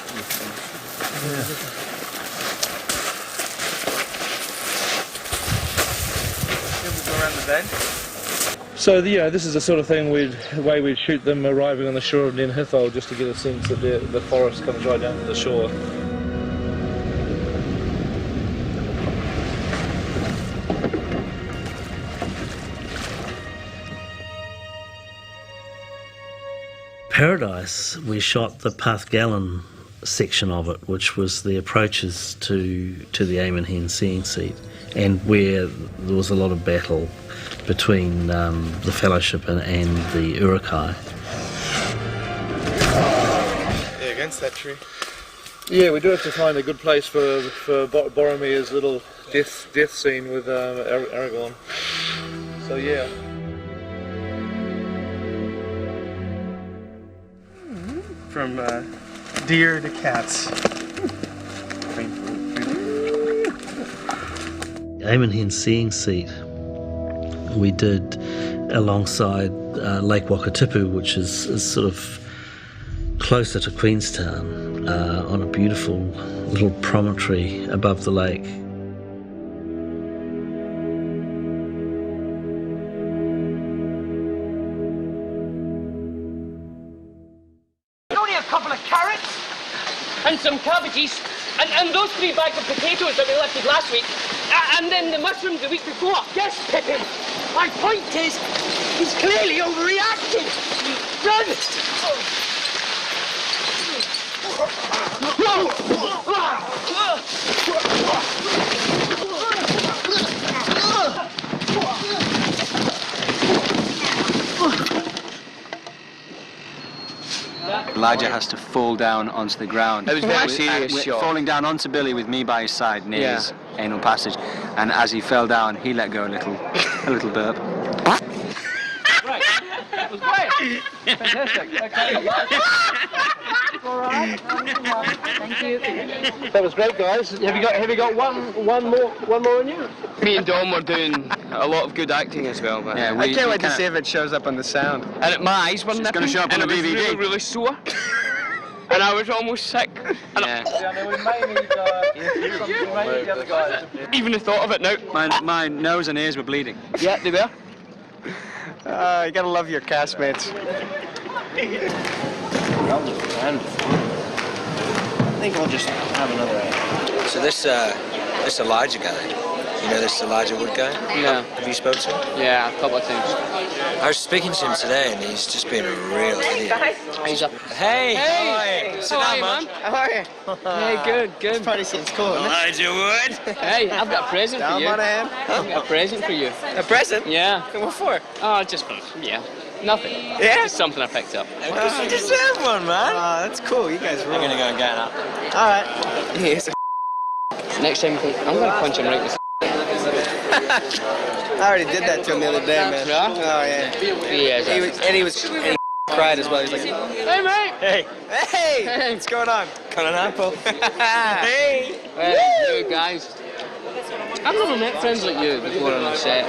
Yeah. Around the bend. So this is the sort of way we'd shoot them arriving on the shore of Nen Hithwil, just to get a sense that the forest comes right down to the shore. Paradise, we shot the Pathgallen section of it, which was the approaches to the Amon Hen seeing seat, and where there was a lot of battle between the Fellowship and the Uruk-hai. Yeah, against that tree. Yeah, we do have to find a good place for Boromir's little death scene with Aragorn. So yeah. From deer to cats. Eamon Hen Seeing Seat we did alongside Lake Wakatipu, which is sort of closer to Queenstown, on a beautiful little promontory above the lake. Only a couple of carrots and some cabbages and those 3 bags of potatoes that we lifted last week, and then the mushrooms the week before. Yes, Pippin. My point is, he's clearly overreacted. Run! Elijah has to fall down onto the ground. It was very serious shot. Falling down onto Billy with me by his side near his anal passage, and as he fell down, he let go a little burp. Right. That was great. Fantastic. Okay. All right. Thank you. That was great, guys. Have you got one more in you? Me and Dom were doing a lot of good acting as well. But Yeah, I can't wait to see if it shows up on the sound. And my eyes were It's nipping, gonna show up on and the it was DVD. really, really sore. And I was almost sick. And even the thought of it now. My nose and ears were bleeding. Yeah, they were. You gotta love your castmates. I think we'll just have another ad. So this Elijah guy, you know this Elijah Wood guy? Yeah. Have you spoken to him? Yeah, a couple of times. I was speaking to him today, and he's just been a real idiot. He's up. Hey! Hey! Sit down, man. How are you? Hey, good. This party seems cool, isn't it? Elijah Wood! Hey, I've got a present Down for you. Monahan? I've got a present for you. A present? Yeah. What for? Oh, just for, nothing. Yeah? Just something I picked up. You deserve one, man. That's cool. You guys rule. I'm gonna go and get that. All right. He's a Next time, I'm gonna punch him right in the I already did that to him the other day, man. Yeah? Oh, yeah. Yeah, He cried as well. He's like, hey, mate! Hey! Hey! What's going on? Got an apple. Hey! Hey, you guys. I've never met friends like you before on a set.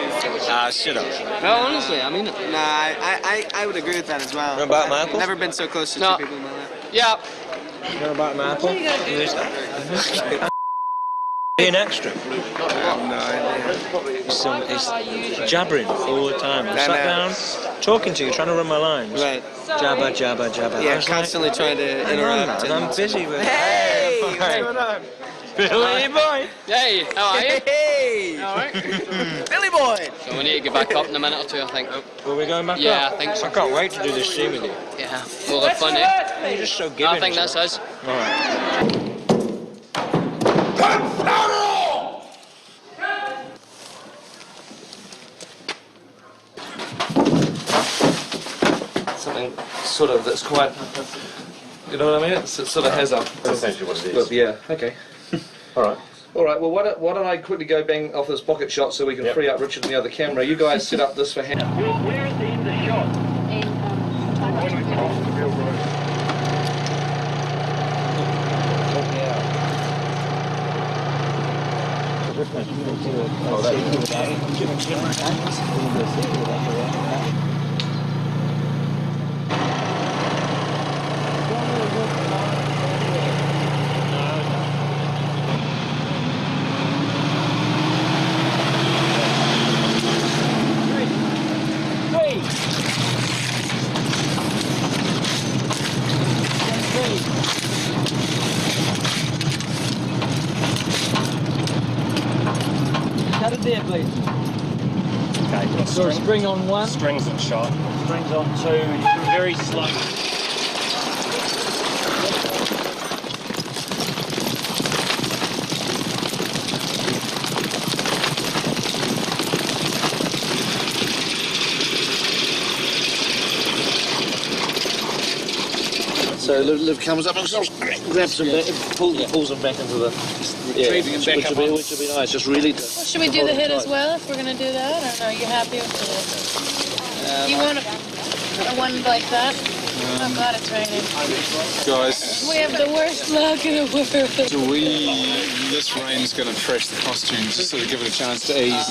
Shut up. No, honestly, I mean it. Nah, I would agree with that as well. You know about my apple? Never been so close to No. two people in my life. Yeah. You know about my apple? Who's that? Be an extra. He's jabbering all the time. I sat down, talking to you, trying to run my lines. Right. Jabba, jabba, jabba. Yeah, constantly trying to interrupt. And I'm busy with Hey! What's going on? Billy boy. Hey, how are you? Hey! All right. Billy boy! So we need to get back up in a minute or two, I think. Were we going back up? Yeah, I think so. I can't wait to do this scene with you. Yeah. Well, they're fun, eh? You're just so giving. I think that's us. All right. Something sort of that's quite, you know what I mean? It sort of has a. That's essentially what it is. But yeah. Okay. All right. All right. Well, why don't I quickly go bang off this pocket shot so we can free up Richard and the other camera. You guys set up this for him. Where is the shot? Cut it there, please. Okay, So string on one. Strings and shot. Strings on two. You do very slow. So Liv comes up and grabs him back, pulls him back into the retrieving him back which would be nice. Just really. Well, should we do the head as well if we're going to do that? Or are you happy with the? Do you want a one like that? Oh God, it's raining. Guys, We have the worst luck in the world. this rain's going to fresh the costumes, just sort of give it a chance to ease.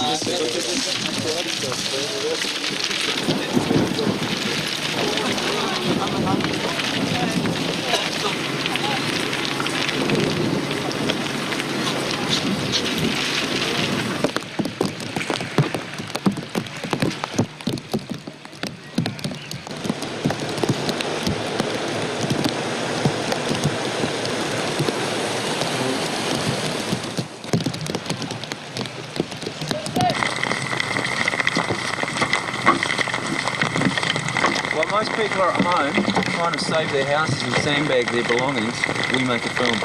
While most people are at home trying to save their houses and sandbag their belongings, we make a film.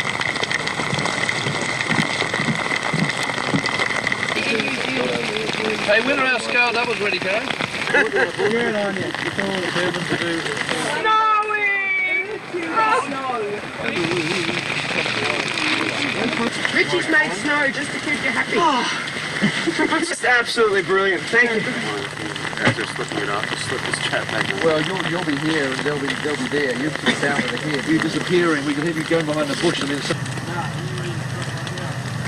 Hey, when are our scale doubles ready, Karen? We're on you. It's all the turbans to do. Richie's made snow just to keep you happy. It's absolutely brilliant. Thank you. As they're slipping it off, just slip this chat back away. Well, you'll be here and they'll be there. You can sound of the here. You disappearing, we can have you going behind the bush and then.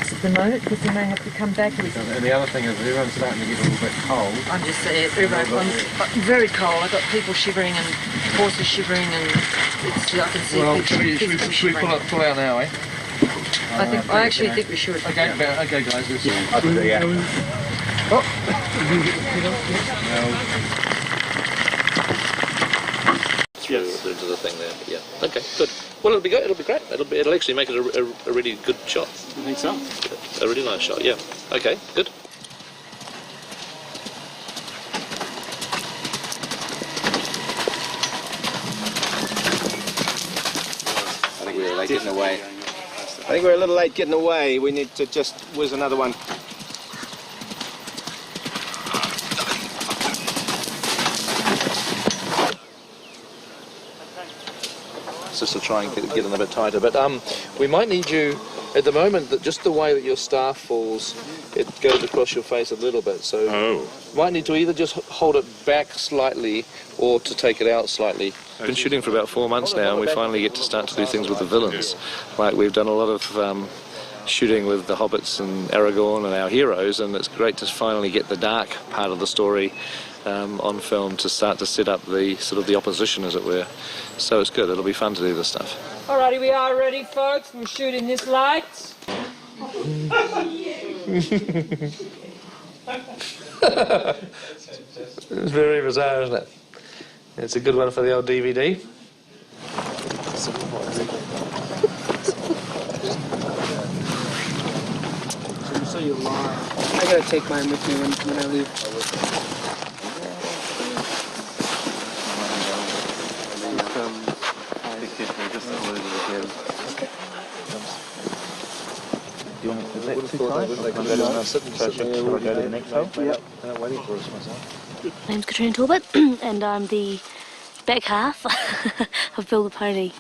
At the moment, because we may have to come back. And the other thing is everyone's starting to get a little bit cold. I'm just saying, everyone's very cold. I've got people shivering and horses shivering, and it's, I can see Well, people should we pull out now, eh? I actually think we should. Okay, okay, guys. Let's Into the thing there. Yeah. Okay. Good. Well, it'll be good. It'll be great. It'll actually make it a really good shot. You think so? A really nice shot. Yeah. Okay. Good. I think we're late getting away. I think we're a little late getting away. We need to just whiz another one. Just to try and get in a bit tighter. But we might need you at the moment. That just the way that your staff falls, it goes across your face a little bit. So might need to either just hold it back slightly or to take it out slightly. We've been shooting for about 4 months now, and we finally get to start to do things with the villains. Like we've done a lot of shooting with the hobbits and Aragorn and our heroes, and it's great to finally get the dark part of the story on film to start to set up the sort of the opposition, as it were. So it's good. It'll be fun to do this stuff. Alrighty, we are ready, folks. We're shooting this light. It's very bizarre, isn't it? It's a good one for the old DVD. So you lie. I gotta take mine with me when I leave. Do you want me to let two times? Go down our sitting session. Shall I go to the next hole? Yep. Waiting for us myself. My name's Katrina Talbot, and I'm the back half of Bill the Pony.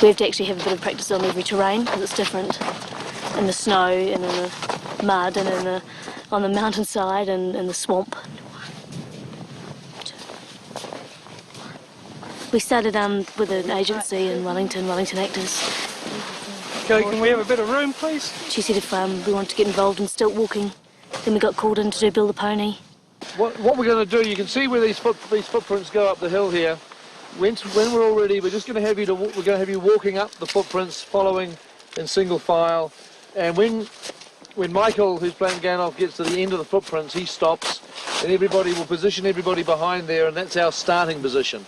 We have to actually have a bit of practice on every terrain because it's different. In the snow, and in the mud, and on the mountainside, and in the swamp. We started with an agency in Wellington Actors. Okay, can we have a bit of room, please? She said if we wanted to get involved in stilt walking, then we got called in to do Bill the Pony. What we're going to do, you can see where these footprints go up the hill here. When we're all ready, we're just going to have you walking up the footprints, following in single file. And when Michael, who's playing Gandalf, gets to the end of the footprints, he stops, and everybody will position everybody behind there, and that's our starting position.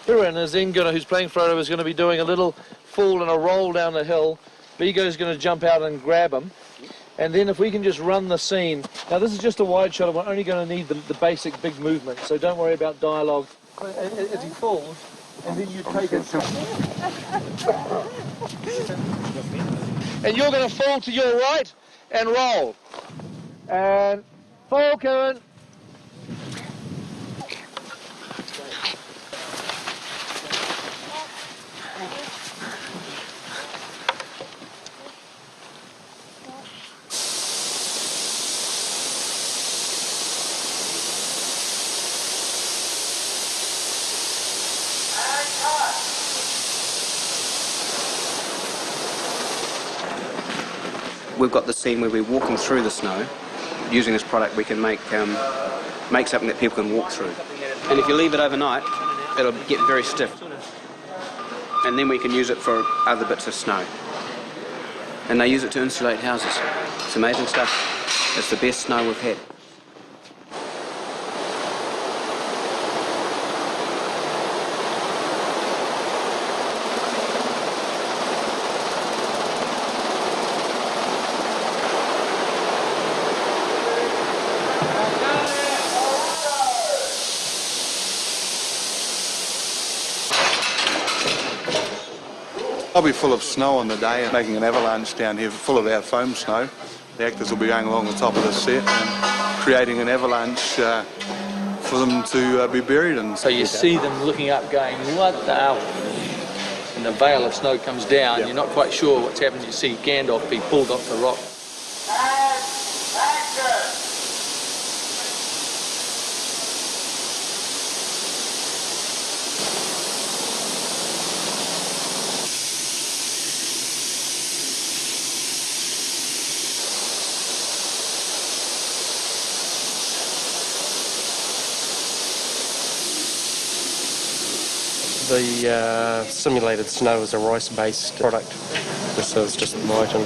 Piran Izenguna, who's playing Frodo, is going to be doing a little fall and a roll down the hill. Vigo's going to jump out and grab him. And then if we can just run the scene. Now this is just a wide shot, and we're only going to need the basic big movement, so don't worry about dialogue. As he falls, and then you take it. And you're going to fall to your right and roll. And fall, Karen. we've got the scene where we're walking through the snow. Using this product, we can make something that people can walk through. And if you leave it overnight, it'll get very stiff. And then we can use it for other bits of snow. And they use it to insulate houses. It's amazing stuff. It's the best snow we've had. I'll be full of snow on the day and making an avalanche down here full of our foam snow. The actors will be going along the top of the set and creating an avalanche for them to be buried in. So you see them looking up going, what the hell? And the veil of snow comes down, You're not quite sure what's happened. You see Gandalf be pulled off the rock. The simulated snow is a rice-based product, so it's just light and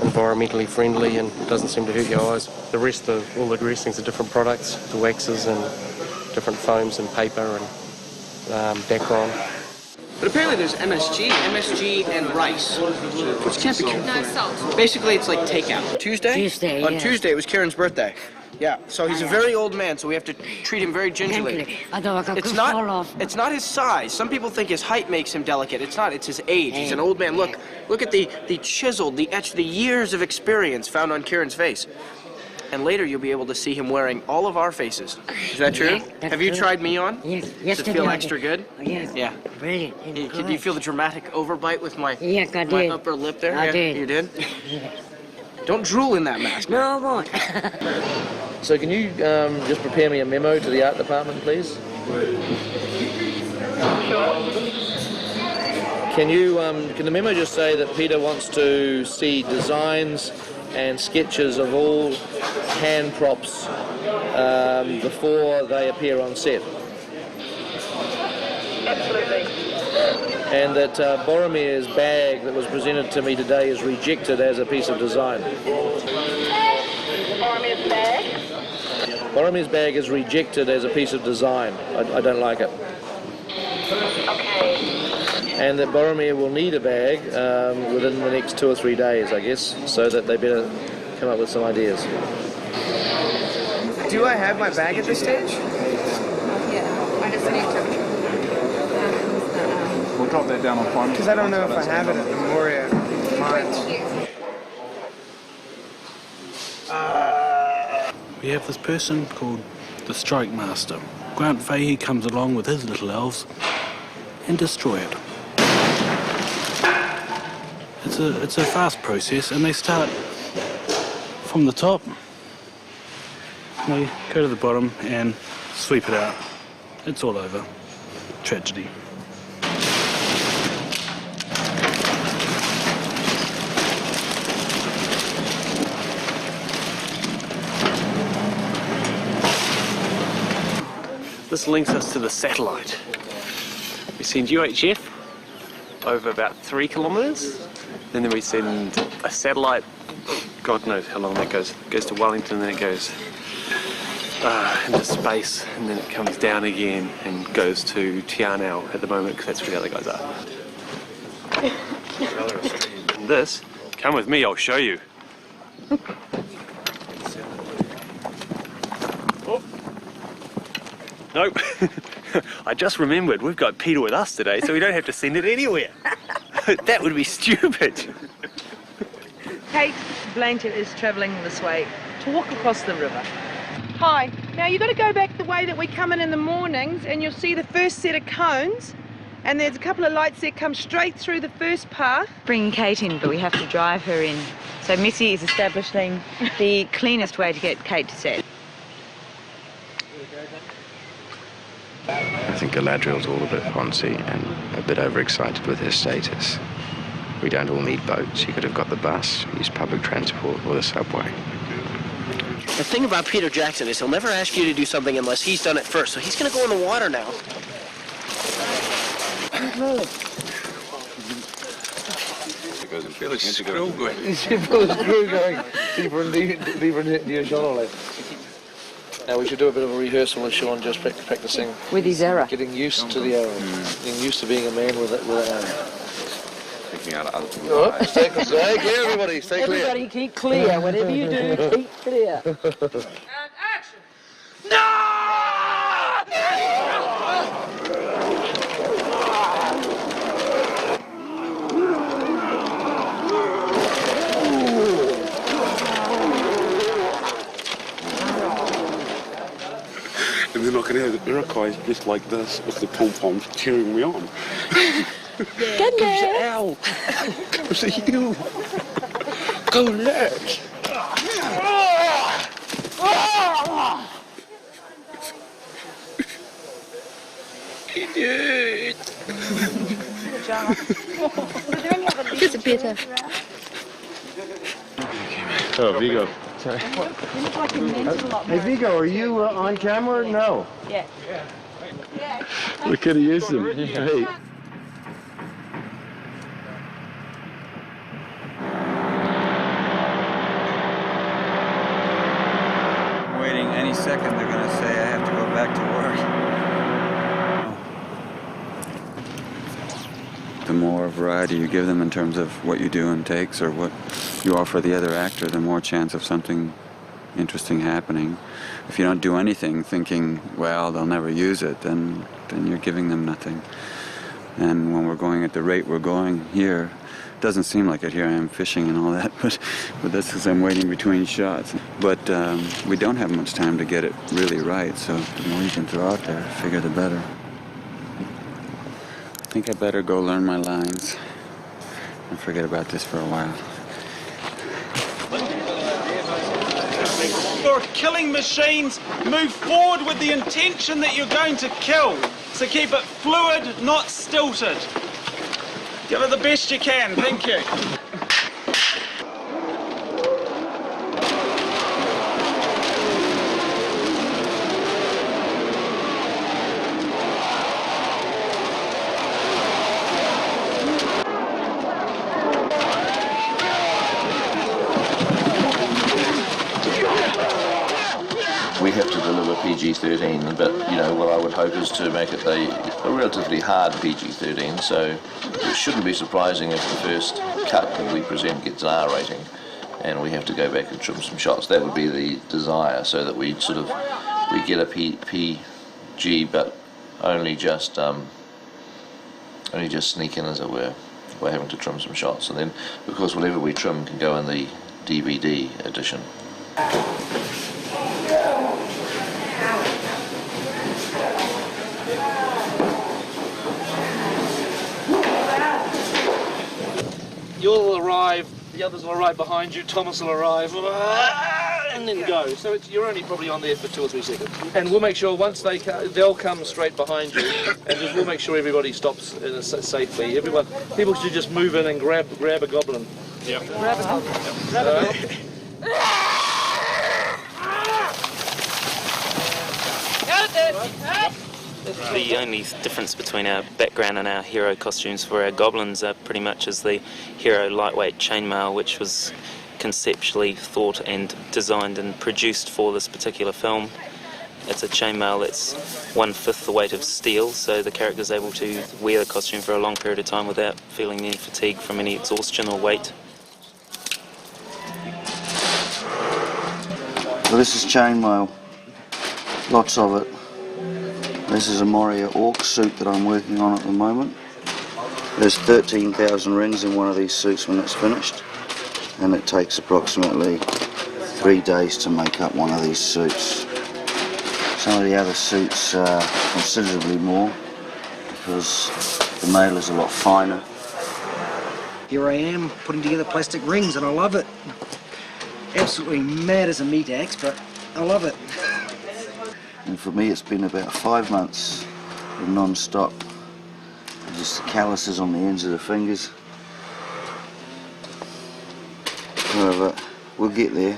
environmentally friendly and doesn't seem to hurt your eyes. The rest of all the dressings are different products, the waxes and different foams and paper and Dacron. But apparently there's MSG and rice, which can't be good. No salt. Basically, it's like takeout. Tuesday? On yeah. Tuesday, it was Kieran's birthday. Yeah, so he's a very old man, so we have to treat him very gingerly. It's not his size. Some people think his height makes him delicate. It's not. It's his age. He's an old man. Look at the chiseled, the etched, the years of experience found on Kieran's face. And later you'll be able to see him wearing all of our faces. Is that true? Yeah, have you tried me on? Yes. Does it feel extra good? Yes. Yeah. Brilliant. Did you feel the dramatic overbite with my I my did. upper lip there? I did. You did? Yeah. Don't drool in that mask. No, I won't. So can you just prepare me a memo to the art department, please? Can the memo just say that Peter wants to see designs and sketches of all hand props before they appear on set? Absolutely. And that Boromir's bag that was presented to me today is rejected as a piece of design. Boromir's bag? Boromir's bag is rejected as a piece of design. I don't like it. Okay. And that Boromir will need a bag within the next 2 or 3 days, I guess, so that they better come up with some ideas. Do I have my bag at this stage? Yeah, I just need to. We'll drop that down on final. Because I don't know if I have it at the Moria Mines. We have this person called the Strike Master. Grant Fahey comes along with his little elves and destroy it. It's a fast process, and they start from the top. They go to the bottom and sweep it out. It's all over. Tragedy. This links us to the satellite. We send UHF over about 3 kilometres, and then we send a satellite, God knows how long that goes. It goes to Wellington, and then it goes into space, and then it comes down again and goes to Tianao at the moment, because that's where the other guys are. And this, come with me, I'll show you. Nope. I just remembered we've got Peter with us today, so we don't have to send it anywhere. That would be stupid. Kate Blanchett is travelling this way to walk across the river. Hi. Now you've got to go back the way that we come in the mornings, and you'll see the first set of cones, and there's a couple of lights that come straight through the first path. Bring Kate in, but we have to drive her in. So Missy is establishing the cleanest way to get Kate to set. I think Galadriel's all a bit poncy and a bit overexcited with her status. We don't all need boats. You could have got the bus, use public transport or the subway. The thing about Peter Jackson is he'll never ask you to do something unless he's done it first. So he's going to go in the water now. Because I feel a screw going. You feel a screw going deeper and deeper into your shoulder. Now we should do a bit of a rehearsal of Sean just practicing with his arrow. Getting used to the arrow. Getting used to being a man with an arrow. Picking out other people's Oh, eyes. stay clear, everybody. Stay clear. Everybody keep clear. Whatever you do, keep clear. And then I can hear the Iroquois just like this with the pom-poms cheering me on. Good Ow! Goes to you! Go let's! Idiot! It's better. Oh, Vigo. Sorry. Hey, Vigo, are you on camera? No. Yeah. We could have used him. Hey. Waiting any second, they're going to say I have to go back to work. The more variety you give them in terms of what you do in takes or what you offer the other actor, the more chance of something interesting happening. If you don't do anything thinking, well, they'll never use it, then you're giving them nothing. And when we're going at the rate we're going here, it doesn't seem like it. Here I am fishing and all that, but that's because I'm waiting between shots. But we don't have much time to get it really right, so the more you can throw out there, the bigger the better. I think I better go learn my lines and forget about this for a while. You're killing machines. Move forward with the intention that you're going to kill. So keep it fluid, not stilted. Give it the best you can. Thank you. We have to deliver PG-13, but what I would hope is to make it a relatively hard PG-13, so it shouldn't be surprising if the first cut that we present gets an R rating and we have to go back and trim some shots. That would be the desire, so that we get a PG, but only just sneak in, as it were, by having to trim some shots. And then, of course, whatever we trim can go in the DVD edition. You'll arrive, the others will arrive behind you, Thomas will arrive, and then go. So you're only probably on there for 2 or 3 seconds. And we'll make sure once they'll come straight behind you, and we'll make sure everybody stops safely. People should just move in and grab a goblin. Yeah. Grab a goblin. Grab a goblin. The only difference between our background and our hero costumes for our goblins are pretty much as the hero lightweight chainmail, which was conceptually thought and designed and produced for this particular film. It's a chainmail that's 1/5 the weight of steel, so the character's able to wear the costume for a long period of time without feeling any fatigue from any exhaustion or weight. Well, this is chainmail, lots of it. This is a Moria Orc suit that I'm working on at the moment. There's 13,000 rings in one of these suits when it's finished, and it takes approximately 3 days to make up one of these suits. Some of the other suits are considerably more because the mail is a lot finer. Here I am putting together plastic rings and I love it. Absolutely mad as a meat axe, but I love it. And for me it's been about 5 months of non-stop. Just the calluses on the ends of the fingers. But we'll get there.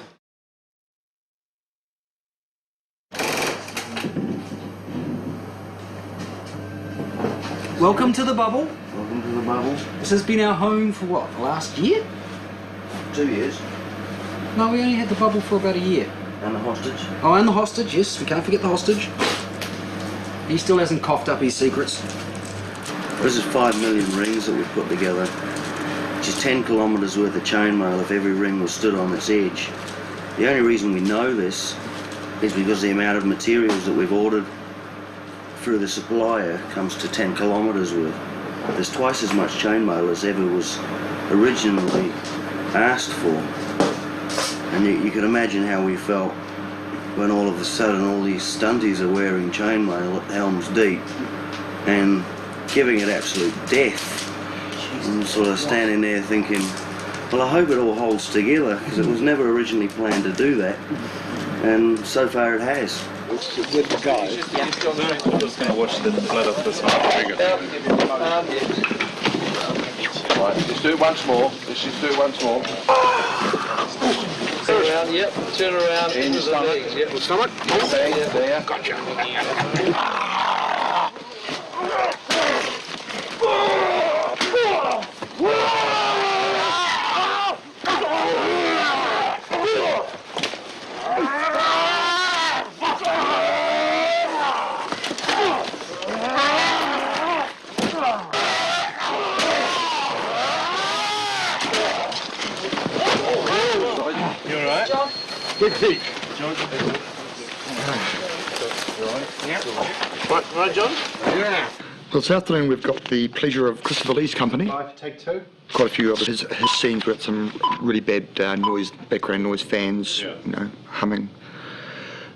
Welcome to the bubble. Welcome to the bubble. This has been our home for what, the last year? 2 years. No, we only had the bubble for about a year. And the hostage. Oh, and the hostage, yes, we can't forget the hostage. He still hasn't coughed up his secrets. This is 5 million rings that we've put together, which is 10 kilometres worth of chainmail if every ring was stood on its edge. The only reason we know this is because the amount of materials that we've ordered through the supplier comes to 10 kilometres worth. There's twice as much chainmail as ever was originally asked for. And you can imagine how we felt when all of a sudden all these stunties are wearing chainmail at Helm's Deep and giving it absolute death. And sort of standing there thinking, well, I hope it all holds together, because it was never originally planned to do that. And so far it has. With the guys. I'm just going to watch the blood off this one. Right, let's do it once more. Let's just do it once more. Turn around, yep. Turn around into the legs. Yep. Stomach. There. Gotcha. Quick peek. Right, John? Yeah. Well, this afternoon we've got the pleasure of Christopher Lee's company. Take two. Quite a few of his scenes with some really bad background noise, fans, humming.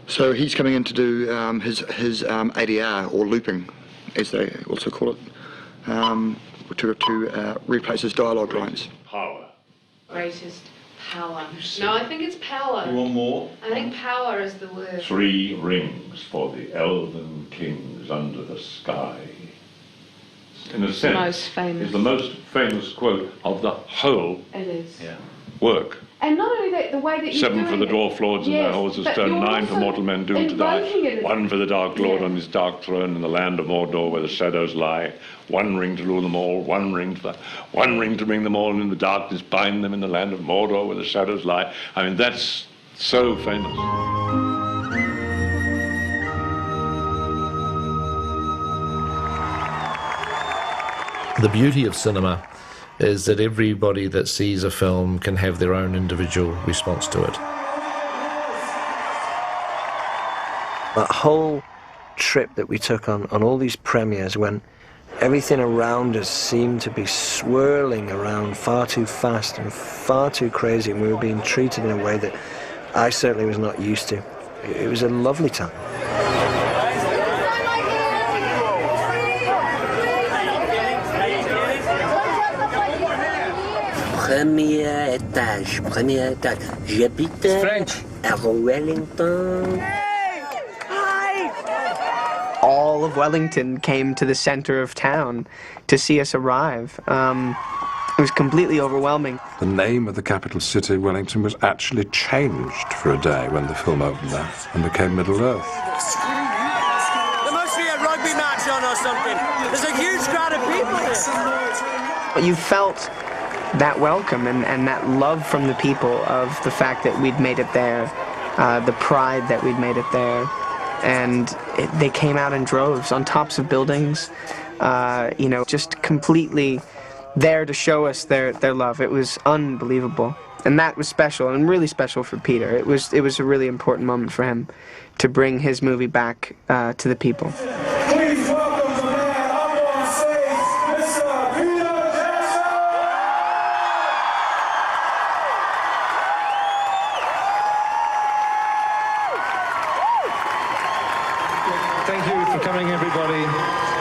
So he's coming in to do his ADR, or looping, as they also call it, to replace his dialogue lines. Power. Greatest power. No, I think it's power. You want more? I think power is the word. 3 rings for the elven kings under the sky. In a sense, Most famous. is the most famous quote of the whole It is. work. And not only that, the way that you're 7 for the doing dwarf lords and Yes, their horses but stone, you're 9 for also mortal men doomed to die, invoking it. 1 for the Dark Lord on his dark throne in the land of Mordor where the shadows lie, 1 ring to rule them all, 1 ring to bring them all in the darkness, bind them in the land of Mordor where the shadows lie. I mean, that's so famous. The beauty of cinema is that everybody that sees a film can have their own individual response to it. That whole trip that we took on all these premieres, when everything around us seemed to be swirling around far too fast and far too crazy, and we were being treated in a way that I certainly was not used to. It was a lovely time. Premier étage. J'habite à Wellington. All of Wellington came to the center of town to see us arrive. It was completely overwhelming. The name of the capital city, Wellington, was actually changed for a day when the film opened there and became Middle-earth. There must be a rugby match on or something. There's a huge crowd of people here. You felt that welcome and that love from the people of the fact that we'd made it there, the pride that we'd made it there. And they came out in droves on tops of buildings, just completely there to show us their love. It was unbelievable. And that was special, and really special for Peter. It was a really important moment for him to bring his movie back to the people. Please welcome the man up on stage, Mr. Peter Jackson! Thank you for coming, everybody.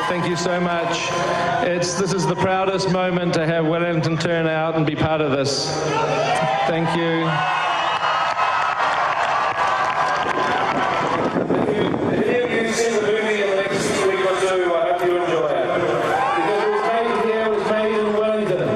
Thank you so much. This is the proudest moment to have Wellington turn out and be part of this. Thank you. If any of you see the movie in the next week or 2, I hope you enjoy it. Because it was made here, it was made in Wellington.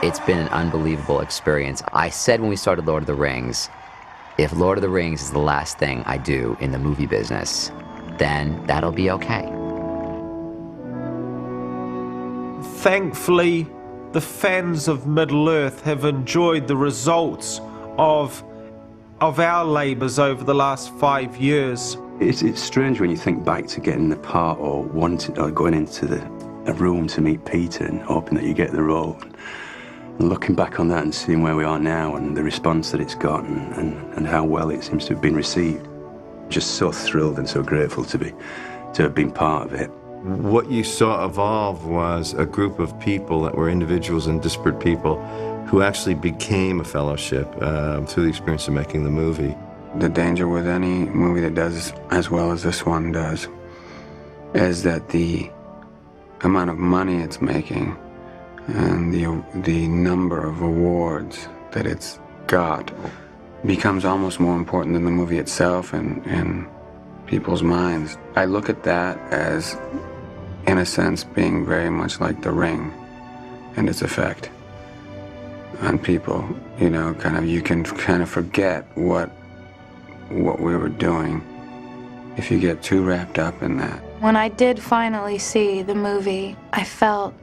It's been an unbelievable experience. I said when we started Lord of the Rings, if Lord of the Rings is the last thing I do in the movie business, then that'll be okay. Thankfully, the fans of Middle-earth have enjoyed the results of our labours over the last 5 years. It's strange when you think back to getting the part or wanting or going into a room to meet Peter and hoping that you get the role. And looking back on that and seeing where we are now and the response that it's gotten and how well it seems to have been received. Just so thrilled and so grateful to have been part of it. What you saw evolve was a group of people that were individuals and disparate people who actually became a fellowship through the experience of making the movie. The danger with any movie that does as well as this one does is that the amount of money it's making and the number of awards that it's got becomes almost more important than the movie itself in people's minds. I look at that as, in a sense, being very much like The Ring and its effect on people. You know, you can kind of forget what we were doing if you get too wrapped up in that. When I did finally see the movie, I felt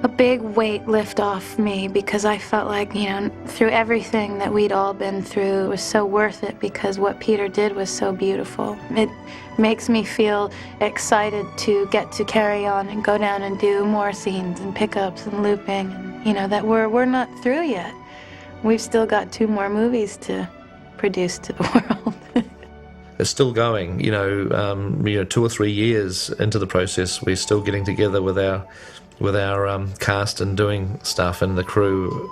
a big weight lift off me because I felt like, you know, through everything that we'd all been through, it was so worth it because what Peter did was so beautiful. It makes me feel excited to get to carry on and go down and do more scenes and pickups and looping, and, you know, that we're not through yet. We've still got 2 more movies to produce to the world. It's still going, 2 or 3 years into the process, we're still getting together with our cast and doing stuff and the crew.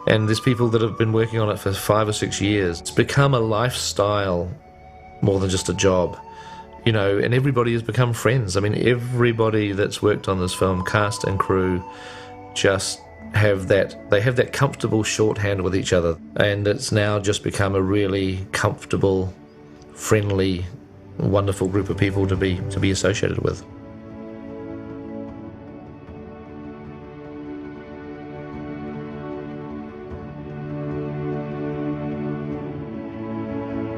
And there's people that have been working on it for 5 or 6 years. It's become a lifestyle more than just a job, and everybody has become friends. I mean, everybody that's worked on this film, cast and crew, just have that comfortable shorthand with each other. And it's now just become a really comfortable, friendly, wonderful group of people to be associated with.